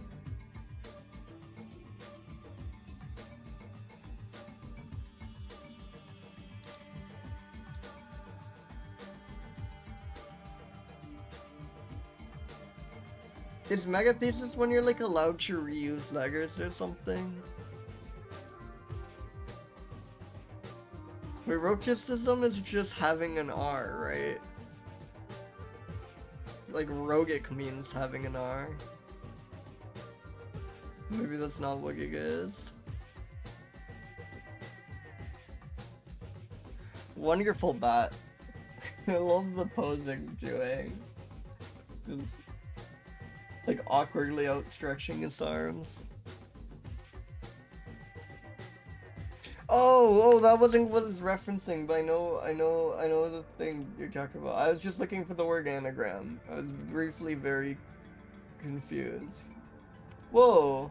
Is megathesis when you're like allowed to reuse letters or something? Rochicism is just having an R, right? Like rogic means having an R. Maybe that's not what it is. Wonderful bat. I love the posing doing. Just like awkwardly outstretching his arms. Oh, that wasn't what it's referencing, but I know the thing you're talking about. I was just looking for the word anagram. I was briefly very confused. Whoa.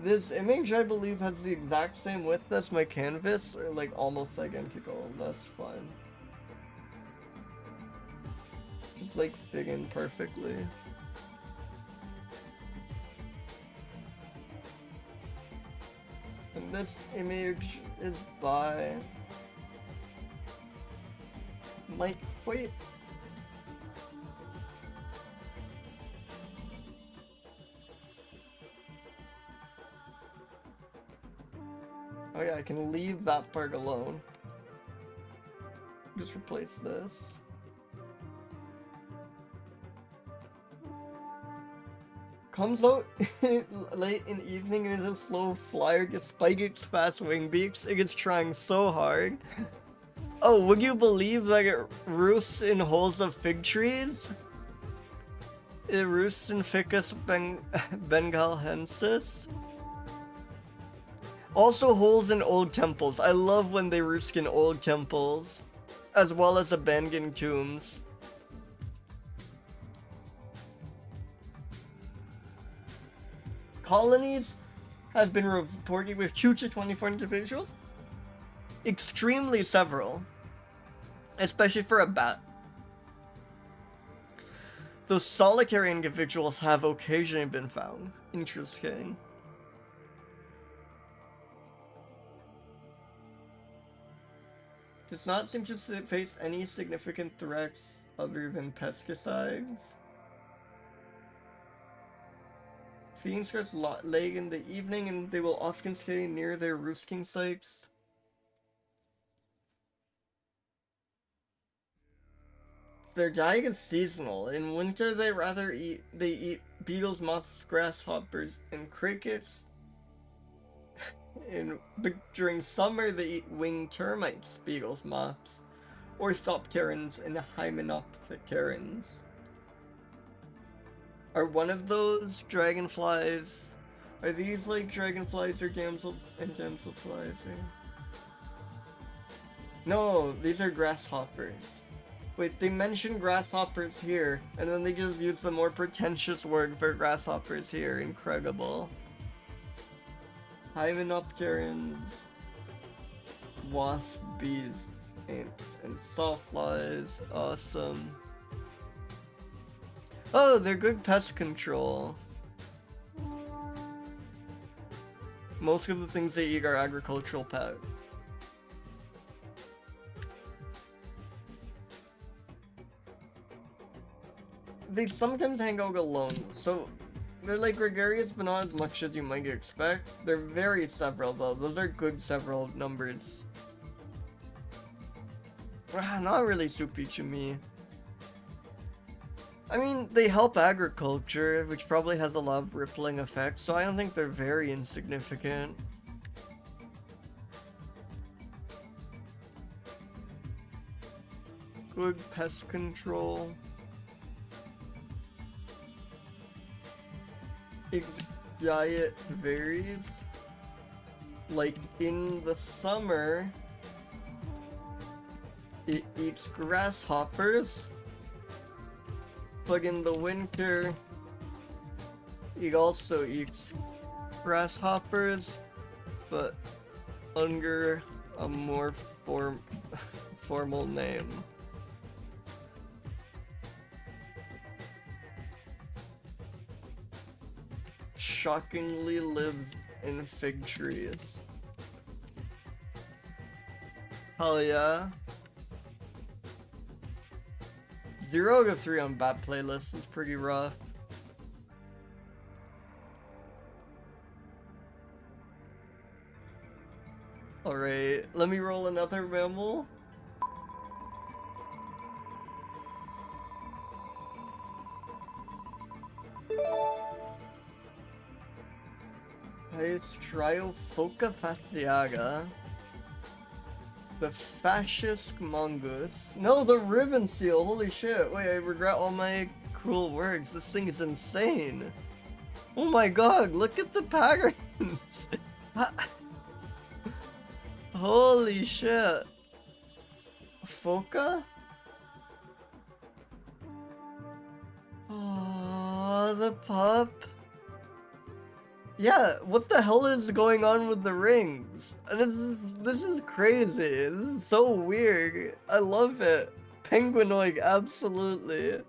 This image, I believe, has the exact same width as my canvas, or like almost identical. That's fun. Just like fit in perfectly. this image is by Mike. Wait. Oh yeah, I can leave that part alone. Just replace this. Comes out late in the evening and is a slow flyer, gets spikes fast wing beaks, it gets trying so hard. Oh, would you believe that it roosts in holes of fig trees? It roosts in Ficus bengalhensis. Also holes in old temples. I love when they roost in old temples, as well as abandoned tombs. Colonies have been reported with 2 to 24 individuals. Extremely several, especially for a bat. Those solitary individuals have occasionally been found. Interesting. Does not seem to face any significant threats other than pesticides. Feeding starts late in the evening and they will often stay near their roosting sites. Their diet is seasonal. In winter they eat beetles, moths, grasshoppers, and crickets. During summer they eat winged termites, beetles, moths, orthopterans, and hymenopterans. Are one of those dragonflies? Are these like dragonflies or damselflies? No, these are grasshoppers. Wait, they mention grasshoppers here, and then they just use the more pretentious word for grasshoppers here. Incredible. Hymenopterans, wasp, bees, ants, and sawflies. Awesome. Oh, they're good pest control. Most of the things they eat are agricultural pets. They sometimes hang out alone, so they're like gregarious, but not as much as you might expect. They're very several though. Those are good several numbers. Not really soupy to me. I mean, they help agriculture, which probably has a lot of rippling effects, so I don't think they're very insignificant. Good pest control. Its diet varies. Like in the summer, it eats grasshoppers. But in the winter, it also eats grasshoppers, but under a more formal name. Shockingly lives in fig trees. Hell yeah. 0 to 3 on bat playlist is pretty rough. Alright, let me roll another mammal. Histriophoca fasciata. The fascist mongoose. No, the ribbon seal. Holy shit. Wait, I regret all my cruel words. This thing is insane. Oh my god, look at the patterns. Holy shit. Foca? Oh, the pup. Yeah, what the hell is going on with the rings? This is crazy. This is so weird. I love it. Penguinoid, absolutely.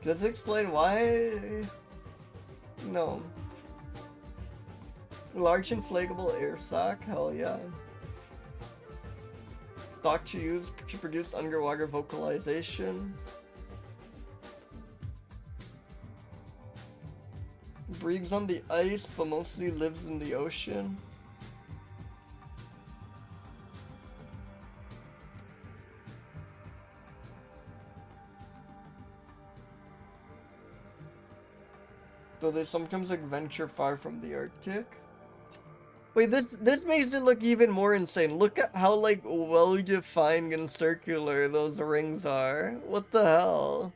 Does it explain why? No. Large inflatable air sac? Hell yeah. Thought to use to produce underwater vocalizations. Breeds on the ice, but mostly lives in the ocean. Though they sometimes like venture far from the Arctic. Wait, this makes it look even more insane. Look at how like well defined and circular those rings are. What the hell?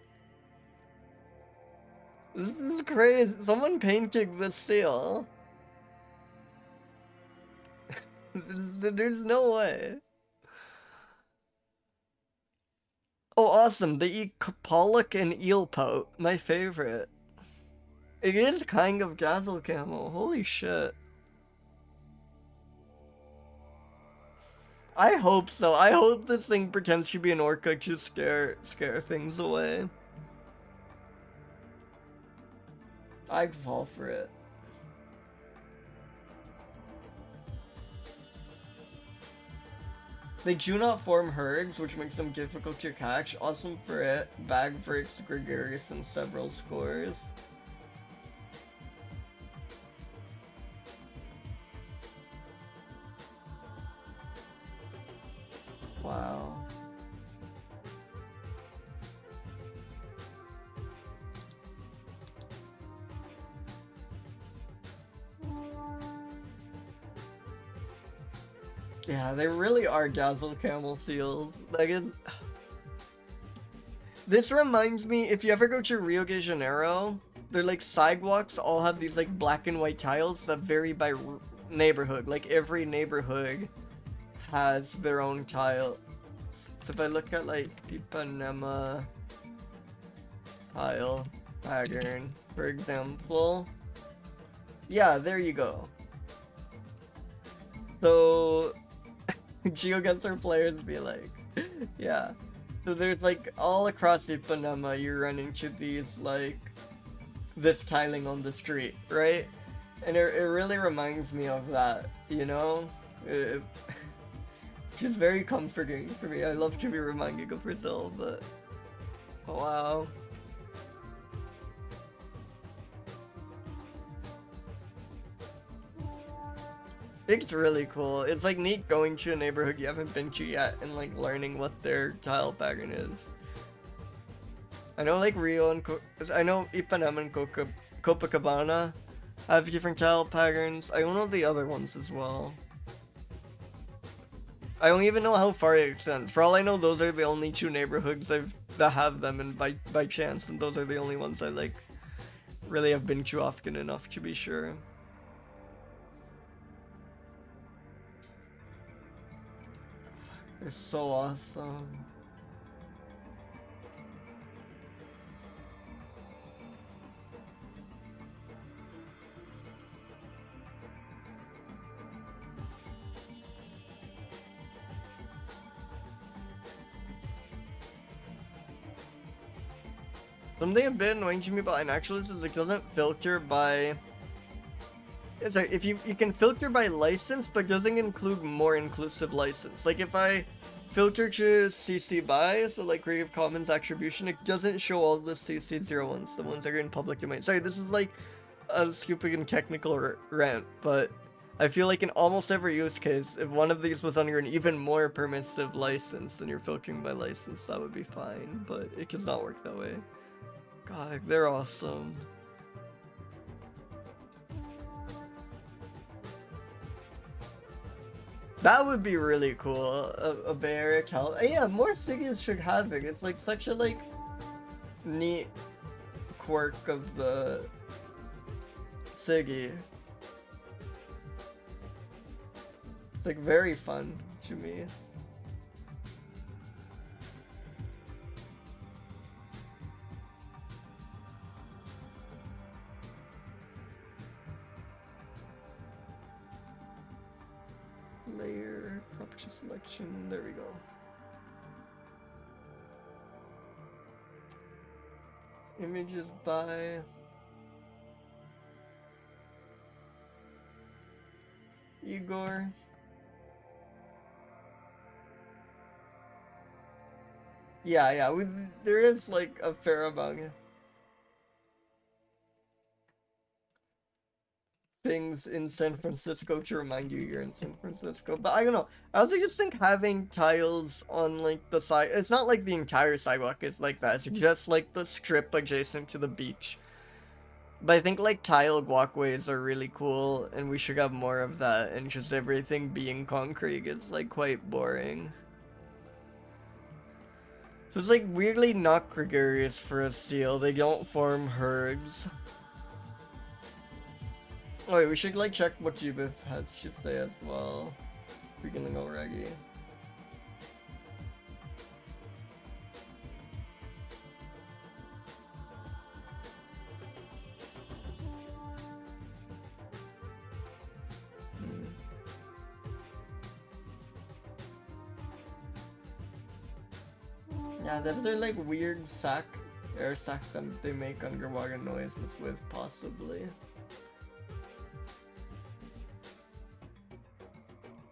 This is crazy. Someone painted this seal. There's no way. Oh, awesome. They eat pollock and eel pout. My favorite. It is kind of gazelle camel. Holy shit. I hope so. I hope this thing pretends to be an orca to scare things away. I'd fall for it. They do not form herds, which makes them difficult to catch. Awesome for it. Bag for its gregarious and several scores. Wow. Yeah, they really are gazelle camel seals. Like this reminds me, if you ever go to Rio de Janeiro, they're like sidewalks all have these like black and white tiles that vary by neighborhood. Like every neighborhood has their own tile. So if I look at like Ipanema tile pattern, for example, yeah, there you go. So GeoGuessr players be like, yeah. So there's like all across Ipanema you run into these like this tiling on the street, right? And it really reminds me of that, you know? Just very comforting for me. I love to be reminded of Brazil, but oh, wow. It's really cool. It's like neat going to a neighborhood you haven't been to yet and like learning what their tile pattern is. I know like Rio and I know Ipanema and Copacabana have different tile patterns. I don't know the other ones as well. I don't even know how far it extends. For all I know, those are the only two neighborhoods that have them, and by chance, and those are the only ones I like really have been to often enough to be sure. They're so awesome. Something a bit annoying to me about Inaculus is it doesn't filter by... Sorry, if you can filter by license, but doesn't include more inclusive license. Like if I filter to CC BY, so like Creative Commons attribution, it doesn't show all the CC01s, the ones that are in public domain. Sorry, this is like a stupid and technical rant, but I feel like in almost every use case, if one of these was under an even more permissive license than you're filtering by license, that would be fine, but it does not work that way. God, they're awesome. That would be really cool. A bear cow. Yeah, more Siggies should have it. It's like such a like neat quirk of the Siggy. It's like very fun to me. Layer, property selection, there we go. Images by Igor. Yeah, there is like a fair amount of things in San Francisco to remind you you're in San Francisco. But I don't know. I also just think having tiles on like the side, it's not like the entire sidewalk is like that. It's just like the strip adjacent to the beach. But I think like tiled walkways are really cool, and we should have more of that, and just everything being concrete is like quite boring. So it's like weirdly not gregarious for a seal. They don't form herds. Oh wait, we should like check what Jubith has to say as well. Beginning already. Yeah, they're like weird air sac that they make underwater noises with, possibly.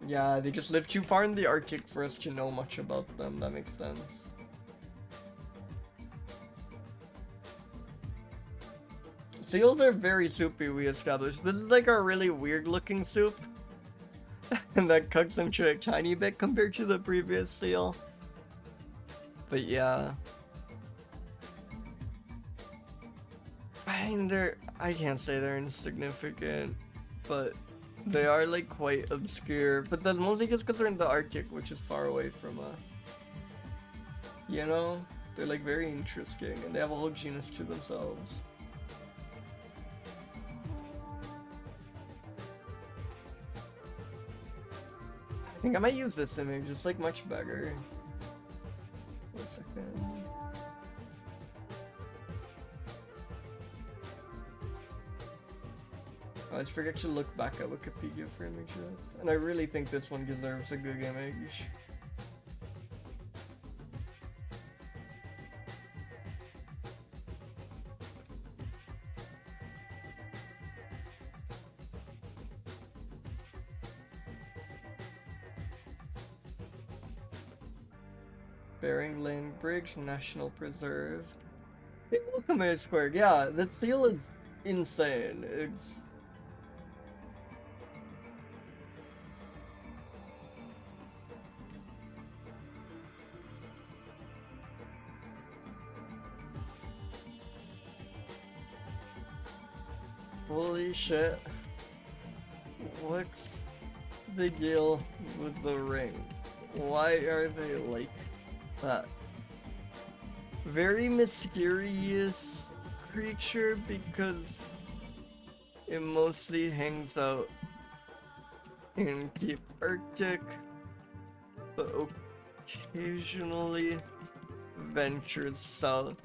Yeah, they just live too far in the Arctic for us to know much about them, that makes sense. Seals are very soupy, we established. This is like a really weird looking soup. And that cooks into a tiny bit compared to the previous seal. But yeah. I mean, I can't say they're insignificant, but they are like quite obscure. But that's mostly just because they're in the Arctic, which is far away from us. You know? They're like very interesting, and they have a whole genus to themselves. I think I might use this image, it's like much better. 1 second. I always forget to look back at Wikipedia for images, and I really think this one deserves a good image. Bering Lane Bridge National Preserve. Hey, welcome A Squared. Yeah, the seal is insane. It's... Holy shit. What's the deal with the ring? Why are they like that? Very mysterious creature because it mostly hangs out in the Arctic, but occasionally ventures south.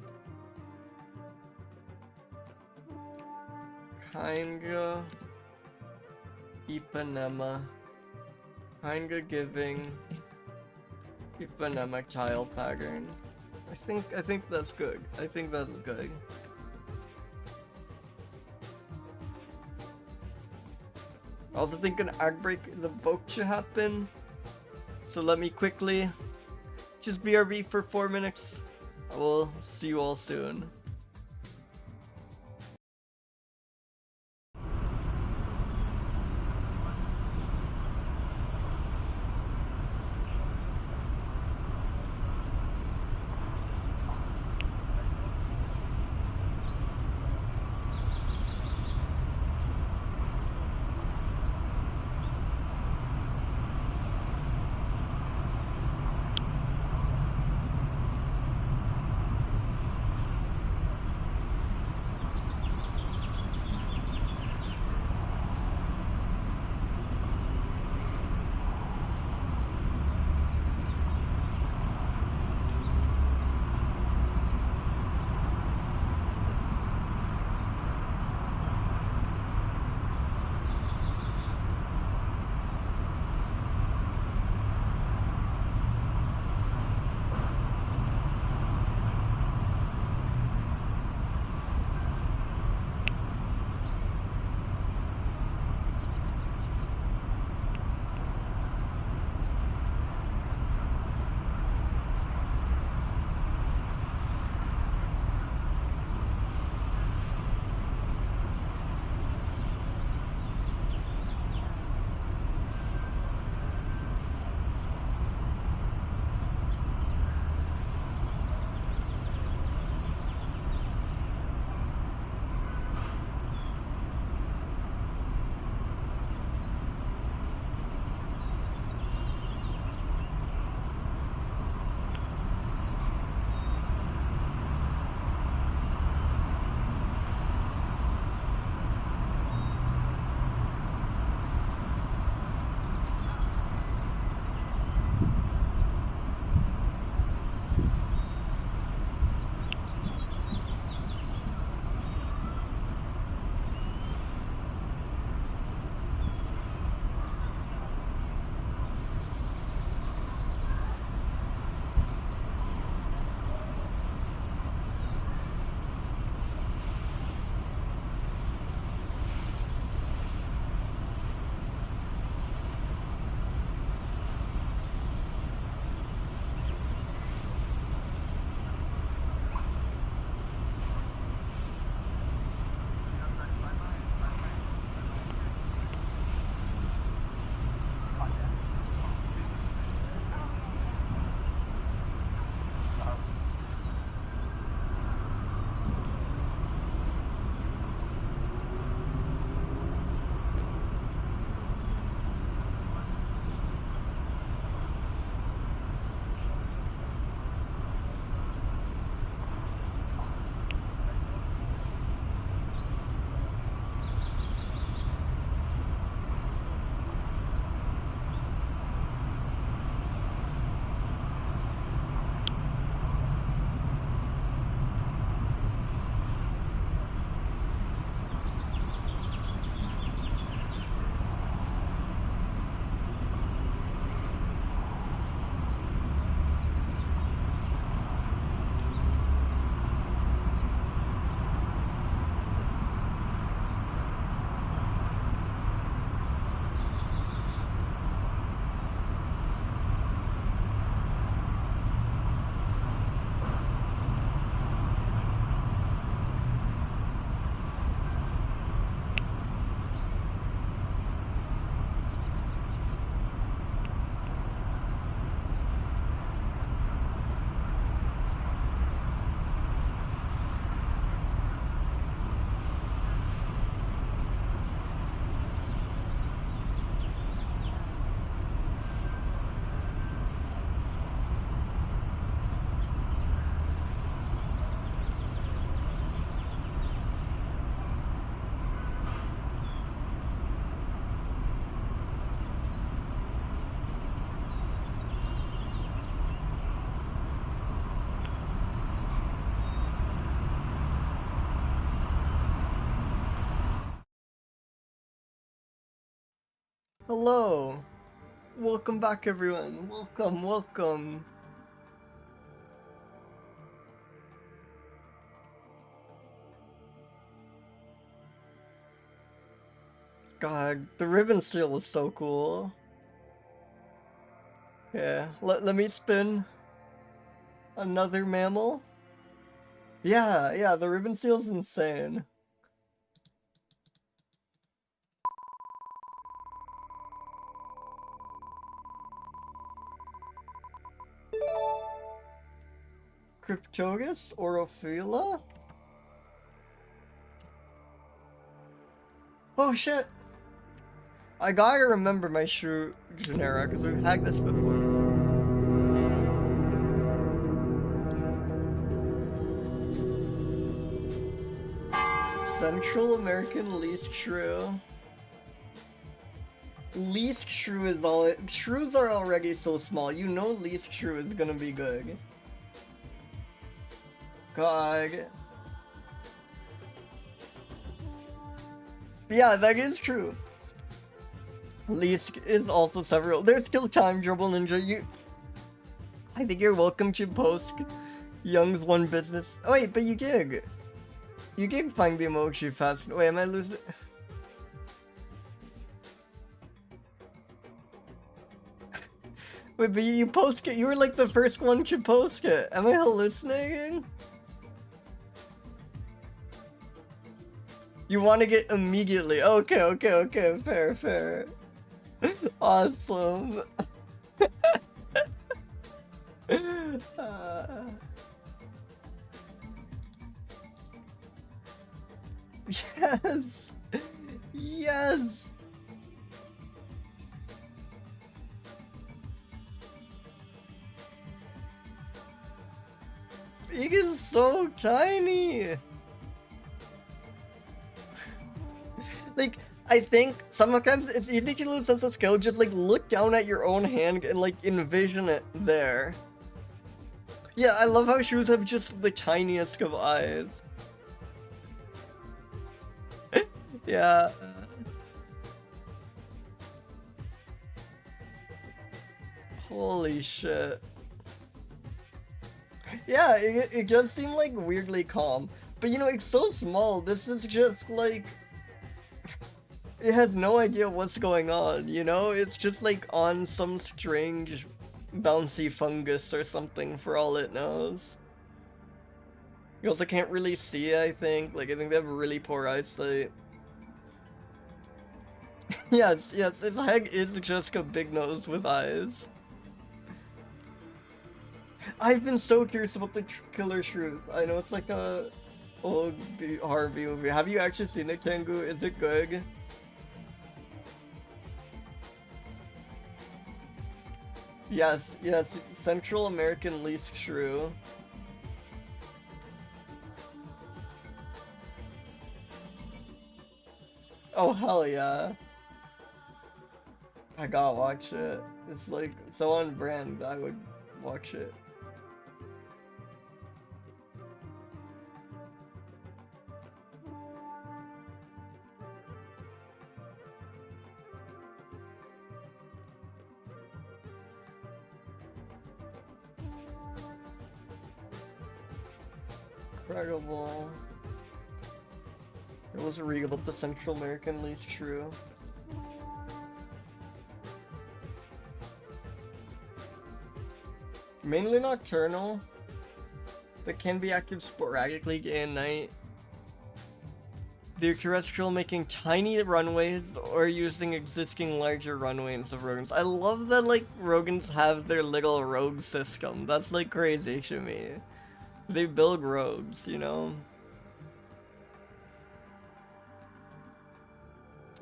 Kinda Ipanema. Kinda giving Ipanema tile pattern. I think that's good. I think that's good. I also think an ag break is about to happen. So let me quickly just BRB for 4 minutes. I will see you all soon. Hello. Welcome back, everyone. Welcome, welcome. God, the ribbon seal is so cool. Yeah, let me spin another mammal. Yeah, the ribbon seal's insane. Cryptotis? Orophila? Oh shit! I gotta remember my shrew genera, because we've had this before. Central American least shrew. Least shrew is all it. Shrews are already so small. You know least shrew is gonna be good. God. Yeah, that is true. Least is also several. There's still time, Dribble Ninja. I think you're welcome to post Young's one business. Oh wait, but you gig. You gig find the emoji fast. Wait, am I losing? Wait, but you post it. You were like the first one to post it. Am I hallucinating? You want to get immediately. Okay. Fair. Awesome. Yes. Yes. It is so tiny. Like, I think sometimes it's easy to lose sense of skill. Just like look down at your own hand and like envision it there. Yeah, I love how shrews have just the tiniest of eyes. Yeah. Holy shit. Yeah, it does seem like weirdly calm. But you know, it's so small. This is just like... It has no idea what's going on, you know? It's just like on some strange bouncy fungus or something for all it knows. You also can't really see, I think. Like, I think they have really poor eyesight. yes, its head is just a big nose with eyes. I've been so curious about the killer shrews. I know it's like a old horror movie. Have you actually seen it, Kangu? Is it good? Yes, Central American least shrew. Oh, hell yeah. I gotta watch it. It's like so on brand, I would watch it. Incredible. It was read about the Central American least shrew. Mainly nocturnal, but can be active sporadically day and night. They're terrestrial, making tiny runways or using existing larger runways of rodents. I love that like rodents have their little rogue system. That's like crazy to me. They build rogues, you know?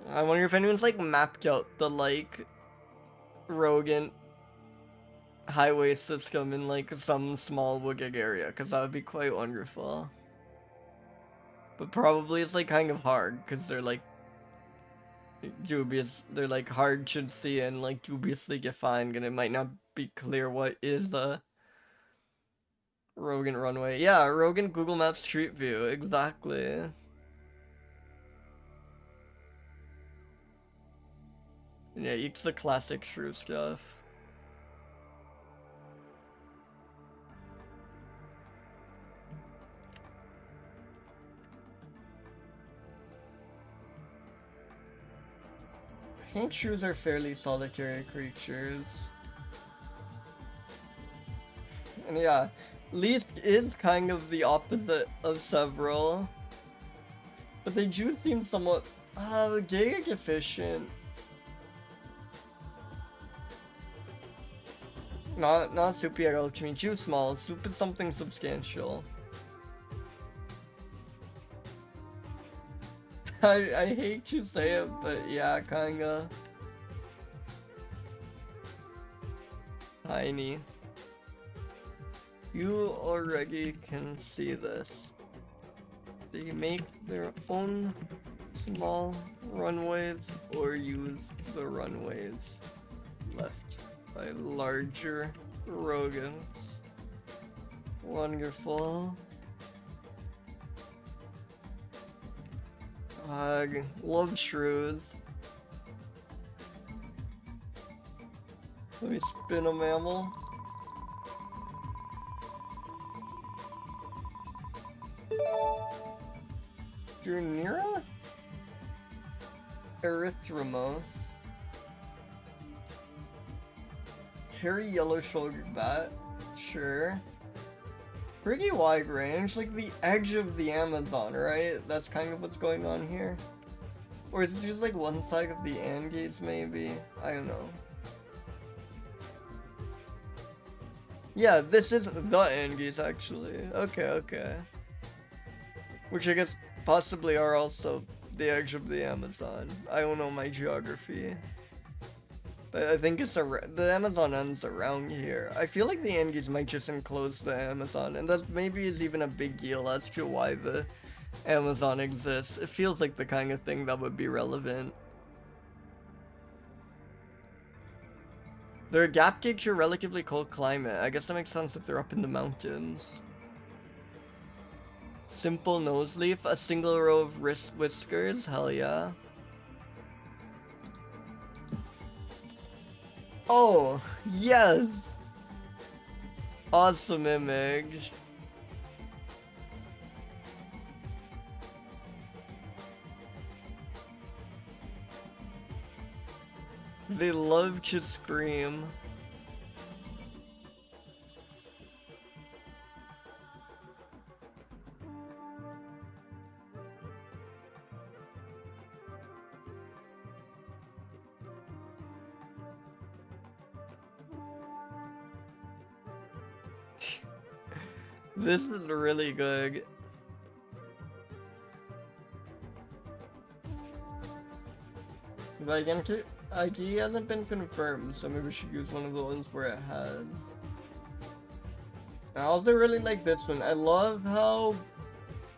I wonder if anyone's like mapped out the like rodent highway system in like some small wooded area, because that would be quite wonderful. But probably it's like kind of hard because they're like dubious. They're like hard to see and like dubiously defined, and it might not be clear what is the Rogan runway. Yeah, Rogan Google Maps Street View, exactly. Yeah, it's the classic shrew stuff. I think shrews are fairly solitary creatures. And yeah, least is kind of the opposite of several. But they do seem somewhat gig efficient. Not super at all to me. Too small. Soup is something substantial. I hate to say it, but yeah, kinda. Tiny. You already can see this. They make their own small runways or use the runways left by larger rodents. Wonderful. Love shrews. Let me spin a mammal. Jurnira? Erythromos. Hairy yellow-shouldered bat. Sure. Pretty wide range, like the edge of the Amazon, right? That's kind of what's going on here. Or is it just like one side of the Andes, maybe? I don't know. Yeah, this is the Andes, actually. Okay, okay. Which I guess possibly are also the edge of the Amazon. I don't know my geography. But I think it's the Amazon ends around here. I feel like the Andes might just enclose the Amazon, and that maybe is even a big deal as to why the Amazon exists. It feels like the kind of thing that would be relevant. They're a gap gauge to a relatively cold climate. I guess that makes sense if they're up in the mountains. Simple nose leaf, a single row of wrist whiskers, hell yeah. Oh, yes! Awesome image. They love to scream. This is really good. But again, he hasn't been confirmed, so maybe we should use one of the ones where it has. I also really like this one. I love how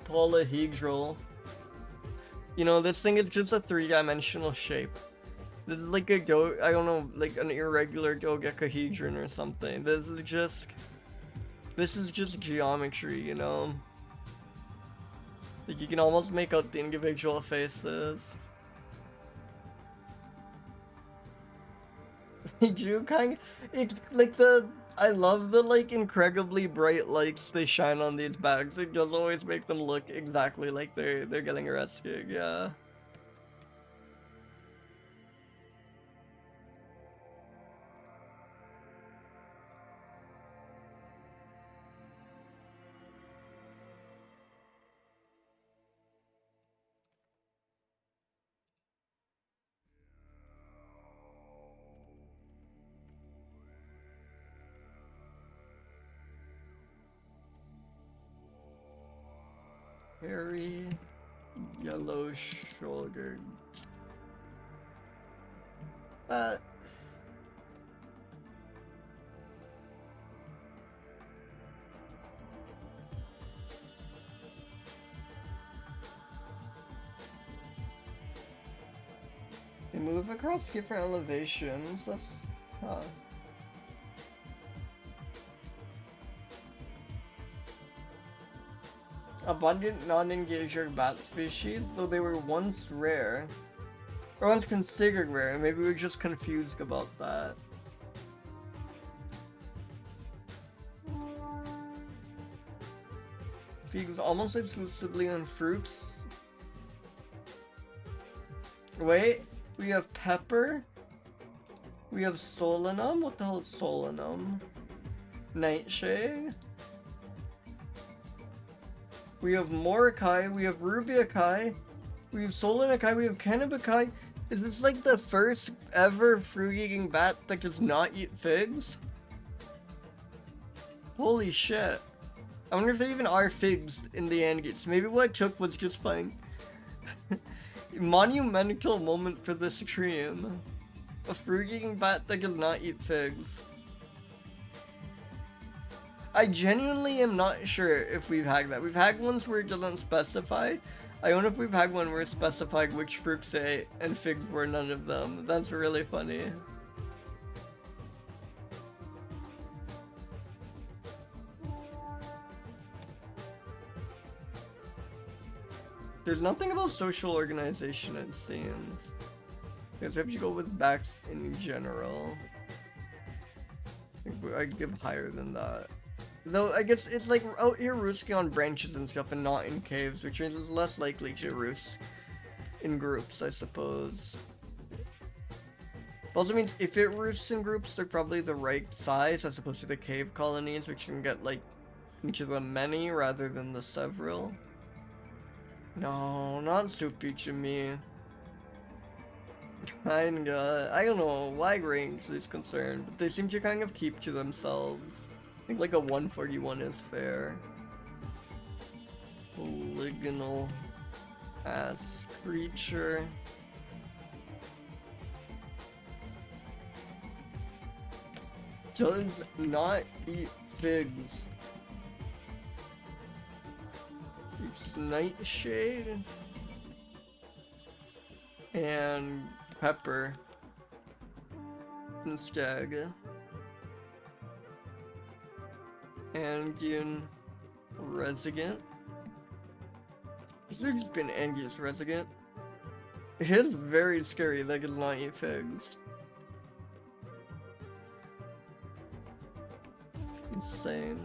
polyhedral. You know, this thing is just a three-dimensional shape. This is like a I don't know, like an irregular dodecahedron or something. This is just geometry, you know? Like, you can almost make out the individual faces. They do it's like I love the like incredibly bright lights they shine on these bags. It does always make them look exactly like they're getting rescued, yeah. Hairy, yellow-shouldered. They move across different elevations. That's Abundant non-engager bat species, though they were once rare. Or one's considered rare. Maybe we're just confused about that. Feeds almost exclusively on fruits. Wait, we have pepper. We have solanum. What the hell is solanum? Nightshade. We have morrisi. We have rubiaceae. We have solanaceae. We have Kannabateomys. Is this like the first ever fruit-eating bat that does not eat figs? Holy shit. I wonder if there even are figs in the Andes. Maybe what I took was just fine. Monumental moment for this stream. A fruit-eating bat that does not eat figs. I genuinely am not sure if we've had that. We've had ones where it doesn't specify. I don't know if we've had one where it specified which fruits they ate and figs were none of them. That's really funny. There's nothing about social organization, it seems. Because if you go with bats in general, I think I'd give higher than that. Though I guess it's like out here roosting on branches and stuff and not in caves, which is less likely to roost in groups, I suppose. Also means if it roosts in groups, they're probably the right size as opposed to the cave colonies, which can get like each of the many rather than the several. No, not soupy to me. I don't know why range is concerned, but they seem to kind of keep to themselves. I think like a 141 is fair. Polygonal ass creature. Does not eat figs. It's nightshade and pepper and stag Andean resident. Has there just been Andean resident? It is very scary that it does not eat figs. Insane.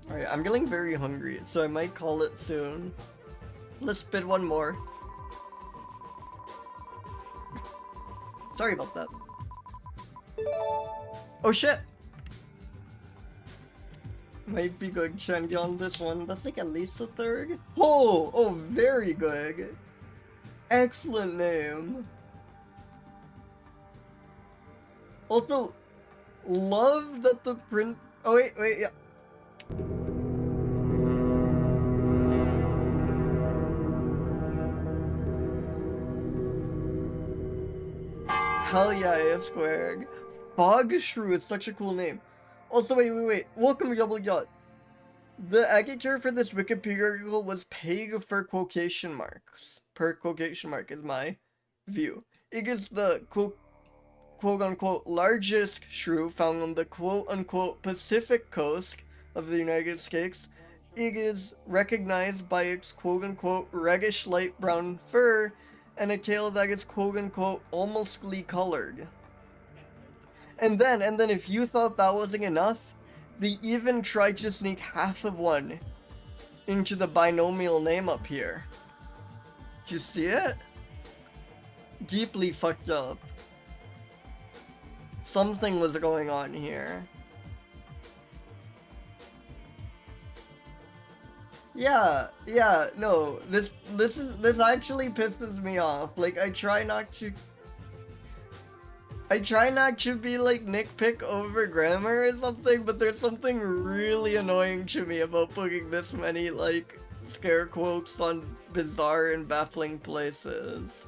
Alright, I'm getting very hungry, so I might call it soon. Let's spin one more. Sorry about that. Oh shit! Might be good Changi on this one. That's like at least a third. Oh, very good. Excellent name. Also, love that the print. Oh wait, yeah. Hell yeah, AF squared. Fog Shrew is such a cool name. Also, wait. Welcome, Double Yacht. The adjective for this Wikipedia article was peg for quotation marks. Per quotation mark is my view. It is the quote-unquote largest shrew found on the quote-unquote Pacific coast of the United States. It is recognized by its quote-unquote reddish light brown fur and a tail that is quote-unquote almostly colored. And then if you thought that wasn't enough, they even tried to sneak half of one into the binomial name up here. Did you see it? Deeply fucked up. Something was going on here. Yeah, no, this actually pisses me off. Like, I try not to be like nitpick over grammar or something, but there's something really annoying to me about putting this many like scare quotes on bizarre and baffling places.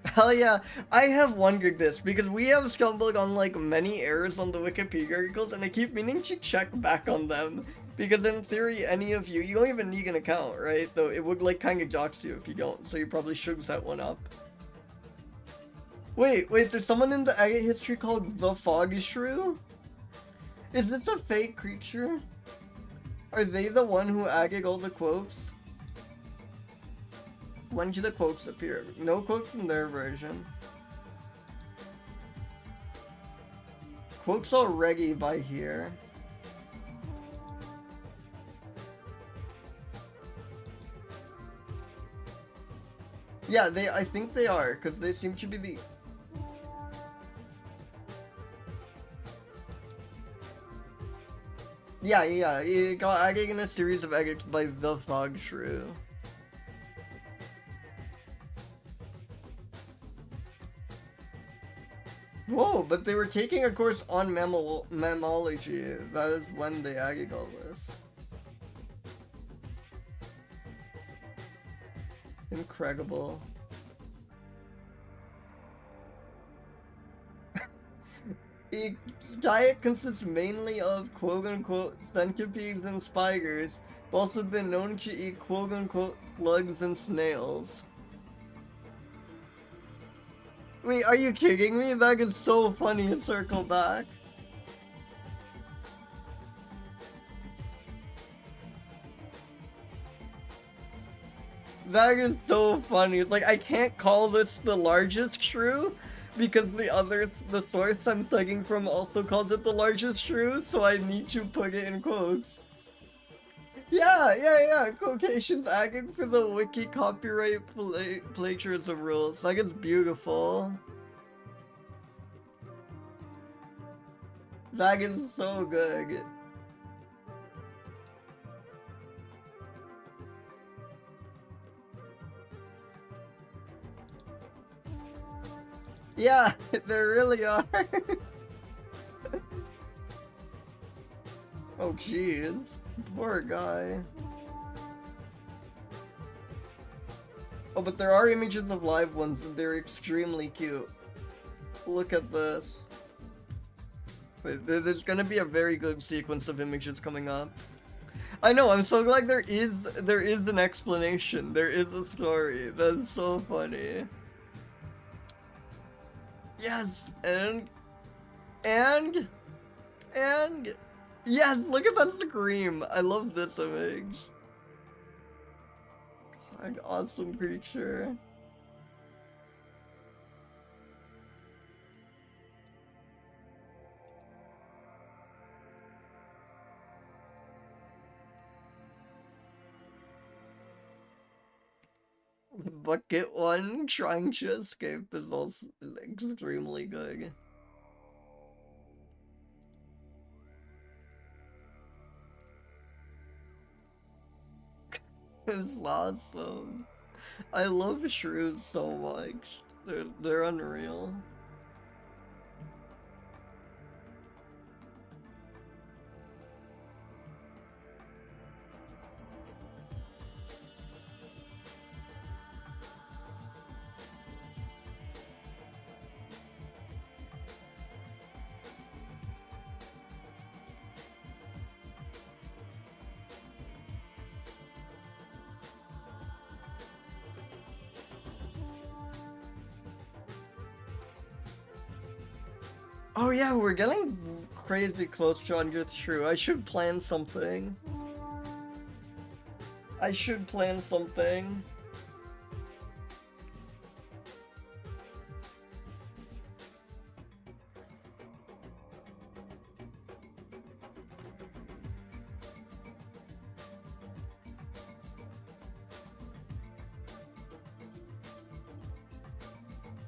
Hell yeah, I have wondered this, because we have stumbled on like many errors on the Wikipedia articles, and I keep meaning to check back on them, because in theory, any of you don't even need an account, right? Though it would like kind of dox you if you don't, so you probably should set one up. Wait, there's someone in the agate history called the Fog Shrew? Is this a fake creature? Are they the one who agged all the quotes? When do the quotes appear? No quotes in their version. Quotes already by here. Yeah, I think they are, because they seem to be the... Yeah, it got agged in a series of eggs by the Fog Shrew. Whoa, but they were taking a course on mammalogy. That is when they agged all this. Incredible. Its diet consists mainly of quote-unquote centipedes and spiders, but also been known to eat quote-unquote slugs and snails. Wait, are you kidding me? That is so funny to circle back. That is so funny. It's like, I can't call this the largest shrew because the source I'm tugging from also calls it the largest shrew, so I need to put it in quotes. Yeah. Quotations agging for the wiki copyright plagiarism rules. Like, it's beautiful. That is so good. Yeah, there really are. Oh jeez, poor guy. Oh, but there are images of live ones and they're extremely cute. Look at this. Wait, there's gonna be a very good sequence of images coming up. I know, I'm so glad there is an explanation. There is a story. That's so funny. Yes, and yes, look at that scream. I love this image. God, awesome creature. Bucket one trying to escape is also extremely good. It's awesome. I love shrews so much. They're unreal. Oh yeah, we're getting crazy close to 100th shrew. I should plan something.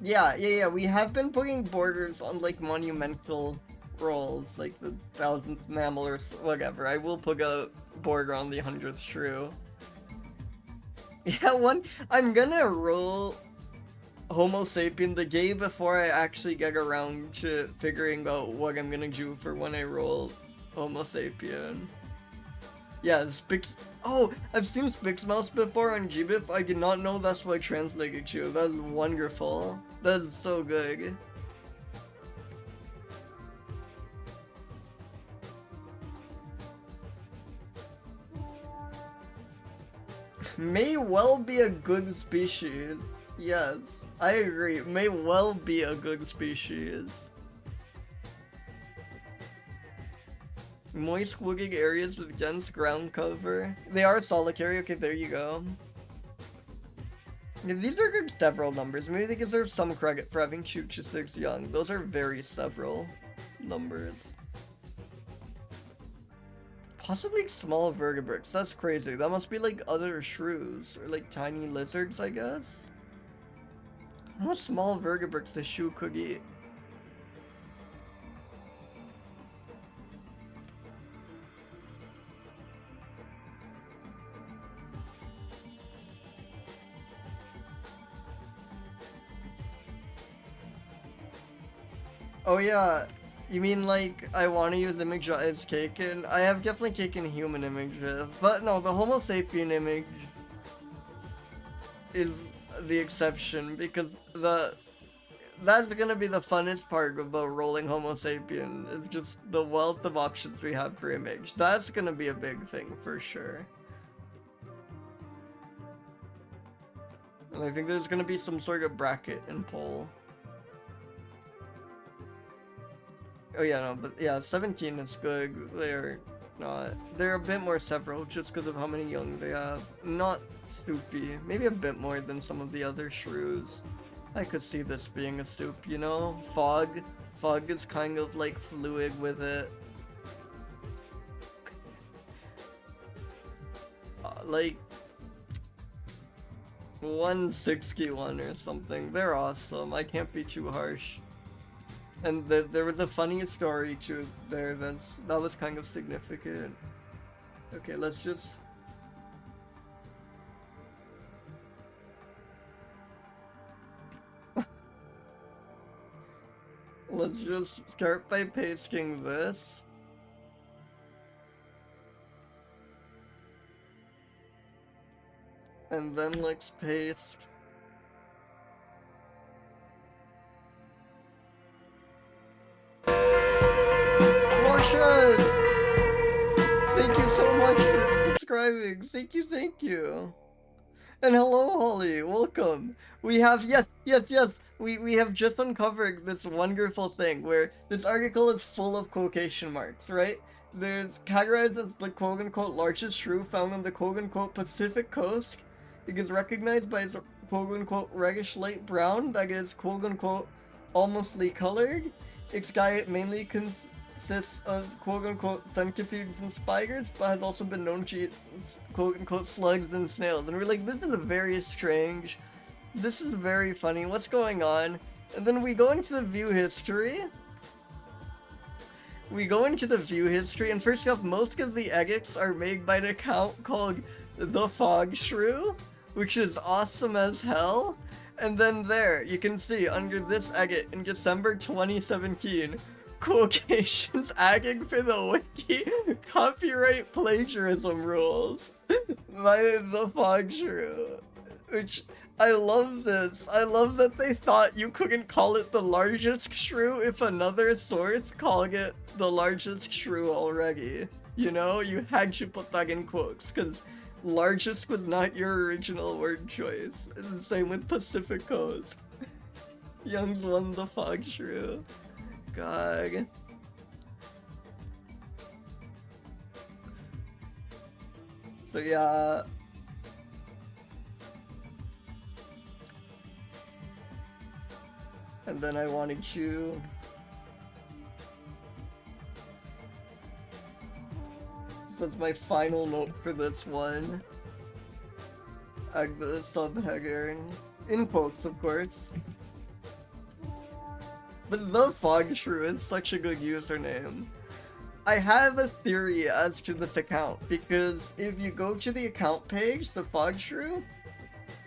Yeah, we have been putting borders on, like, monumental rolls, like the 1000th mammal or whatever. I will put a border on the 100th shrew. Yeah, I'm gonna roll Homo sapien the day before I actually get around to figuring out what I'm gonna do for when I roll Homo sapien. Yeah, Oh, I've seen Spix Mouse before on GBIF. I did not know that's what I translated to. That's wonderful. That's so good. May well be a good species. Yes, I agree. It may well be a good species. Moist wooded areas with dense ground cover. They are solitary. Okay, there you go. Yeah, these are good several numbers. Maybe they deserve some credit for having Chuchusix young. Those are very several numbers. Possibly small vertebrates. That's crazy. That must be like other shrews or like tiny lizards, I guess. What small vertebrates the shrew could eat? Oh yeah, you mean like I want to use the image that it's taken? I have definitely taken human images, but no, the Homo sapien image is the exception because that's gonna be the funnest part about rolling Homo sapien. It's just the wealth of options we have for image. That's gonna be a big thing for sure. And I think there's gonna be some sort of bracket and poll. Oh yeah, no, but yeah, 17 is good. They're not. They're a bit more several just because of how many young they have. Not soupy. Maybe a bit more than some of the other shrews. I could see this being a soup, you know? Fog. Fog is kind of like fluid with it. Like 161 or something. They're awesome. I can't be too harsh. And there was a funny story to there that was kind of significant. Okay, let's just... let's just start by pasting this. And then let's paste... Marsha! Thank you so much for subscribing. Thank you, thank you. And hello, Holly. Welcome. We have, yes. We have just uncovered this wonderful thing where this article is full of quotation marks, right? There's categorized as the quote-unquote largest shrew found on the quote-unquote Pacific coast. It is recognized by its quote-unquote reddish light brown, that is quote-unquote almostly colored. Its diet mainly consists of quote-unquote centipedes and spiders, but has also been known to eat quote-unquote slugs and snails. And we're like, this is very strange. This is very funny. What's going on? And then we go into the view history. And first off, most of the edits are made by an account called The Fog Shrew, which is awesome as hell. And then there, you can see under this edit in December 2017, quotations adding for the wiki copyright plagiarism rules by The Fog Shrew. Which, I love this. I love that they thought you couldn't call it the largest shrew if another source called it the largest shrew already. You know, you had to put that in quotes, because largest was not your original word choice. And the same with Pacific Coast. Young's won the Fog Shrew. God. So yeah. And then I wanted to... So that's my final note for this one. Add the subheader, in quotes of course. But The Fog Shrew is such a good username. I have a theory as to this account, because if you go to the account page, The Fog Shrew,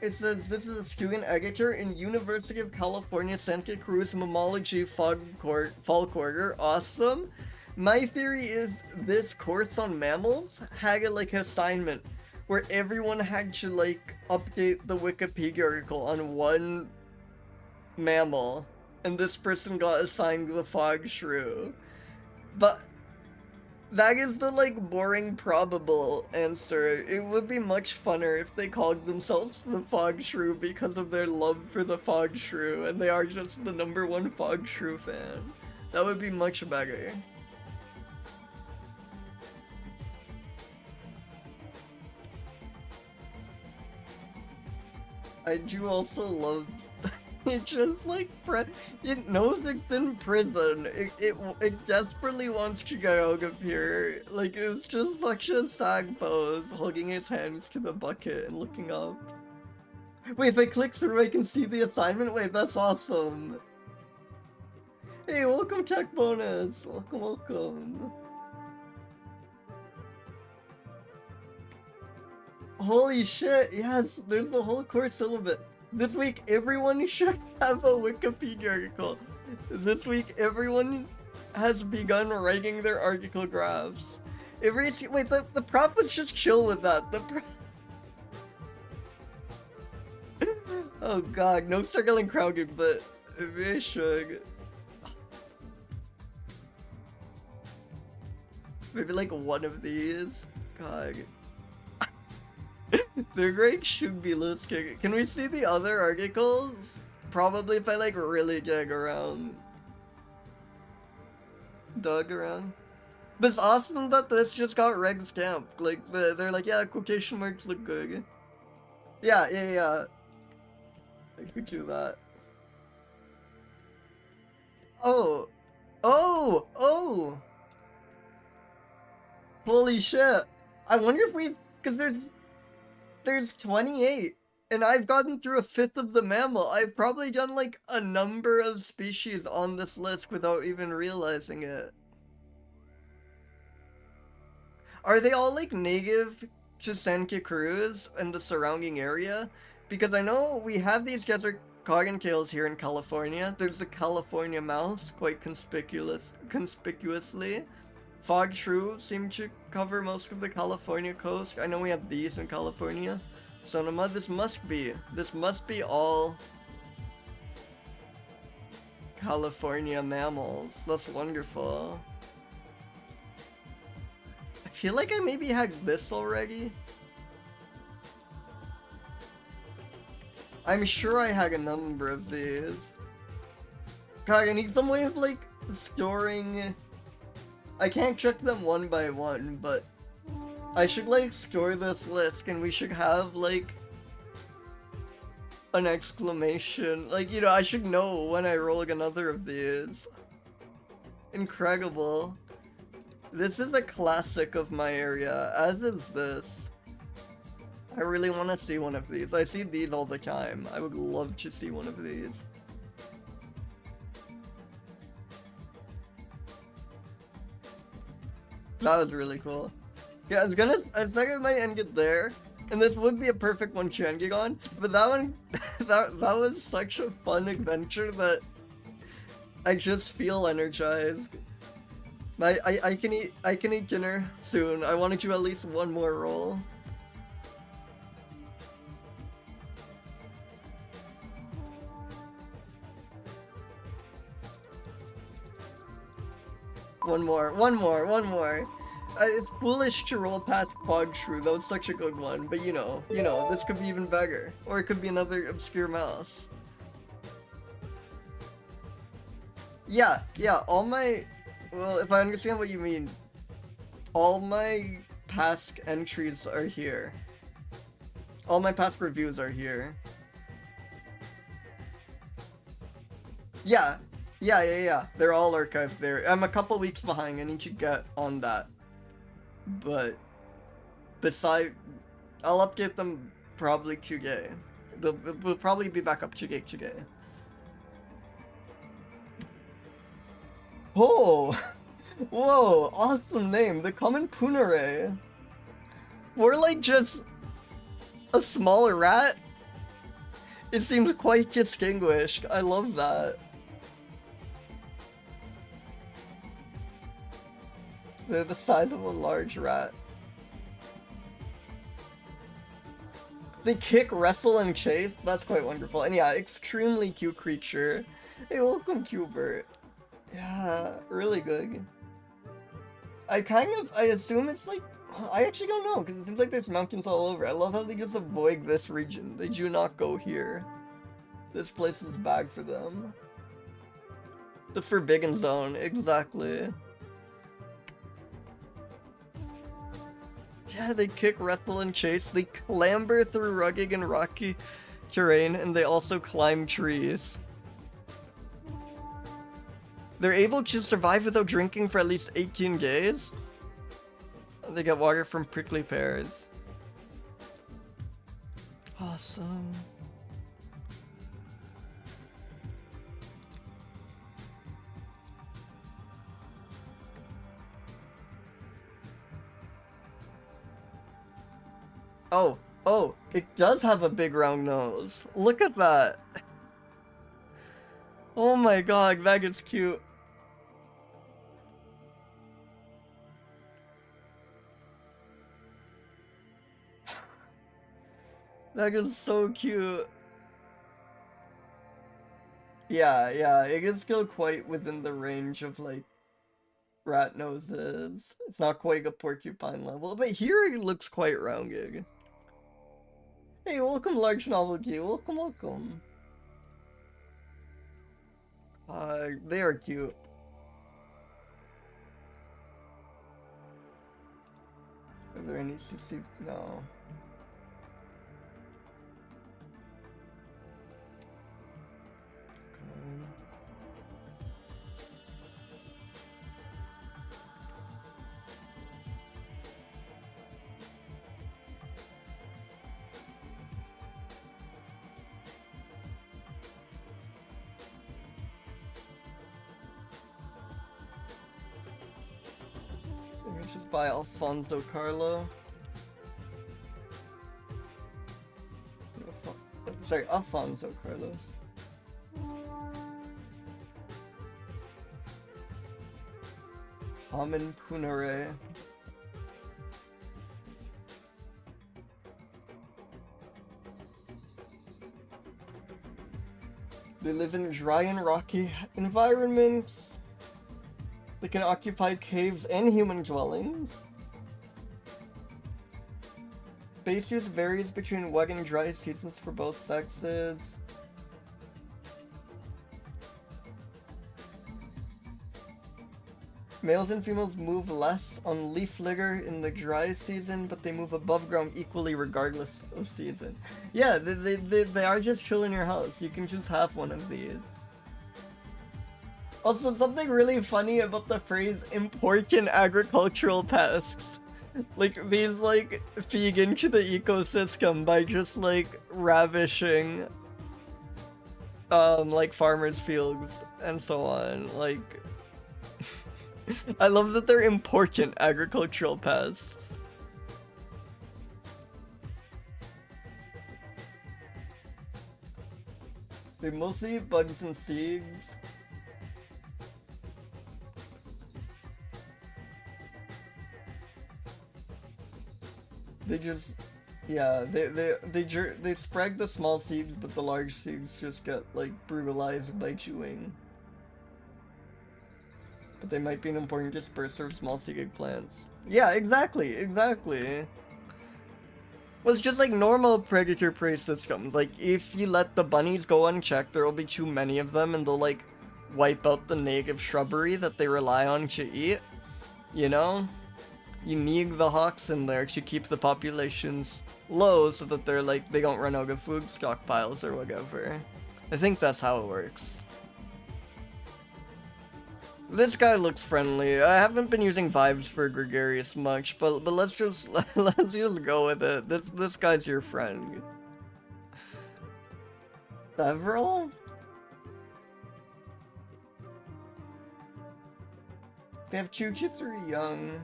it says this is a student editor in University of California, Santa Cruz Mammalogy Fall Quarter. Awesome. My theory is this course on mammals had like an assignment where everyone had to like update the Wikipedia article on one mammal, and this person got assigned The Fog Shrew. But That is the, like, boring probable answer. It would be much funner if they called themselves the Fog Shrew because of their love for the Fog Shrew, and they are just the #1 Fog Shrew fan. That would be much better. I do also love... It just like it knows it's in prison. It desperately wants to get out of here. Like it's just such a sad pose, hugging its hands to the bucket and looking up. Wait, if I click through, I can see the assignment. Wait, that's awesome. Hey, welcome Tech Bonus. Welcome, welcome. Holy shit! Yes, there's the whole course syllabus. This week, everyone should have a Wikipedia article. This week, everyone has begun writing their article graphs. Wait, the prof was just chill with that. Oh god, notes are getting crowded, but very should. Maybe like one of these. God. The Greg should be loose kicking. Can we see the other articles? Probably if I like really dig around. Dug around. But it's awesome that this just got reg stamped. Like they're like, yeah, quotation marks look good. Yeah. I could do that. Oh! Holy shit! I wonder if cause there's 28, and I've gotten through a fifth of the mammal. I've probably done like a number of species on this list without even realizing it. Are they all like native to Santa Cruz and the surrounding area? Because I know we have these desert cottontails here in California. There's the California mouse, quite conspicuously. Fog shrew seem to cover most of the California coast. I know we have these in California. Sonoma, this must be all California mammals. That's wonderful. I feel like I maybe had this already. I'm sure I had a number of these. God, I need some way of like storing... I can't check them one by one, but I should like store this list and we should have like an exclamation. Like, you know, I should know when I roll another of these. Incredible. This is a classic of my area, as is this. I really want to see one of these. I see these all the time. I would love to see one of these. That was really cool. Yeah, I think I might end it there. And this would be a perfect one to end it on. But that one, that was such a fun adventure that I just feel energized. I can eat dinner soon. I want to do at least one more roll. One more. It's foolish to roll past Fog Shrew. That was such a good one. But you know, this could be even better. Or it could be another obscure mouse. Yeah, all my... Well, if I understand what you mean, all my past entries are here. All my past reviews are here. Yeah. They're all archived there. I'm a couple weeks behind. I need to get on that. But I'll update them probably today. We'll probably be back up today. Oh! Whoa, awesome name. The common punare. We're like just a smaller rat. It seems quite distinguished. I love that. They're the size of a large rat. They kick, wrestle, and chase. That's quite wonderful. And yeah, extremely cute creature. Hey, welcome, Cubert. Yeah, really good. I assume it's like, I actually don't know, because it seems like there's mountains all over. I love how they just avoid this region. They do not go here. This place is bad for them. The Forbidden Zone, exactly. Yeah, they kick, wrestle, and chase. They clamber through rugged and rocky terrain, and they also climb trees. They're able to survive without drinking for at least 18 days. They get water from prickly pears. Awesome. Oh, it does have a big round nose. Look at that. Oh my god, that is cute. That is so cute. Yeah, it can still quite within the range of like rat noses. It's not quite a porcupine level, but here it looks quite rounded. Hey, welcome large novelty. Welcome. They are cute. Are there any CC? No. Just by Alfonso Carlo. Sorry, Alfonso Carlos. Common Punare. They live in dry and rocky environments. They can occupy caves and human dwellings. Base use varies between wet and dry seasons for both sexes. Males and females move less on leaf litter in the dry season, but they move above ground equally regardless of season. Yeah, they are just chill in your house. You can just have one of these. Also, something really funny about the phrase important agricultural pests. Like, these, like, feed into the ecosystem by just, like, ravishing, like, farmers' fields and so on. Like, I love that they're important agricultural pests. They mostly eat bugs and seeds. They just, yeah, they spread the small seeds, but the large seeds just get, like, brutalized by chewing. But they might be an important disperser of small seeded plants. Yeah, exactly. Well, it's just like normal predator-prey systems. Like, if you let the bunnies go unchecked, there will be too many of them, and they'll, like, wipe out the native shrubbery that they rely on to eat. You know? You need the hawks in there to keep the populations low so that they're like, they don't run out of food stockpiles or whatever. I think that's how it works. This guy looks friendly. I haven't been using vibes for gregarious much, but let's just go with it. This guy's your friend. Several? They have Chujitsu young.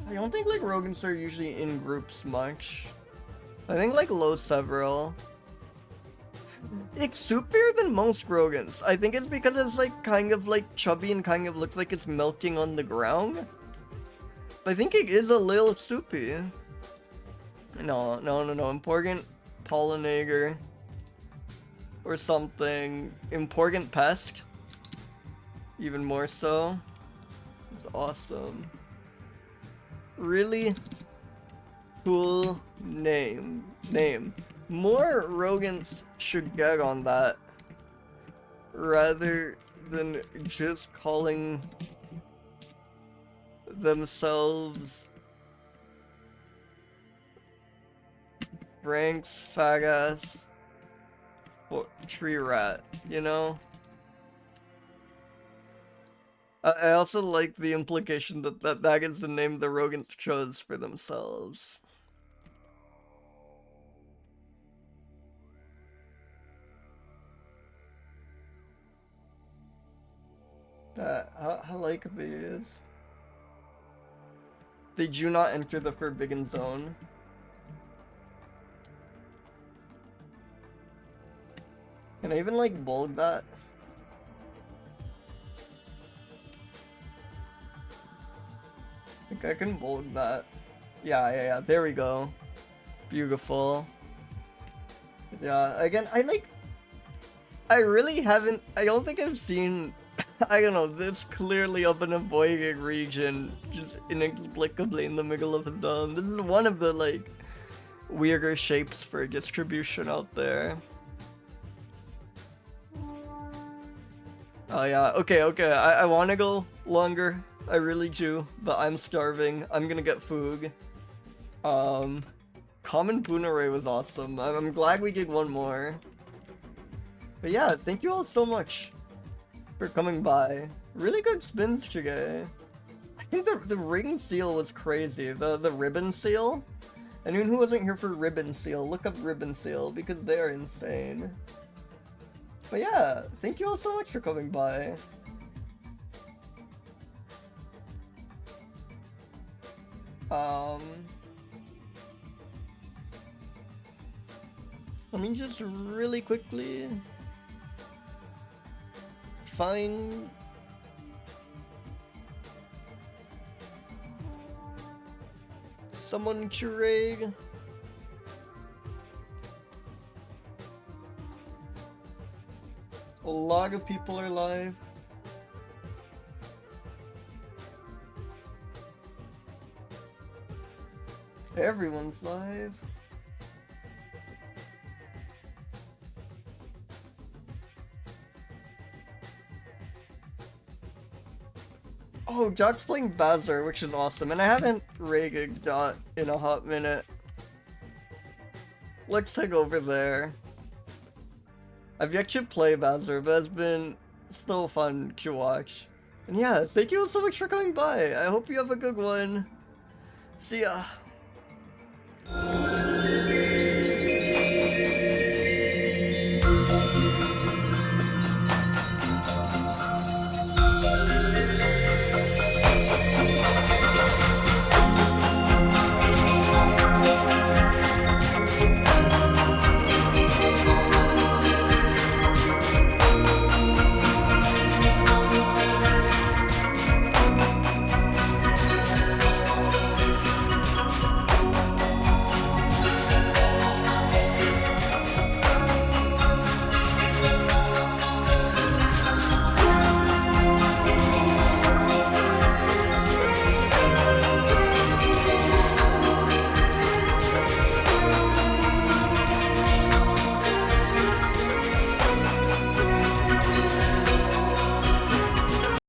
I don't think like rodents are usually in groups much. I think like low several. It's soupier than most rodents. I think it's because it's like kind of like chubby and kind of looks like it's milking on the ground. But I think it is a little soupy. No. Important pollinator. or something. Important pest. Even more so. It's awesome. Really cool name. More rodents should get on that rather than just calling themselves Frank's fag-ass tree rat, you know? I also like the implication that is the name the rodents chose for themselves. I like these. They do not enter the forbidden zone. Can I even like bulk that? I think I can bulk that. Yeah, there we go. Beautiful. Yeah, again, I really haven't, I don't think I've seen, I don't know, this clearly of an avoided region just inexplicably in the middle of a dome. This is one of the, like, weirder shapes for distribution out there. Oh yeah, okay, I want to go longer. I really do, but I'm starving. I'm gonna get food. Common Boonerang was awesome. I'm glad we did one more. But yeah, thank you all so much for coming by. Really good spins today. I think the ring seal was crazy. The ribbon seal. Anyone who wasn't here for ribbon seal, look up ribbon seal because they're insane. But yeah, thank you all so much for coming by. Let me just really quickly find someone to raid. A lot of people are live. Everyone's live. Oh, Jock's playing Bazar, which is awesome, and I haven't raided Dot in a hot minute. Let's head over there. I've yet to play Bazar, but it's been so fun to watch. And yeah, thank you all so much for coming by. I hope you have a good one. See ya.